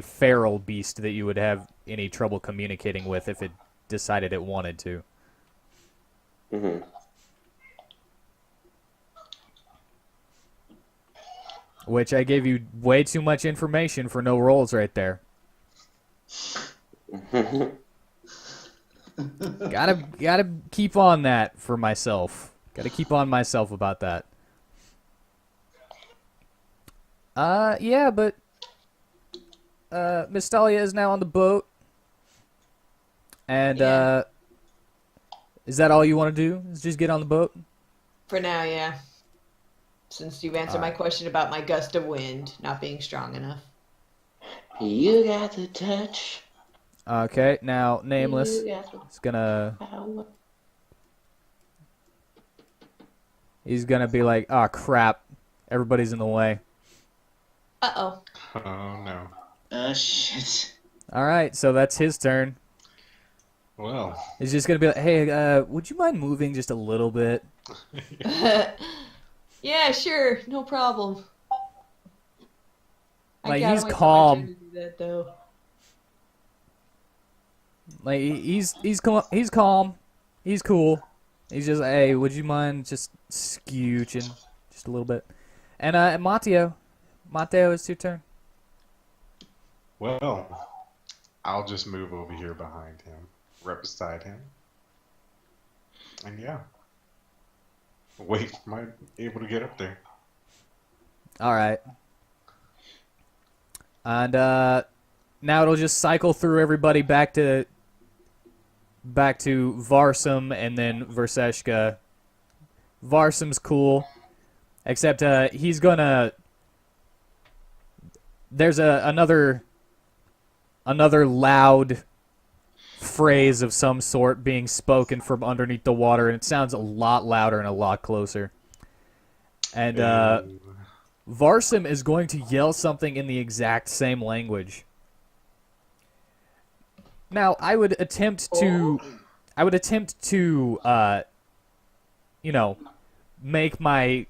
[SPEAKER 1] feral beast that you would have any trouble communicating with if it decided it wanted to.
[SPEAKER 4] Mm-hmm.
[SPEAKER 1] Which I gave you way too much information for no rolls right there. Gotta keep on that for myself. Gotta keep on myself about that. Yeah, but Miss Dahlia is now on the boat. And
[SPEAKER 2] Yeah.
[SPEAKER 1] is that all you want to do? Is just get on the boat?
[SPEAKER 2] For now, yeah. Since you've answered my question about my gust of wind not being strong enough.
[SPEAKER 4] You got the touch.
[SPEAKER 1] Okay, now Nameless
[SPEAKER 4] You got the
[SPEAKER 1] is gonna...
[SPEAKER 4] power.
[SPEAKER 1] He's gonna be like, oh crap, everybody's in the way.
[SPEAKER 2] Uh-oh.
[SPEAKER 5] Oh no.
[SPEAKER 3] Shit.
[SPEAKER 1] Alright, so that's his turn.
[SPEAKER 5] Well,
[SPEAKER 1] He's just gonna be like, "Hey, would you mind moving just a little bit?"
[SPEAKER 2] Yeah, sure, no problem. I
[SPEAKER 1] Like,
[SPEAKER 2] gotta
[SPEAKER 1] he's
[SPEAKER 2] wait till my turn
[SPEAKER 1] calm.
[SPEAKER 2] to do that, though.
[SPEAKER 1] Like, he's calm. He's cool. He's just, "Hey, would you mind just scooching just a little bit?" And Mateo, it's your turn.
[SPEAKER 5] well, I'll just move over here behind him, right beside him, and yeah, wait for my able to get up there.
[SPEAKER 1] All right. And now it'll just cycle through everybody back to Varsum and then Verseshka. Varsum's cool, except he's gonna. There's another loud phrase of some sort being spoken from underneath the water, and it sounds a lot louder and a lot closer. And
[SPEAKER 5] Ooh.
[SPEAKER 1] Varsum is going to yell something in the exact same language. Now, I would attempt to, you know, make my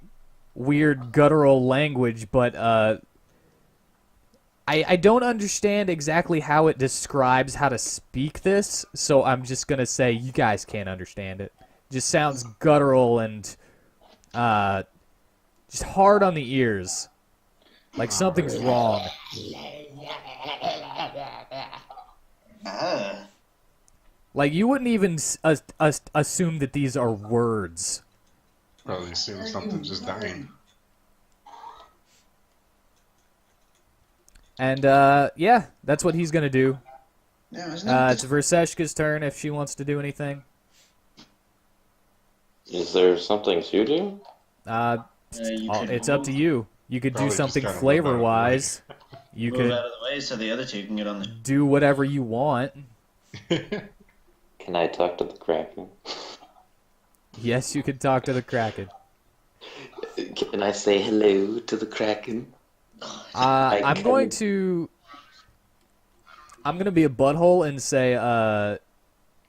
[SPEAKER 1] weird guttural language, but I don't understand exactly how it describes how to speak this, so I'm just gonna say you guys can't understand it. Just sounds guttural and just hard on the ears, like something's wrong.
[SPEAKER 3] Ah.
[SPEAKER 1] Like you wouldn't even assume that these are words.
[SPEAKER 5] Probably assume something's just dying.
[SPEAKER 1] And yeah, that's what he's gonna do.
[SPEAKER 3] No, it's not.
[SPEAKER 1] It's Verseshka's turn if she wants to do anything.
[SPEAKER 4] Is there something to do?
[SPEAKER 3] You could
[SPEAKER 1] It's up to you. You could do
[SPEAKER 5] Probably just
[SPEAKER 1] something
[SPEAKER 5] gotta move out of the
[SPEAKER 1] flavor-wise. You
[SPEAKER 3] move
[SPEAKER 1] could
[SPEAKER 3] out of the way so the other two can get on the.
[SPEAKER 1] do whatever you want.
[SPEAKER 4] Can I talk to the Kraken?
[SPEAKER 1] Yes, you could talk to the Kraken.
[SPEAKER 4] Can I say hello to the Kraken?
[SPEAKER 1] I'm going to be a butthole and say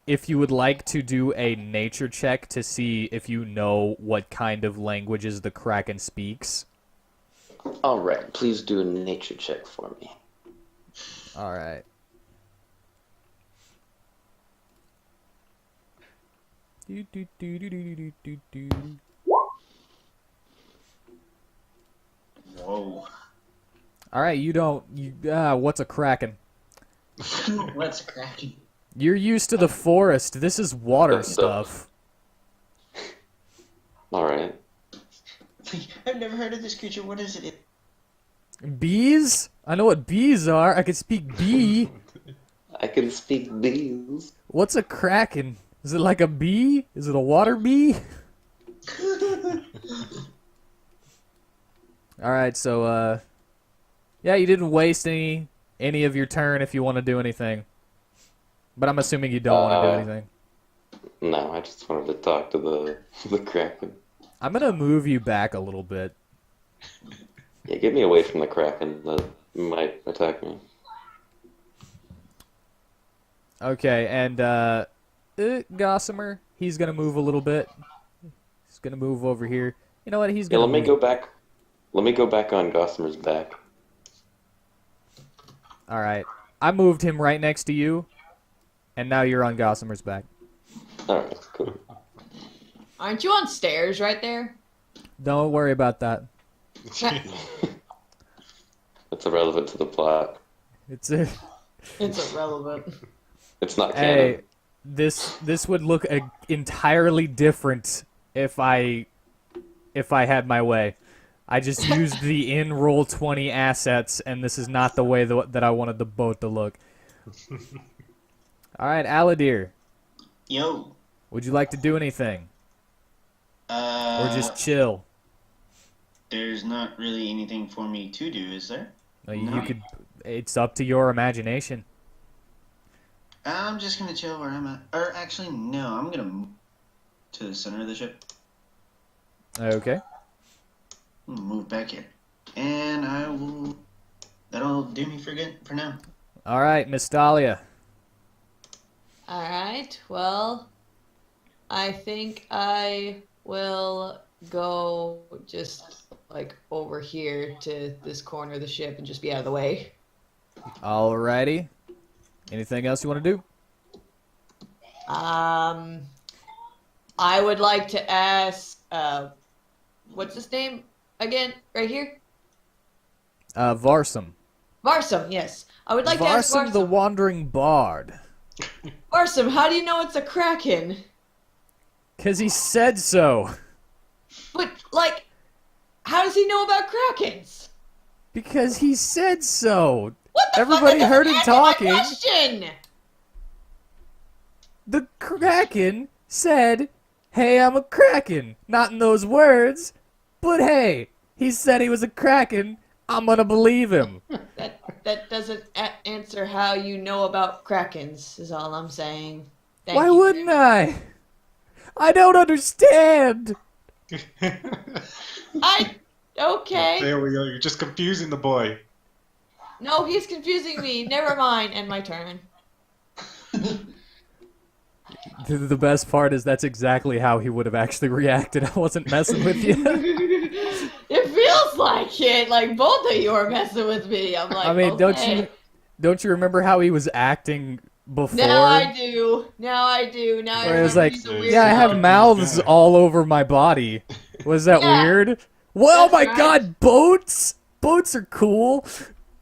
[SPEAKER 1] if you would like to do a nature check to see if you know what kind of languages the Kraken speaks.
[SPEAKER 4] All right, please do a nature check for me.
[SPEAKER 1] All right.
[SPEAKER 3] Whoa.
[SPEAKER 1] All right, what's a Kraken?
[SPEAKER 3] What's cracking?
[SPEAKER 1] You're used to the forest. This is water stuff.
[SPEAKER 4] All right.
[SPEAKER 3] I've never heard of this creature. What is it?
[SPEAKER 1] Bees? I know what bees are. I can speak bee.
[SPEAKER 4] I can speak bees.
[SPEAKER 1] What's a Kraken? Is it like a bee? Is it a water bee? All right, so yeah, you didn't waste any of your turn if you want to do anything. But I'm assuming you don't want to do anything.
[SPEAKER 4] No, I just wanted to talk to the Kraken.
[SPEAKER 1] I'm gonna move you back a little bit.
[SPEAKER 4] Yeah, get me away from the Kraken that might attack me.
[SPEAKER 1] Okay, and Gossamer, he's gonna move a little bit. He's gonna move over here. You know what? He's
[SPEAKER 4] Yeah,
[SPEAKER 1] gonna.
[SPEAKER 4] let me
[SPEAKER 1] move.
[SPEAKER 4] go back. Let me go back on Gossamer's back.
[SPEAKER 1] All right, I moved him right next to you, and now you're on Gossamer's back.
[SPEAKER 4] All right, cool.
[SPEAKER 2] Aren't you on stairs right there?
[SPEAKER 1] Don't worry about that.
[SPEAKER 4] It's irrelevant to the plot.
[SPEAKER 1] It's
[SPEAKER 2] It's irrelevant.
[SPEAKER 4] It's not
[SPEAKER 1] Hey,
[SPEAKER 4] canon.
[SPEAKER 1] this would look entirely different if I had my way. I just used the in roll 20 assets, and this is not the way that I wanted the boat to look. All right, Aladir,
[SPEAKER 3] Yo.
[SPEAKER 1] would you like to do anything, or just chill?
[SPEAKER 3] There's not really anything for me to do, is there?
[SPEAKER 1] You
[SPEAKER 3] No.
[SPEAKER 1] could. It's up to your imagination.
[SPEAKER 3] I'm just gonna chill where I'm at. Or actually, no, I'm gonna move to the center of the ship.
[SPEAKER 1] Okay.
[SPEAKER 3] I'm gonna move back here, and I will. That'll do me for good for now.
[SPEAKER 1] All right, Miss Dahlia.
[SPEAKER 2] All right. Well, I think I will go just like over here to this corner of the ship and just be out of the way.
[SPEAKER 1] Alrighty. Anything else you want to do?
[SPEAKER 2] I would like to ask, what's his name again? Right here?
[SPEAKER 1] Varsum.
[SPEAKER 2] Varsum, yes. I would like to ask
[SPEAKER 1] Varsum the
[SPEAKER 2] Varsum.
[SPEAKER 1] Wandering Bard.
[SPEAKER 2] Varsum, how do you know it's a kraken?
[SPEAKER 1] 'Cause he said so.
[SPEAKER 2] But, like, how does he know about krakens?
[SPEAKER 1] Because he said so.
[SPEAKER 2] What the
[SPEAKER 1] Everybody
[SPEAKER 2] fuck? That
[SPEAKER 1] heard
[SPEAKER 2] doesn't
[SPEAKER 1] him
[SPEAKER 2] answer my
[SPEAKER 1] talking.
[SPEAKER 2] question!
[SPEAKER 1] The Kraken said, "Hey, I'm a Kraken." Not in those words, but hey, he said he was a Kraken. I'm gonna believe him.
[SPEAKER 2] That doesn't answer how you know about krakens, is all I'm saying. Thank
[SPEAKER 1] Why
[SPEAKER 2] you.
[SPEAKER 1] wouldn't I? I don't understand.
[SPEAKER 2] Okay.
[SPEAKER 5] There we go. You're just confusing the boy.
[SPEAKER 2] No, he's confusing me. Never mind. End my turn.
[SPEAKER 1] The best part is that's exactly how he would have actually reacted. I wasn't messing with you.
[SPEAKER 2] It feels like it. Like both of you are messing with me. I'm like,
[SPEAKER 1] I mean,
[SPEAKER 2] okay.
[SPEAKER 1] don't you remember how he was acting before?
[SPEAKER 2] Now I do. Now I do. Now I
[SPEAKER 1] Where it was
[SPEAKER 2] remember
[SPEAKER 1] like,
[SPEAKER 2] he's a weirdo.
[SPEAKER 1] yeah, I have
[SPEAKER 5] weirdo.
[SPEAKER 1] mouths all over my body. Was that
[SPEAKER 2] Yeah.
[SPEAKER 1] weird? Well, oh
[SPEAKER 2] That's
[SPEAKER 1] my
[SPEAKER 2] right.
[SPEAKER 1] god, boats! Boats are cool.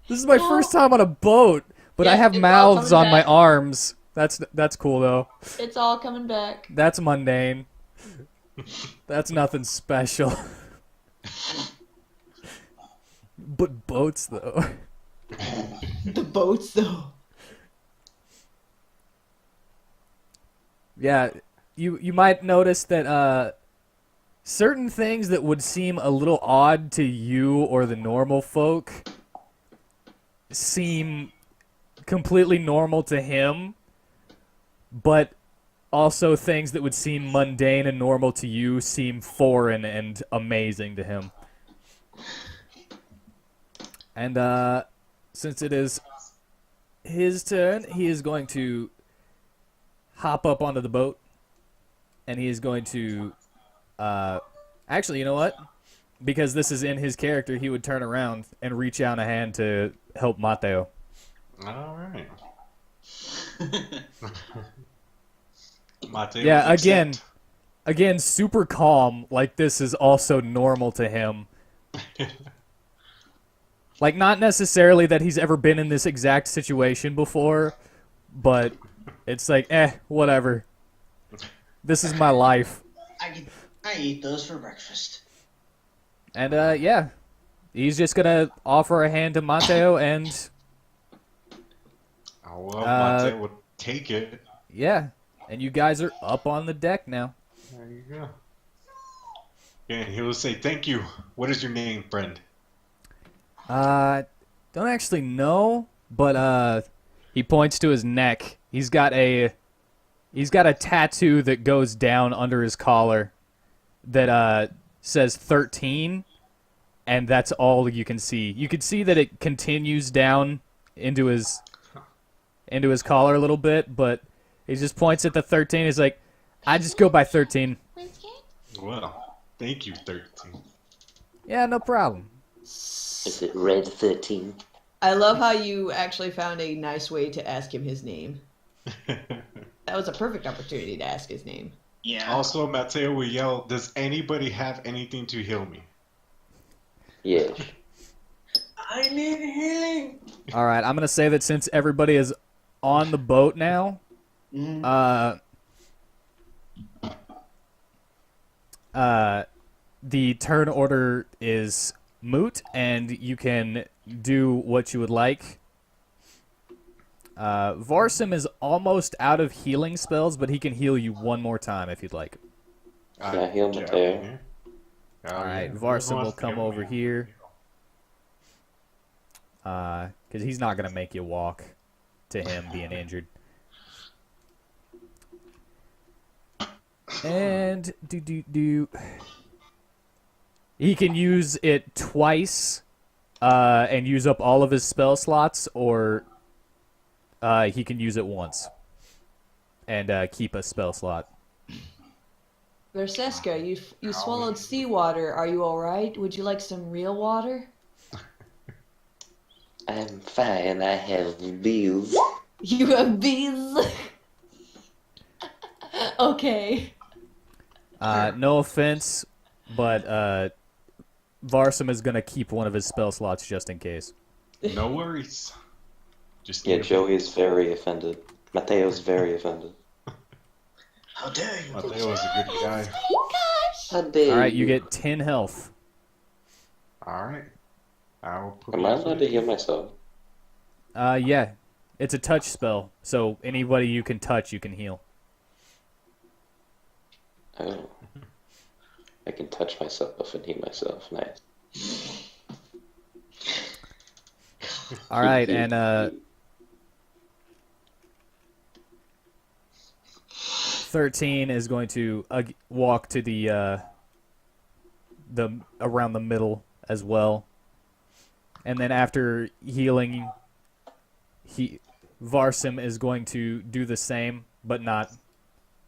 [SPEAKER 1] This is my
[SPEAKER 2] Well,
[SPEAKER 1] first time on a boat, but I
[SPEAKER 2] yeah,
[SPEAKER 1] have
[SPEAKER 2] it's all
[SPEAKER 1] mouths
[SPEAKER 2] coming
[SPEAKER 1] on my
[SPEAKER 2] back.
[SPEAKER 1] arms. That's cool though.
[SPEAKER 2] It's all coming back.
[SPEAKER 1] That's mundane. That's nothing special. But boats though.
[SPEAKER 2] The boats, though.
[SPEAKER 1] Yeah, you might notice that certain things that would seem a little odd to you or the normal folk seem completely normal to him, but also things that would seem mundane and normal to you seem foreign and amazing to him. And since it is his turn, he is going to hop up onto the boat, and he is going to actually, you know what? Because this is in his character, he would turn around and reach out a hand to help Mateo.
[SPEAKER 5] All right. Mateo
[SPEAKER 1] Yeah,
[SPEAKER 5] would
[SPEAKER 1] again,
[SPEAKER 5] accept.
[SPEAKER 1] again, super calm. Like this is also normal to him. Like not necessarily that he's ever been in this exact situation before, but it's like, whatever. This is my life.
[SPEAKER 3] I eat those for breakfast.
[SPEAKER 1] And yeah, he's just gonna offer a hand to Mateo, and
[SPEAKER 5] Oh, well, Mateo would take it.
[SPEAKER 1] yeah, and you guys are up on the deck now.
[SPEAKER 5] There you go. And he will say, "Thank you. What is your name, friend?"
[SPEAKER 1] Don't actually know, but he points to his neck. He's got a tattoo that goes down under his collar that says 13, and that's all you can see. You can see that it continues down into his collar a little bit, but he just points at the 13. He's like, I just go by 13.
[SPEAKER 5] Well, thank you, 13.
[SPEAKER 1] Yeah, no problem.
[SPEAKER 4] Is it Red 13?
[SPEAKER 2] I love how you actually found a nice way to ask him his name. That was a perfect opportunity to ask his name.
[SPEAKER 3] Yeah.
[SPEAKER 5] Also, Mateo will yell, "Does anybody have anything to heal me?"
[SPEAKER 4] Yeah.
[SPEAKER 3] I need healing.
[SPEAKER 1] All right, I'm gonna say that since everybody is on the boat now, the turn order is moot, and you can do what you would like. Varsum is almost out of healing spells, but he can heal you one more time if you'd like.
[SPEAKER 4] Yeah, heal Mateo.
[SPEAKER 1] All right, Varsum will come over here. Because he's not going to make you walk to him being injured. And he can use it twice and use up all of his spell slots, or he can use it once. and keep a spell slot.
[SPEAKER 2] Verseska, you swallowed seawater. Are you all right? Would you like some real water?
[SPEAKER 4] I'm fine. I have bees.
[SPEAKER 2] You have bees. Okay.
[SPEAKER 1] No offense, but Varsum is gonna keep one of his spell slots just in case.
[SPEAKER 5] No worries. Just
[SPEAKER 4] Yeah,
[SPEAKER 5] need a-
[SPEAKER 4] Joey's very offended. Mateo's very offended.
[SPEAKER 3] How dare you?
[SPEAKER 5] Mateo is a good guy.
[SPEAKER 4] How dare
[SPEAKER 1] All right, you get 10 health.
[SPEAKER 5] All right. I will put
[SPEAKER 4] Am
[SPEAKER 5] my
[SPEAKER 4] I allowed to heal myself?
[SPEAKER 1] Yeah, it's a touch spell, so anybody you can touch, you can heal.
[SPEAKER 4] Oh. I can touch myself and heal myself. Nice.
[SPEAKER 1] All right, and 13 is going to walk to the around the middle as well, and then after healing, Varsum is going to do the same, but not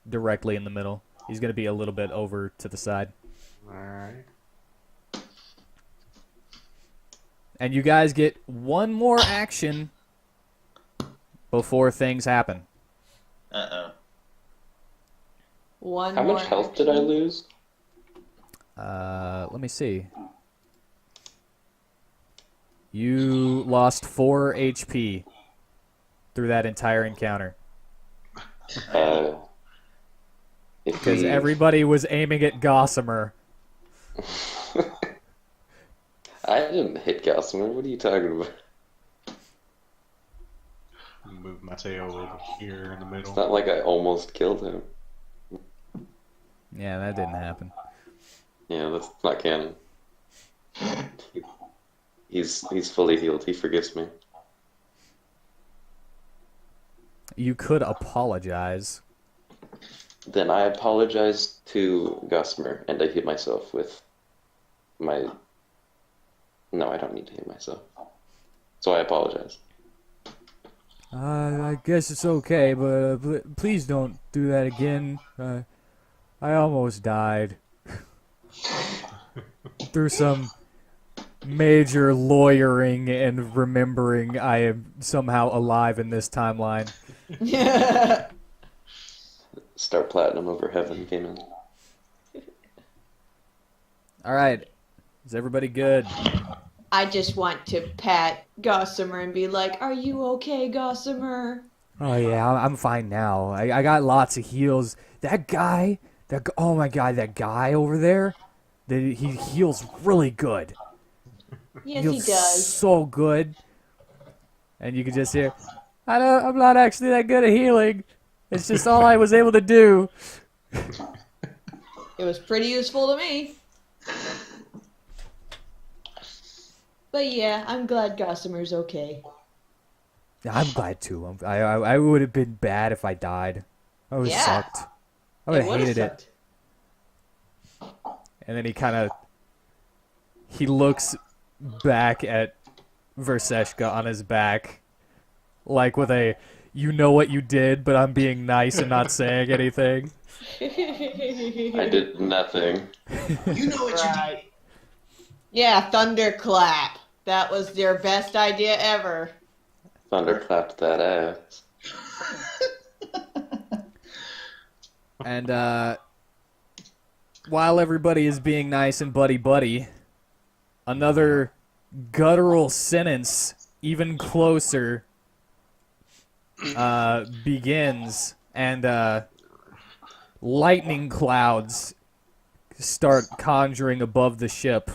[SPEAKER 1] directly in the middle. He's going to be a little bit over to the side.
[SPEAKER 5] All right.
[SPEAKER 1] And you guys get one more action before things happen.
[SPEAKER 3] Uh-oh.
[SPEAKER 2] One
[SPEAKER 4] How
[SPEAKER 2] more
[SPEAKER 4] much health did I
[SPEAKER 2] action.
[SPEAKER 4] lose?
[SPEAKER 1] Let me see. You lost 4 HP through that entire encounter.
[SPEAKER 4] If
[SPEAKER 1] Because
[SPEAKER 4] we...
[SPEAKER 1] everybody was aiming at Gossamer.
[SPEAKER 4] I didn't hit Gossamer. What are you talking about?
[SPEAKER 5] Move Mateo over here in the middle.
[SPEAKER 4] It's not like I almost killed him.
[SPEAKER 1] Yeah, that didn't happen.
[SPEAKER 4] Yeah, that's not canon. He's fully healed. He forgives me.
[SPEAKER 1] You could apologize.
[SPEAKER 4] Then I apologize to Gossamer, and I hit myself with my... No, I don't need to hit myself. So I apologize.
[SPEAKER 1] I guess it's okay, but please don't do that again. I almost died. Through some major lawyering and remembering I am somehow alive in this timeline.
[SPEAKER 4] Star Platinum over Heaven came in.
[SPEAKER 1] Alright. Is everybody good?
[SPEAKER 2] I just want to pat Gossamer and be like, "Are you okay, Gossamer?"
[SPEAKER 1] Oh yeah, I'm fine now. I got lots of heals. That guy, oh my god, that guy over there, he heals really good.
[SPEAKER 2] Yes,
[SPEAKER 1] Heals
[SPEAKER 2] he does.
[SPEAKER 1] so good. And you can just hear, I'm not actually that good at healing. It's just all I was able to do.
[SPEAKER 2] It was pretty useful to me. But yeah, I'm glad Gossamer's okay.
[SPEAKER 1] I'm glad too. I would have been bad if I died. I would have
[SPEAKER 2] Yeah.
[SPEAKER 1] sucked. I would have
[SPEAKER 2] would've
[SPEAKER 1] hated it.
[SPEAKER 2] sucked.
[SPEAKER 1] And then he looks back at Verseshka on his back, like with a, you know what you did, but I'm being nice and not saying anything.
[SPEAKER 4] I did nothing.
[SPEAKER 3] You know what you did.
[SPEAKER 2] Right. Yeah, thunderclap. That was their best idea ever.
[SPEAKER 4] Thunderclapped that ass.
[SPEAKER 1] And while everybody is being nice and buddy-buddy, another guttural sentence, even closer, begins, and lightning clouds start conjuring above the ship.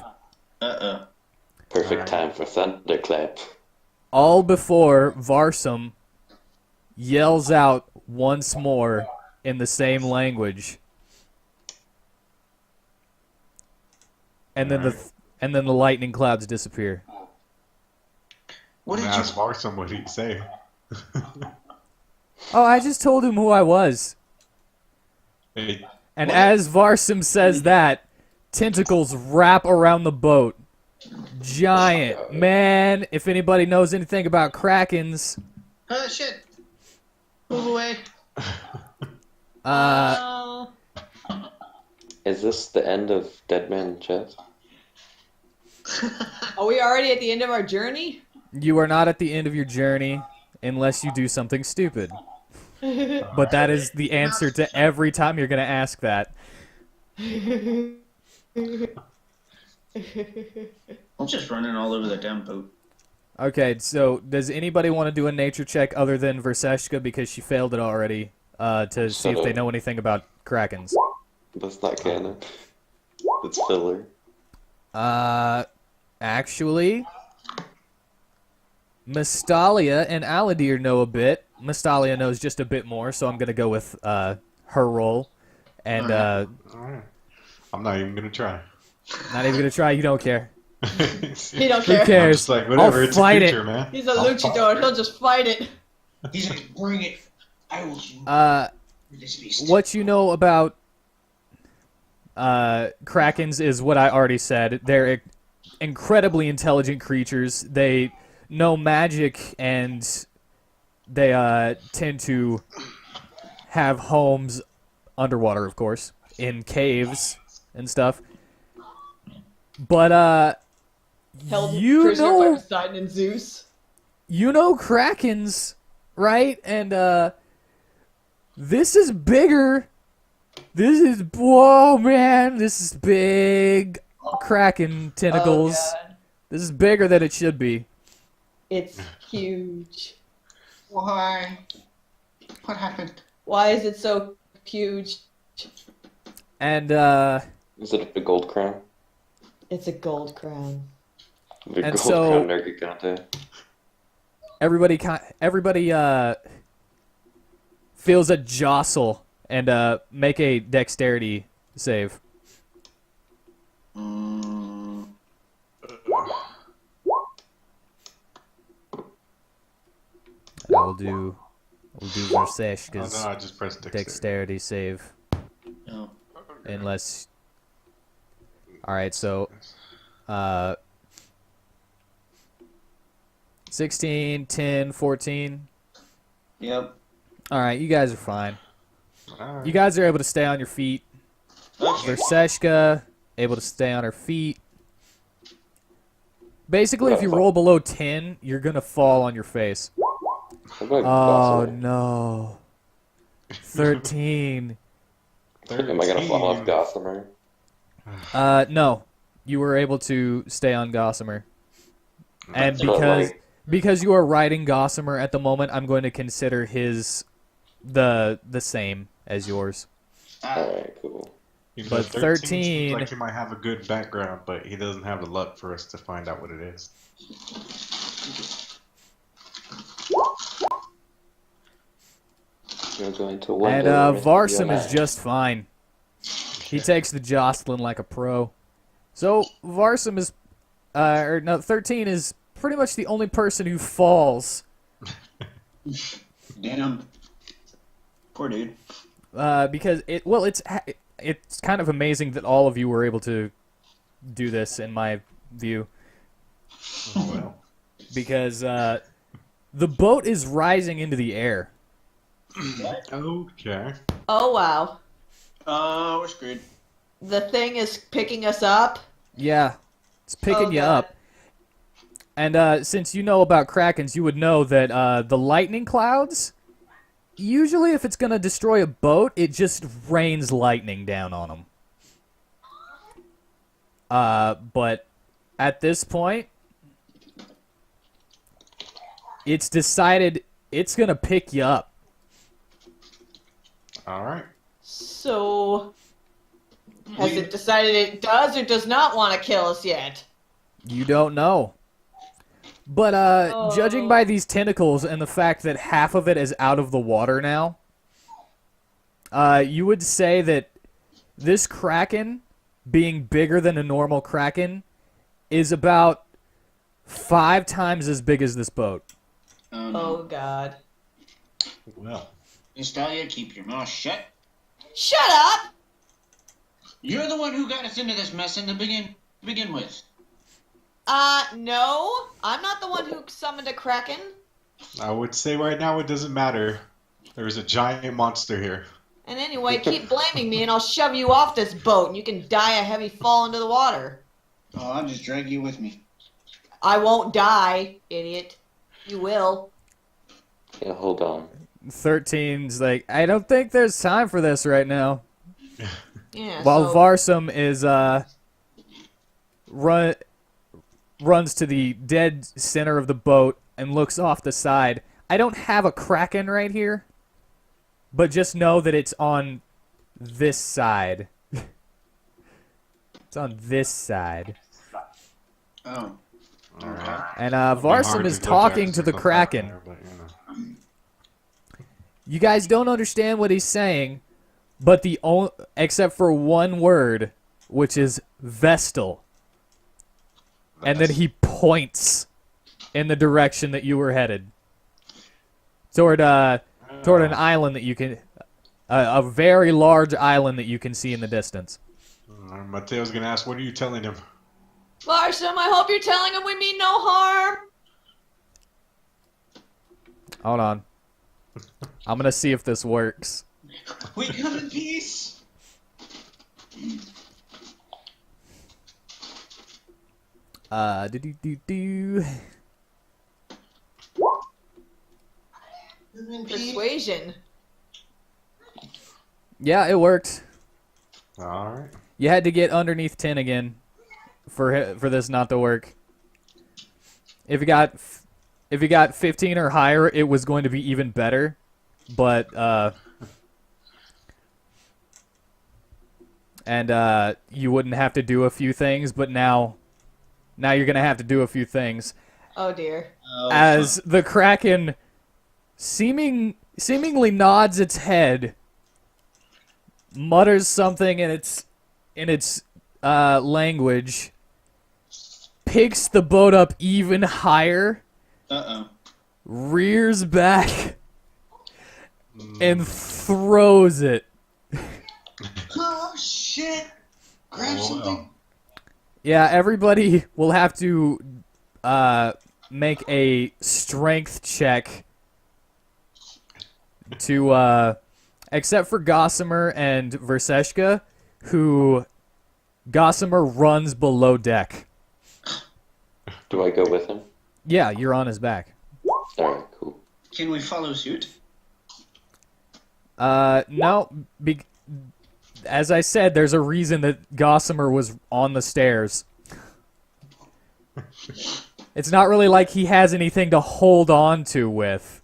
[SPEAKER 3] Uh-oh.
[SPEAKER 4] Perfect time for Thunderclap.
[SPEAKER 1] All before Varsum yells out once more in the same language. And then the lightning clouds disappear.
[SPEAKER 3] What did you...
[SPEAKER 5] Ask Varsum what he'd say.
[SPEAKER 1] Oh, I just told him who I was.
[SPEAKER 5] Hey,
[SPEAKER 1] And
[SPEAKER 3] What?
[SPEAKER 1] as Varsum says that, tentacles wrap around the boat. Giant. Man, if anybody knows anything about krakens,
[SPEAKER 3] Oh, shit. Move away.
[SPEAKER 1] Uh,
[SPEAKER 4] Is this the end of Dead Man Chest?
[SPEAKER 2] Are we already at the end of our journey?
[SPEAKER 1] you are not at the end of your journey unless you do something stupid. But that is the answer to every time you're gonna ask that.
[SPEAKER 3] I'm just running all over the damn boat.
[SPEAKER 1] Okay, so does anybody want to do a nature check other than Verseshka because she failed it already to see if they know anything about krakens?
[SPEAKER 4] That's not canon. It's filler.
[SPEAKER 1] Actually, Mystalia and Aladir know a bit. Mystalia knows just a bit more, so I'm gonna go with her roll. And
[SPEAKER 5] Alright. I'm not even gonna try.
[SPEAKER 1] not even gonna try. You don't care.
[SPEAKER 2] He don't
[SPEAKER 1] Who
[SPEAKER 2] care.
[SPEAKER 1] cares?
[SPEAKER 5] I'm just like, whatever,
[SPEAKER 1] I'll
[SPEAKER 5] it's
[SPEAKER 1] fight
[SPEAKER 5] a
[SPEAKER 1] it.
[SPEAKER 5] creature, man.
[SPEAKER 2] He's a
[SPEAKER 5] I'll
[SPEAKER 2] luchador. He'll just fight it.
[SPEAKER 3] He's like, bring it. I will this beast.
[SPEAKER 1] What you know about krakens is what I already said. They're incredibly intelligent creatures. They know magic, and they tend to have homes underwater, of course, in caves and stuff. But
[SPEAKER 2] Held
[SPEAKER 1] you
[SPEAKER 2] prisoner by
[SPEAKER 1] know,
[SPEAKER 2] Poseidon and Zeus.
[SPEAKER 1] you know krakens, right? And this is bigger. Whoa, man, this is big kraken tentacles.
[SPEAKER 2] Oh, God.
[SPEAKER 1] This is bigger than it should be.
[SPEAKER 2] It's huge.
[SPEAKER 3] Why? What happened?
[SPEAKER 2] Why is it so huge?
[SPEAKER 1] And
[SPEAKER 4] Is it a gold crown?
[SPEAKER 2] It's a gold crown.
[SPEAKER 4] The
[SPEAKER 1] And
[SPEAKER 4] gold
[SPEAKER 1] so-
[SPEAKER 4] crown Nergigante.
[SPEAKER 1] everybody feels a jostle and make a dexterity save. We'll do Verseshka's
[SPEAKER 5] Oh, no, I just pressed dexterity.
[SPEAKER 1] dexterity save.
[SPEAKER 3] No.
[SPEAKER 1] Unless... Alright, so... 16, 10, 14.
[SPEAKER 3] Yep.
[SPEAKER 1] Alright, you guys are fine.
[SPEAKER 5] Alright.
[SPEAKER 1] You guys are able to stay on your feet.
[SPEAKER 3] Okay.
[SPEAKER 1] Verseshka, able to stay on her feet. Basically, if you roll below 10, you're going to fall on your face.
[SPEAKER 4] How about
[SPEAKER 1] Oh,
[SPEAKER 4] Gossamer?
[SPEAKER 1] no. 13.
[SPEAKER 4] Am I gonna fall off Gossamer?
[SPEAKER 1] No. You were able to stay on Gossamer. And
[SPEAKER 4] But,
[SPEAKER 1] because you are riding Gossamer at the moment, I'm going to consider his the same as yours.
[SPEAKER 4] Alright, cool.
[SPEAKER 5] You know,
[SPEAKER 1] But
[SPEAKER 5] 13 seems
[SPEAKER 1] 13
[SPEAKER 5] like he might have a good background, but he doesn't have the luck for us to find out what it is.
[SPEAKER 4] You're going to one
[SPEAKER 1] And
[SPEAKER 4] day remain
[SPEAKER 1] Varsum
[SPEAKER 4] alive.
[SPEAKER 1] is just fine. He takes the jostling like a pro. So Varsum is, 13 is pretty much the only person who falls.
[SPEAKER 3] Damn. Poor dude.
[SPEAKER 1] Because it's kind of amazing that all of you were able to do this, in my view.
[SPEAKER 5] Oh, well.
[SPEAKER 1] Because the boat is rising into the air.
[SPEAKER 5] Okay.
[SPEAKER 2] Oh, wow.
[SPEAKER 3] We're screwed.
[SPEAKER 2] The thing is picking us up.
[SPEAKER 1] Yeah, it's picking
[SPEAKER 2] Oh,
[SPEAKER 1] you
[SPEAKER 2] God.
[SPEAKER 1] up. And since you know about krakens, you would know that the lightning clouds, usually if it's going to destroy a boat, it just rains lightning down on them. But at this point, it's decided it's going to pick you up.
[SPEAKER 5] Alright.
[SPEAKER 2] So, has it decided it does or does not want to kill us yet?
[SPEAKER 1] You don't know. But judging by these tentacles and the fact that half of it is out of the water now, you would say that this kraken, being bigger than a normal kraken, is about 5 times as big as this boat.
[SPEAKER 2] Oh, God.
[SPEAKER 5] Well.
[SPEAKER 3] Instalia, keep your mouth shut.
[SPEAKER 2] Shut up!
[SPEAKER 3] You're the one who got us into this mess in the begin with.
[SPEAKER 2] No. I'm not the one who summoned a kraken.
[SPEAKER 5] I would say right now it doesn't matter. There's a giant monster here.
[SPEAKER 2] And anyway, keep blaming me and I'll shove you off this boat and you can die a heavy fall into the water.
[SPEAKER 3] Oh, I'll just drag you with me.
[SPEAKER 2] I won't die, idiot. You will.
[SPEAKER 4] Yeah, hold on.
[SPEAKER 1] 13's like, I don't think there's time for this right now.
[SPEAKER 2] Yeah,
[SPEAKER 1] While
[SPEAKER 2] so...
[SPEAKER 1] Varsum is runs to the dead center of the boat and looks off the side. I don't have a kraken right here, but just know that it's on this side. It's on this side.
[SPEAKER 3] Oh.
[SPEAKER 5] All right.
[SPEAKER 1] And
[SPEAKER 5] It'd be hard
[SPEAKER 1] Varsum is
[SPEAKER 5] to judge
[SPEAKER 1] talking to
[SPEAKER 5] accents
[SPEAKER 1] the
[SPEAKER 5] on that
[SPEAKER 1] kraken.
[SPEAKER 5] there, but, you know.
[SPEAKER 1] You guys don't understand what he's saying, but except for one word, which is Vestal. And then he points in the direction that you were headed. Toward an island that you can... a very large island that you can see in the distance.
[SPEAKER 5] Mateo's gonna ask, what are you telling him?
[SPEAKER 2] Varsum, I hope you're telling him we mean no harm.
[SPEAKER 1] Hold on. I'm gonna see if this works.
[SPEAKER 3] We come in peace.
[SPEAKER 1] Do.
[SPEAKER 3] Come in peace.
[SPEAKER 2] Persuasion.
[SPEAKER 1] Yeah, it worked.
[SPEAKER 5] All right.
[SPEAKER 1] You had to get underneath 10 again for this not to work. If you got 15 or higher, it was going to be even better. But you wouldn't have to do a few things, but now you're going to have to do a few things.
[SPEAKER 2] Oh dear.
[SPEAKER 1] As the Kraken seemingly nods its head, mutters something in its language, picks the boat up even higher, rears back, and throws it.
[SPEAKER 3] Oh shit! Grab something.
[SPEAKER 1] Yeah, everybody will have to make a strength check to except for Gossamer and Verseshka, who Gossamer runs below deck.
[SPEAKER 4] Do I go with him?
[SPEAKER 1] Yeah, you're on his back.
[SPEAKER 4] Alright, cool.
[SPEAKER 3] Can we follow suit?
[SPEAKER 1] No, as I said, there's a reason that Gossamer was on the stairs. It's not really like he has anything to hold on to with.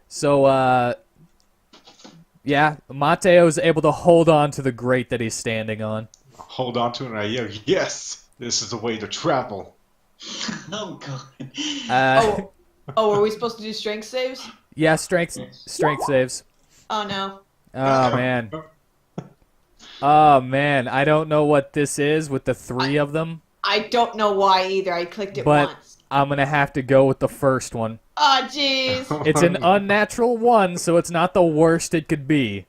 [SPEAKER 1] So, yeah, Mateo's able to hold on to the grate that he's standing on.
[SPEAKER 5] Hold on to it and I yell, yes! This is the way to travel.
[SPEAKER 3] Oh god.
[SPEAKER 2] Oh, are we supposed to do strength saves?
[SPEAKER 1] Yeah, strength saves.
[SPEAKER 2] Oh no.
[SPEAKER 1] Oh, man. Oh, man. I don't know what this is with the three of them,
[SPEAKER 2] I don't know why either. I clicked it
[SPEAKER 1] but
[SPEAKER 2] once.
[SPEAKER 1] I'm going to have to go with the first one.
[SPEAKER 2] Oh jeez.
[SPEAKER 1] It's an unnatural one, so it's not the worst it could be.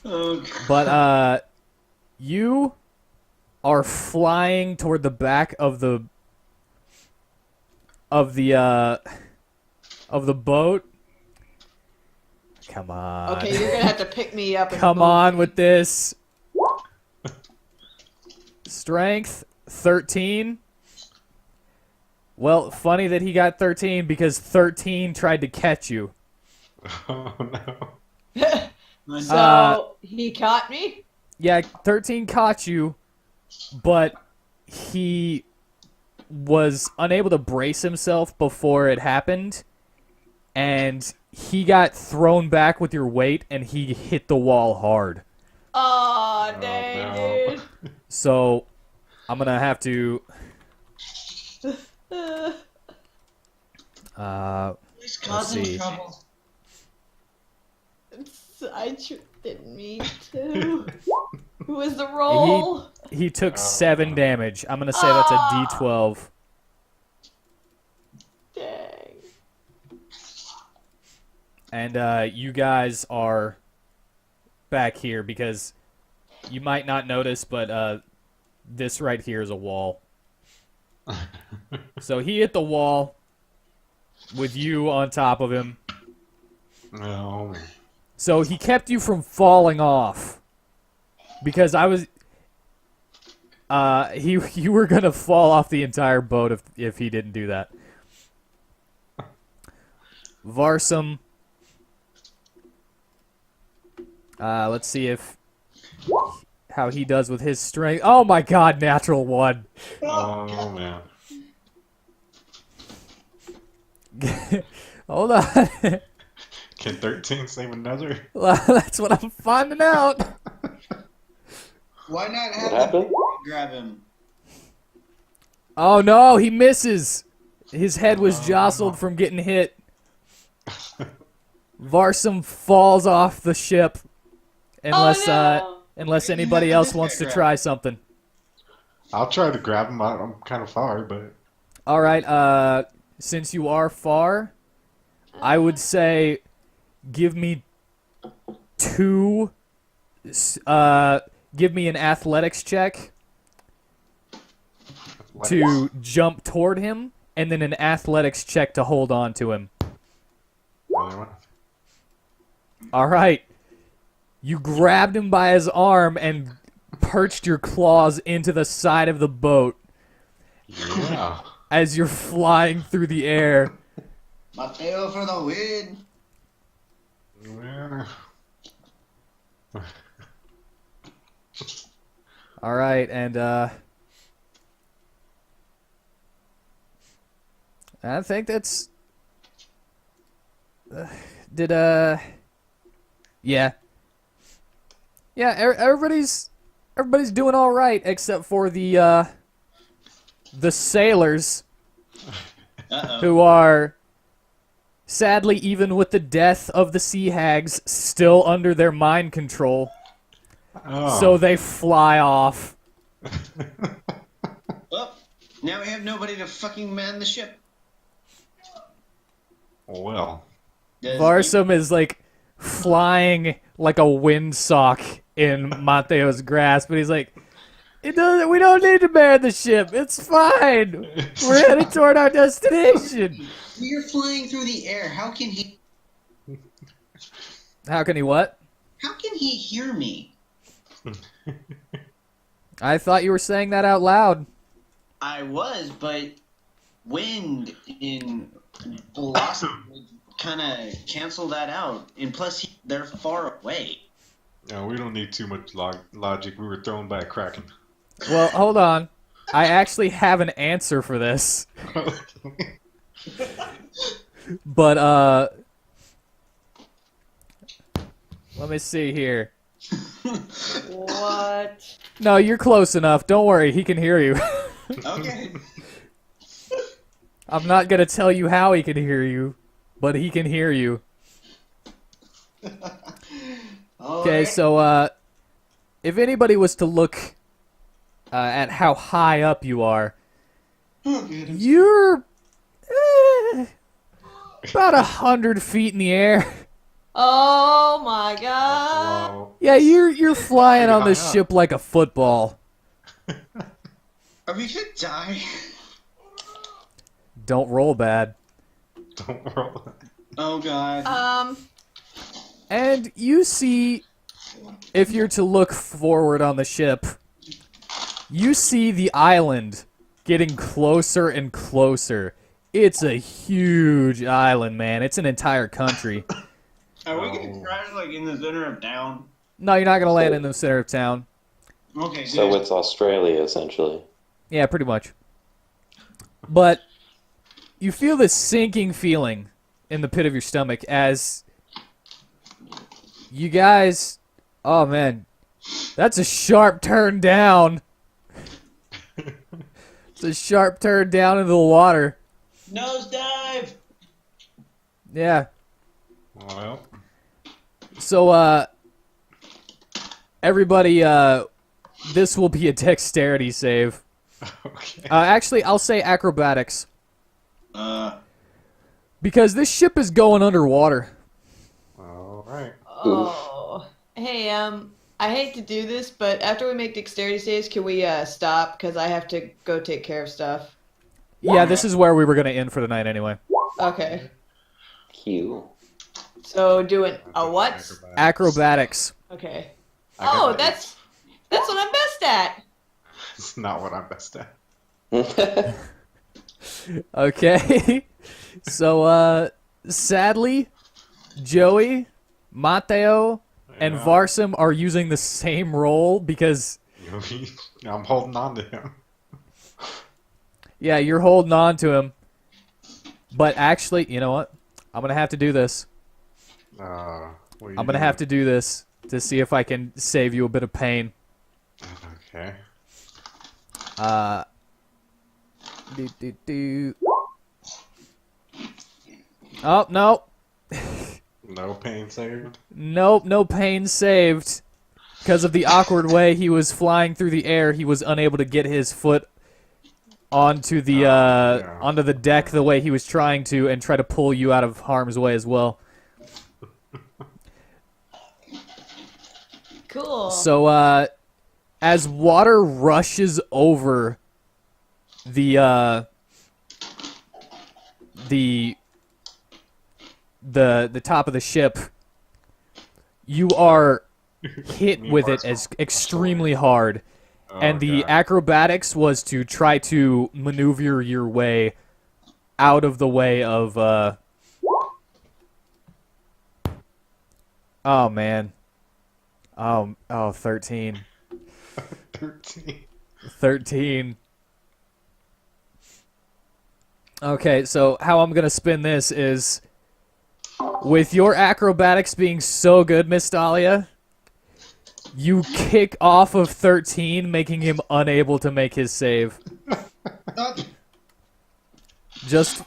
[SPEAKER 3] Oh god.
[SPEAKER 1] But, you are flying toward the back of the boat. Come on.
[SPEAKER 2] Okay, you're gonna have to pick me up. And
[SPEAKER 1] Come
[SPEAKER 2] move
[SPEAKER 1] on
[SPEAKER 2] me.
[SPEAKER 1] with this. Strength 13. Well, funny that he got 13 because 13 tried to catch you.
[SPEAKER 5] Oh no.
[SPEAKER 2] So he caught me.
[SPEAKER 1] Yeah, 13 caught you, but he was unable to brace himself before it happened, and he got thrown back with your weight, and he hit the wall hard.
[SPEAKER 2] Oh dang,
[SPEAKER 5] no.
[SPEAKER 2] dude.
[SPEAKER 1] So, I'm gonna have to...
[SPEAKER 3] He's
[SPEAKER 1] let's
[SPEAKER 3] causing
[SPEAKER 1] see.
[SPEAKER 3] trouble.
[SPEAKER 2] Didn't mean to. Who is the roll?
[SPEAKER 1] He took 7 damage. I'm gonna say that's a D12.
[SPEAKER 2] Dang.
[SPEAKER 1] And you guys are back here because you might not notice, but this right here is a wall. So he hit the wall with you on top of him.
[SPEAKER 5] No.
[SPEAKER 1] So he kept you from falling off. Because I was... you were gonna fall off the entire boat if he didn't do that. Varsum. Let's see how he does with his strength. Oh my god, natural 1.
[SPEAKER 5] Oh, man.
[SPEAKER 1] Hold on.
[SPEAKER 5] Can 13 save another?
[SPEAKER 1] Well, that's what I'm finding out.
[SPEAKER 3] Why not
[SPEAKER 4] What
[SPEAKER 3] have
[SPEAKER 4] happened?
[SPEAKER 3] the grab him?
[SPEAKER 1] Oh no, he misses. His head was jostled from getting hit. Varsum falls off the ship. Unless
[SPEAKER 2] no.
[SPEAKER 1] unless
[SPEAKER 3] You
[SPEAKER 1] anybody
[SPEAKER 3] have to
[SPEAKER 1] else
[SPEAKER 3] miss
[SPEAKER 1] wants
[SPEAKER 3] that
[SPEAKER 1] to
[SPEAKER 3] grab.
[SPEAKER 1] try something.
[SPEAKER 5] I'll try to grab him. I'm kind of far, but
[SPEAKER 1] All right, since you are far, I would say give me give me an athletics check to jump toward him, and then an athletics check to hold on to him. All right. You grabbed him by his arm and perched your claws into the side of the boat
[SPEAKER 5] Yeah.
[SPEAKER 1] as you're flying through the air.
[SPEAKER 3] Mateo for the win.
[SPEAKER 5] Yeah.
[SPEAKER 1] All right, and I think that's yeah. Yeah, everybody's doing all right except for the sailors
[SPEAKER 3] Uh-oh.
[SPEAKER 1] who are sadly, even with the death of the sea hags, still under their mind control.
[SPEAKER 5] Oh.
[SPEAKER 1] So they fly off.
[SPEAKER 3] Well, now we have nobody to fucking man the ship.
[SPEAKER 5] Well.
[SPEAKER 3] Does
[SPEAKER 1] Varsum is like flying like a windsock in Mateo's grasp, but he's like, "It doesn't. We don't need to man the ship. It's fine. We're headed toward our destination."
[SPEAKER 3] You're flying through the air. How can he
[SPEAKER 1] How can he what?
[SPEAKER 3] hear me?
[SPEAKER 1] I thought you were saying that out loud.
[SPEAKER 3] I was, but wind in velocity would kind of cancel that out. And plus, they're far away.
[SPEAKER 5] No, we don't need too much logic. We were thrown by a kraken.
[SPEAKER 1] Well, hold on. I actually have an answer for this. But, let me see here.
[SPEAKER 2] What?
[SPEAKER 1] No, you're close enough. Don't worry. He can hear you.
[SPEAKER 3] Okay.
[SPEAKER 1] I'm not going to tell you how he can hear you, but he can hear you. Okay, so, if anybody was to look at how high up you are, you're about 100 feet in the air.
[SPEAKER 2] Oh my god.
[SPEAKER 5] Wow.
[SPEAKER 1] Yeah, you're flying on this
[SPEAKER 5] high up.
[SPEAKER 1] ship like a football.
[SPEAKER 3] Are we gonna die?
[SPEAKER 1] Don't roll bad.
[SPEAKER 5] Don't roll.
[SPEAKER 3] Oh god.
[SPEAKER 1] And you see, if you're to look forward on the ship, you see the island getting closer and closer. It's a huge island, man. It's an entire country.
[SPEAKER 3] Are we gonna crash like in the center of town?
[SPEAKER 1] No, you're not going to land in the center of town.
[SPEAKER 3] Okay, good.
[SPEAKER 4] So it's Australia, essentially.
[SPEAKER 1] Yeah, pretty much. But you feel this sinking feeling in the pit of your stomach as you guys... Oh, man. That's a sharp turn down. It's a sharp turn down into the water.
[SPEAKER 3] Nosedive!
[SPEAKER 1] Yeah.
[SPEAKER 5] Well,
[SPEAKER 1] So, everybody, this will be a dexterity save.
[SPEAKER 5] okay.
[SPEAKER 1] Actually, I'll say acrobatics.
[SPEAKER 3] Uh,
[SPEAKER 1] Because this ship is going underwater.
[SPEAKER 5] All right.
[SPEAKER 2] Oh. Hey, I hate to do this, but after we make dexterity saves, can we stop? Because I have to go take care of stuff.
[SPEAKER 1] Yeah, this is where we were going to end for the night anyway.
[SPEAKER 2] Okay.
[SPEAKER 4] Q.
[SPEAKER 2] So doing a what?
[SPEAKER 1] Acrobatics.
[SPEAKER 2] Okay.
[SPEAKER 5] I got
[SPEAKER 2] Oh,
[SPEAKER 5] an
[SPEAKER 2] that's what I'm best at.
[SPEAKER 5] It's not what I'm best at.
[SPEAKER 1] Okay. So, sadly, Joey, Mateo, and
[SPEAKER 5] Yeah.
[SPEAKER 1] Varsum are using the same role because,
[SPEAKER 5] I'm holding on to him.
[SPEAKER 1] yeah, you're holding on to him. But actually, you know what? I'm going to have to do this.
[SPEAKER 5] What are you
[SPEAKER 1] I'm going to have to do this to see if I can save you a bit of pain.
[SPEAKER 5] Okay.
[SPEAKER 1] Do. Oh, no.
[SPEAKER 5] No pain saved.
[SPEAKER 1] Nope, no pain saved. Because of the awkward way he was flying through the air, he was unable to get his foot onto the
[SPEAKER 5] yeah.
[SPEAKER 1] onto the deck the way he was trying to, and try to pull you out of harm's way as well.
[SPEAKER 2] Cool.
[SPEAKER 1] So, as water rushes over the top of the ship, you are hit
[SPEAKER 5] Me
[SPEAKER 1] with
[SPEAKER 5] and
[SPEAKER 1] it
[SPEAKER 5] Varsum
[SPEAKER 1] as extremely hard.
[SPEAKER 5] Oh,
[SPEAKER 1] And the
[SPEAKER 5] God.
[SPEAKER 1] acrobatics was to try to maneuver your way out of the way of oh man. 13.
[SPEAKER 5] 13.
[SPEAKER 1] 13. Okay, so how I'm gonna spin this is, with your acrobatics being so good, Miss Dahlia, you kick off of 13, making him unable to make his save. Just,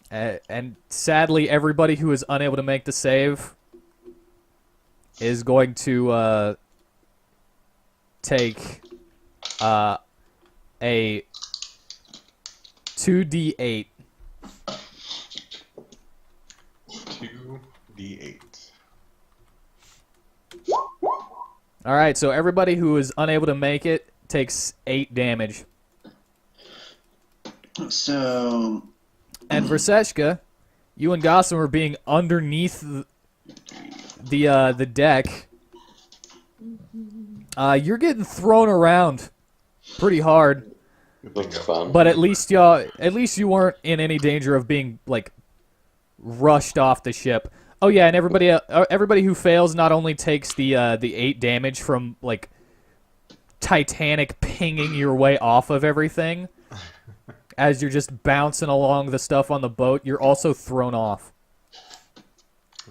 [SPEAKER 1] and sadly, everybody who is unable to make the save is going to, take, a 2d8.
[SPEAKER 5] 2d8.
[SPEAKER 1] All right, so everybody who is unable to make it takes 8 damage.
[SPEAKER 3] So,
[SPEAKER 1] And Verseshka, you and Gossam are being underneath the deck. You're getting thrown around pretty hard,
[SPEAKER 4] Looks fun.
[SPEAKER 1] but at least you weren't in any danger of being like rushed off the ship. Oh yeah, and everybody who fails not only takes the 8 damage from like Titanic pinging your way off of everything as you're just bouncing along the stuff on the boat, you're also thrown off.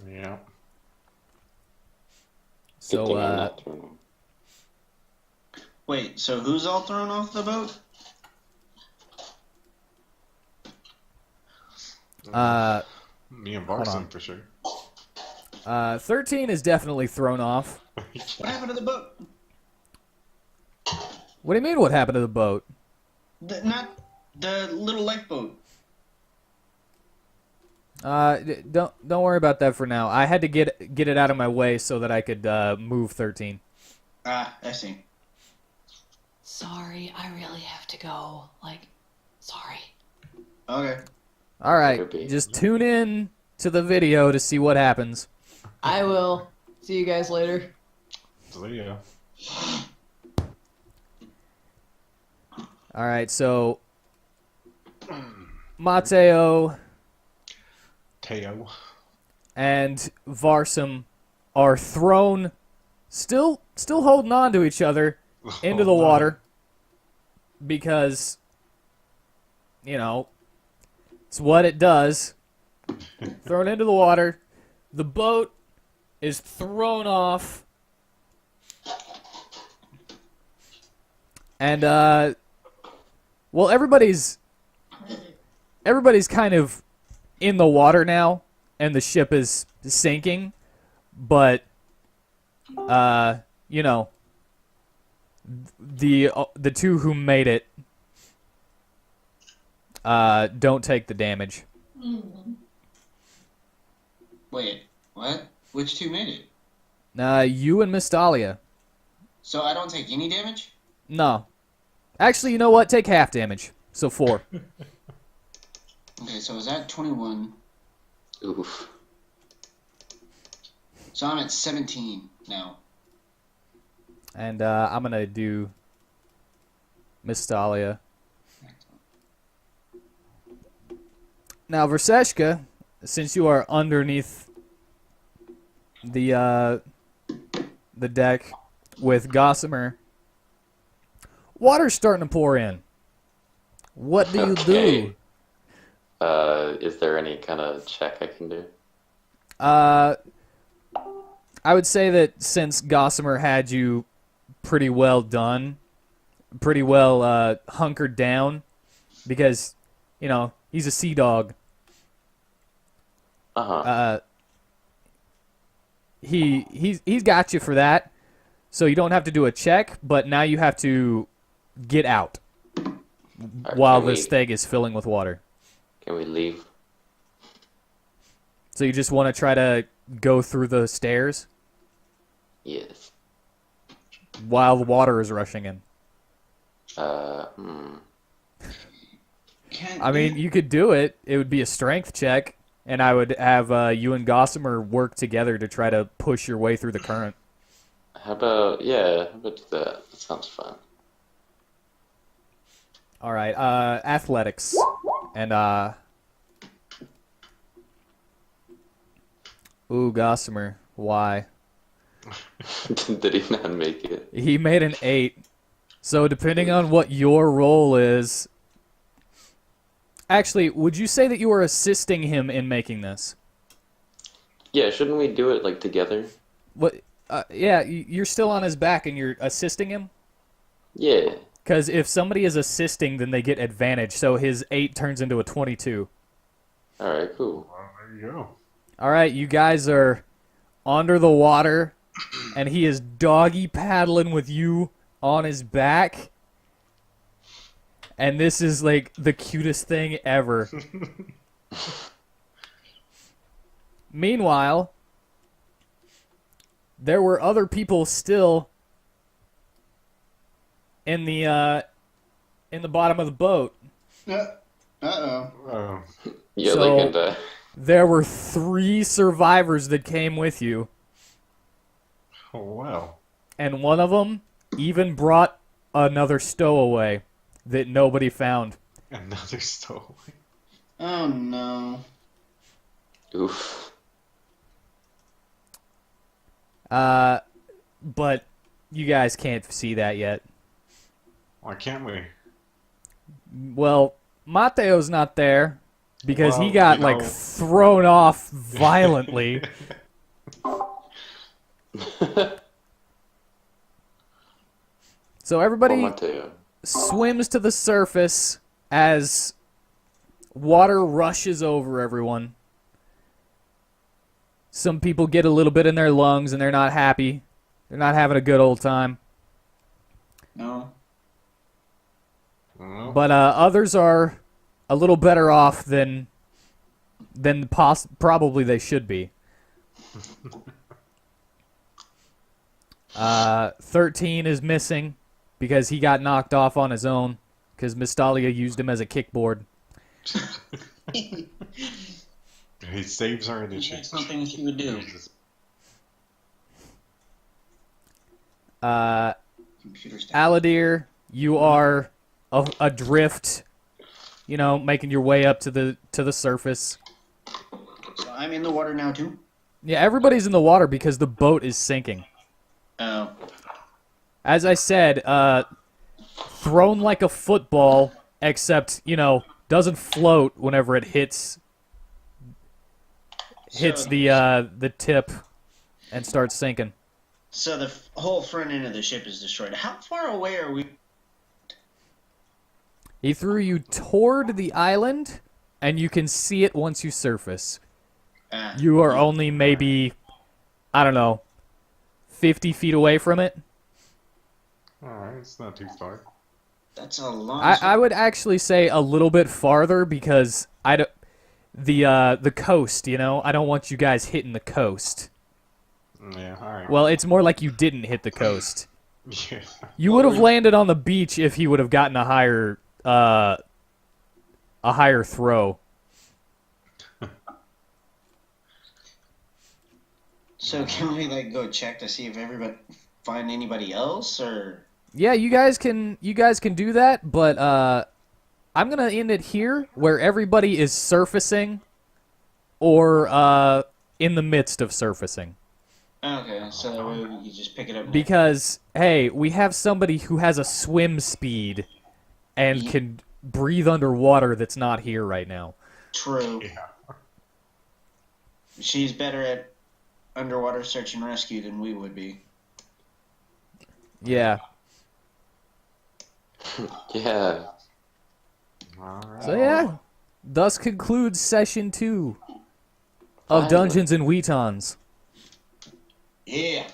[SPEAKER 5] Yeah.
[SPEAKER 4] Good
[SPEAKER 1] So
[SPEAKER 4] thing I'm not thrown.
[SPEAKER 3] wait, so who's all thrown off the boat?
[SPEAKER 5] Me and
[SPEAKER 1] hold on.
[SPEAKER 5] Varsum for sure.
[SPEAKER 1] 13 is definitely thrown off.
[SPEAKER 3] What happened to the boat?
[SPEAKER 1] What do you mean? What happened to the boat?
[SPEAKER 3] Not the little lifeboat.
[SPEAKER 1] Don't worry about that for now. I had to get it out of my way so that I could move 13.
[SPEAKER 3] Ah, I see.
[SPEAKER 2] Sorry, I really have to go. Sorry.
[SPEAKER 3] Okay.
[SPEAKER 1] All right,
[SPEAKER 4] Maybe.
[SPEAKER 1] just tune in to the video to see what happens.
[SPEAKER 2] I will. See you guys later.
[SPEAKER 5] So yeah.
[SPEAKER 1] All right, so Mateo
[SPEAKER 5] Teo.
[SPEAKER 1] and Varsum are thrown, still holding on to each other, into the
[SPEAKER 5] Hold on.
[SPEAKER 1] water because, you know, it's what it does. Thrown into the water. The boat is thrown off. And, well, everybody's kind of in the water now, and the ship is sinking, but, you know, the two who made it don't take the damage.
[SPEAKER 3] Wait, what? Which two made it?
[SPEAKER 1] You and Miss Dahlia.
[SPEAKER 3] So I don't take any damage?
[SPEAKER 1] No. Actually, you know what? Take half damage. So 4.
[SPEAKER 3] Okay, so I was at 21.
[SPEAKER 4] Oof.
[SPEAKER 3] So I'm at 17 now.
[SPEAKER 1] And I'm gonna do Miss Thalia. Now, Verseshka, since you are underneath the deck with Gossamer, water's starting to pour in. What do you do?
[SPEAKER 4] Is there any kind of check I can do?
[SPEAKER 1] I would say that since Gossamer had you pretty well done, pretty well hunkered down, because, you know, he's a sea dog. He's got you for that, so you don't have to do a check, but now you have to get out while this thing is filling with water.
[SPEAKER 4] Can we leave?
[SPEAKER 1] So you just want to try to go through the stairs
[SPEAKER 4] Yes.
[SPEAKER 1] while the water is rushing in. I mean, you could do it. It would be a strength check, and I would have you and Gossamer work together to try to push your way through the current.
[SPEAKER 4] How about that? That sounds fun.
[SPEAKER 1] All right, athletics, and ooh, Gossamer, why?
[SPEAKER 4] Did he not make it?
[SPEAKER 1] He made an 8. So depending on what your role is, actually, would you say that you were assisting him in making this?
[SPEAKER 4] Yeah, shouldn't we do it like together?
[SPEAKER 1] What? Yeah, you're still on his back and you're assisting him?
[SPEAKER 4] Yeah.
[SPEAKER 1] Because if somebody is assisting, then they get advantage, so his 8 turns into a 22.
[SPEAKER 4] Alright, cool.
[SPEAKER 5] Well, there you go.
[SPEAKER 1] All right, you guys are under the water, and he is doggy paddling with you on his back. And this is like the cutest thing ever. Meanwhile, there were other people still in the bottom of the boat.
[SPEAKER 3] Uh-oh.
[SPEAKER 5] Oh,
[SPEAKER 4] Yeah,
[SPEAKER 1] So-
[SPEAKER 4] they can die.
[SPEAKER 1] There were 3 survivors that came with you,
[SPEAKER 5] oh well.
[SPEAKER 1] and one of them even brought another stowaway that nobody found.
[SPEAKER 5] Another stowaway.
[SPEAKER 3] Oh, no.
[SPEAKER 4] Oof.
[SPEAKER 1] But you guys can't see that yet.
[SPEAKER 5] Why can't we?
[SPEAKER 1] Well, Mateo's not there because he
[SPEAKER 5] Well,
[SPEAKER 1] got
[SPEAKER 5] you
[SPEAKER 1] like
[SPEAKER 5] know-
[SPEAKER 1] thrown off violently. So
[SPEAKER 4] Oh,
[SPEAKER 1] everybody
[SPEAKER 4] Mateo.
[SPEAKER 1] swims to the surface as water rushes over everyone. Some people get a little bit in their lungs and they're not happy. They're not having a good old time.
[SPEAKER 3] No.
[SPEAKER 5] Well,
[SPEAKER 1] But others are a little better off than probably they should be. 13 is missing because he got knocked off on his own because Mystalia used him as a kickboard.
[SPEAKER 5] he saves our initiative.
[SPEAKER 3] That's something she would do. Computer stuff.
[SPEAKER 1] Aladir, you are adrift, you know, making your way up to the surface.
[SPEAKER 3] So I'm in the water now, too?
[SPEAKER 1] Yeah, everybody's in the water because the boat is sinking.
[SPEAKER 3] Oh.
[SPEAKER 1] As I said, thrown like a football, except, you know, doesn't float whenever it hits
[SPEAKER 3] So-
[SPEAKER 1] the tip and starts sinking.
[SPEAKER 3] So the whole front end of the ship is destroyed. How far away are we?
[SPEAKER 1] He threw you toward the island, and you can see it once you surface. You are only maybe, I don't know, 50 feet away from it.
[SPEAKER 5] Alright, it's not too far.
[SPEAKER 3] That's a long.
[SPEAKER 1] I would actually say a little bit farther because the coast, you know, I don't want you guys hitting the coast.
[SPEAKER 5] Yeah, alright.
[SPEAKER 1] Well, it's more like you didn't hit the coast.
[SPEAKER 5] Yeah.
[SPEAKER 1] You would have landed on the beach if he would have gotten a higher throw.
[SPEAKER 3] So can we like go check to see if everybody find anybody else, or?
[SPEAKER 1] Yeah, you guys can do that, but I'm gonna end it here where everybody is surfacing or in the midst of surfacing.
[SPEAKER 3] Okay, so that way we can just pick it up.
[SPEAKER 1] Because hey, we have somebody who has a swim speed and can breathe underwater that's not here right now.
[SPEAKER 3] True.
[SPEAKER 5] Yeah.
[SPEAKER 3] She's better at underwater search and rescue than we would be.
[SPEAKER 1] Yeah.
[SPEAKER 4] Yeah.
[SPEAKER 5] All right.
[SPEAKER 1] So yeah, thus concludes session 2 of
[SPEAKER 4] Finally.
[SPEAKER 1] Dungeons and WheatTons.
[SPEAKER 3] Yeah.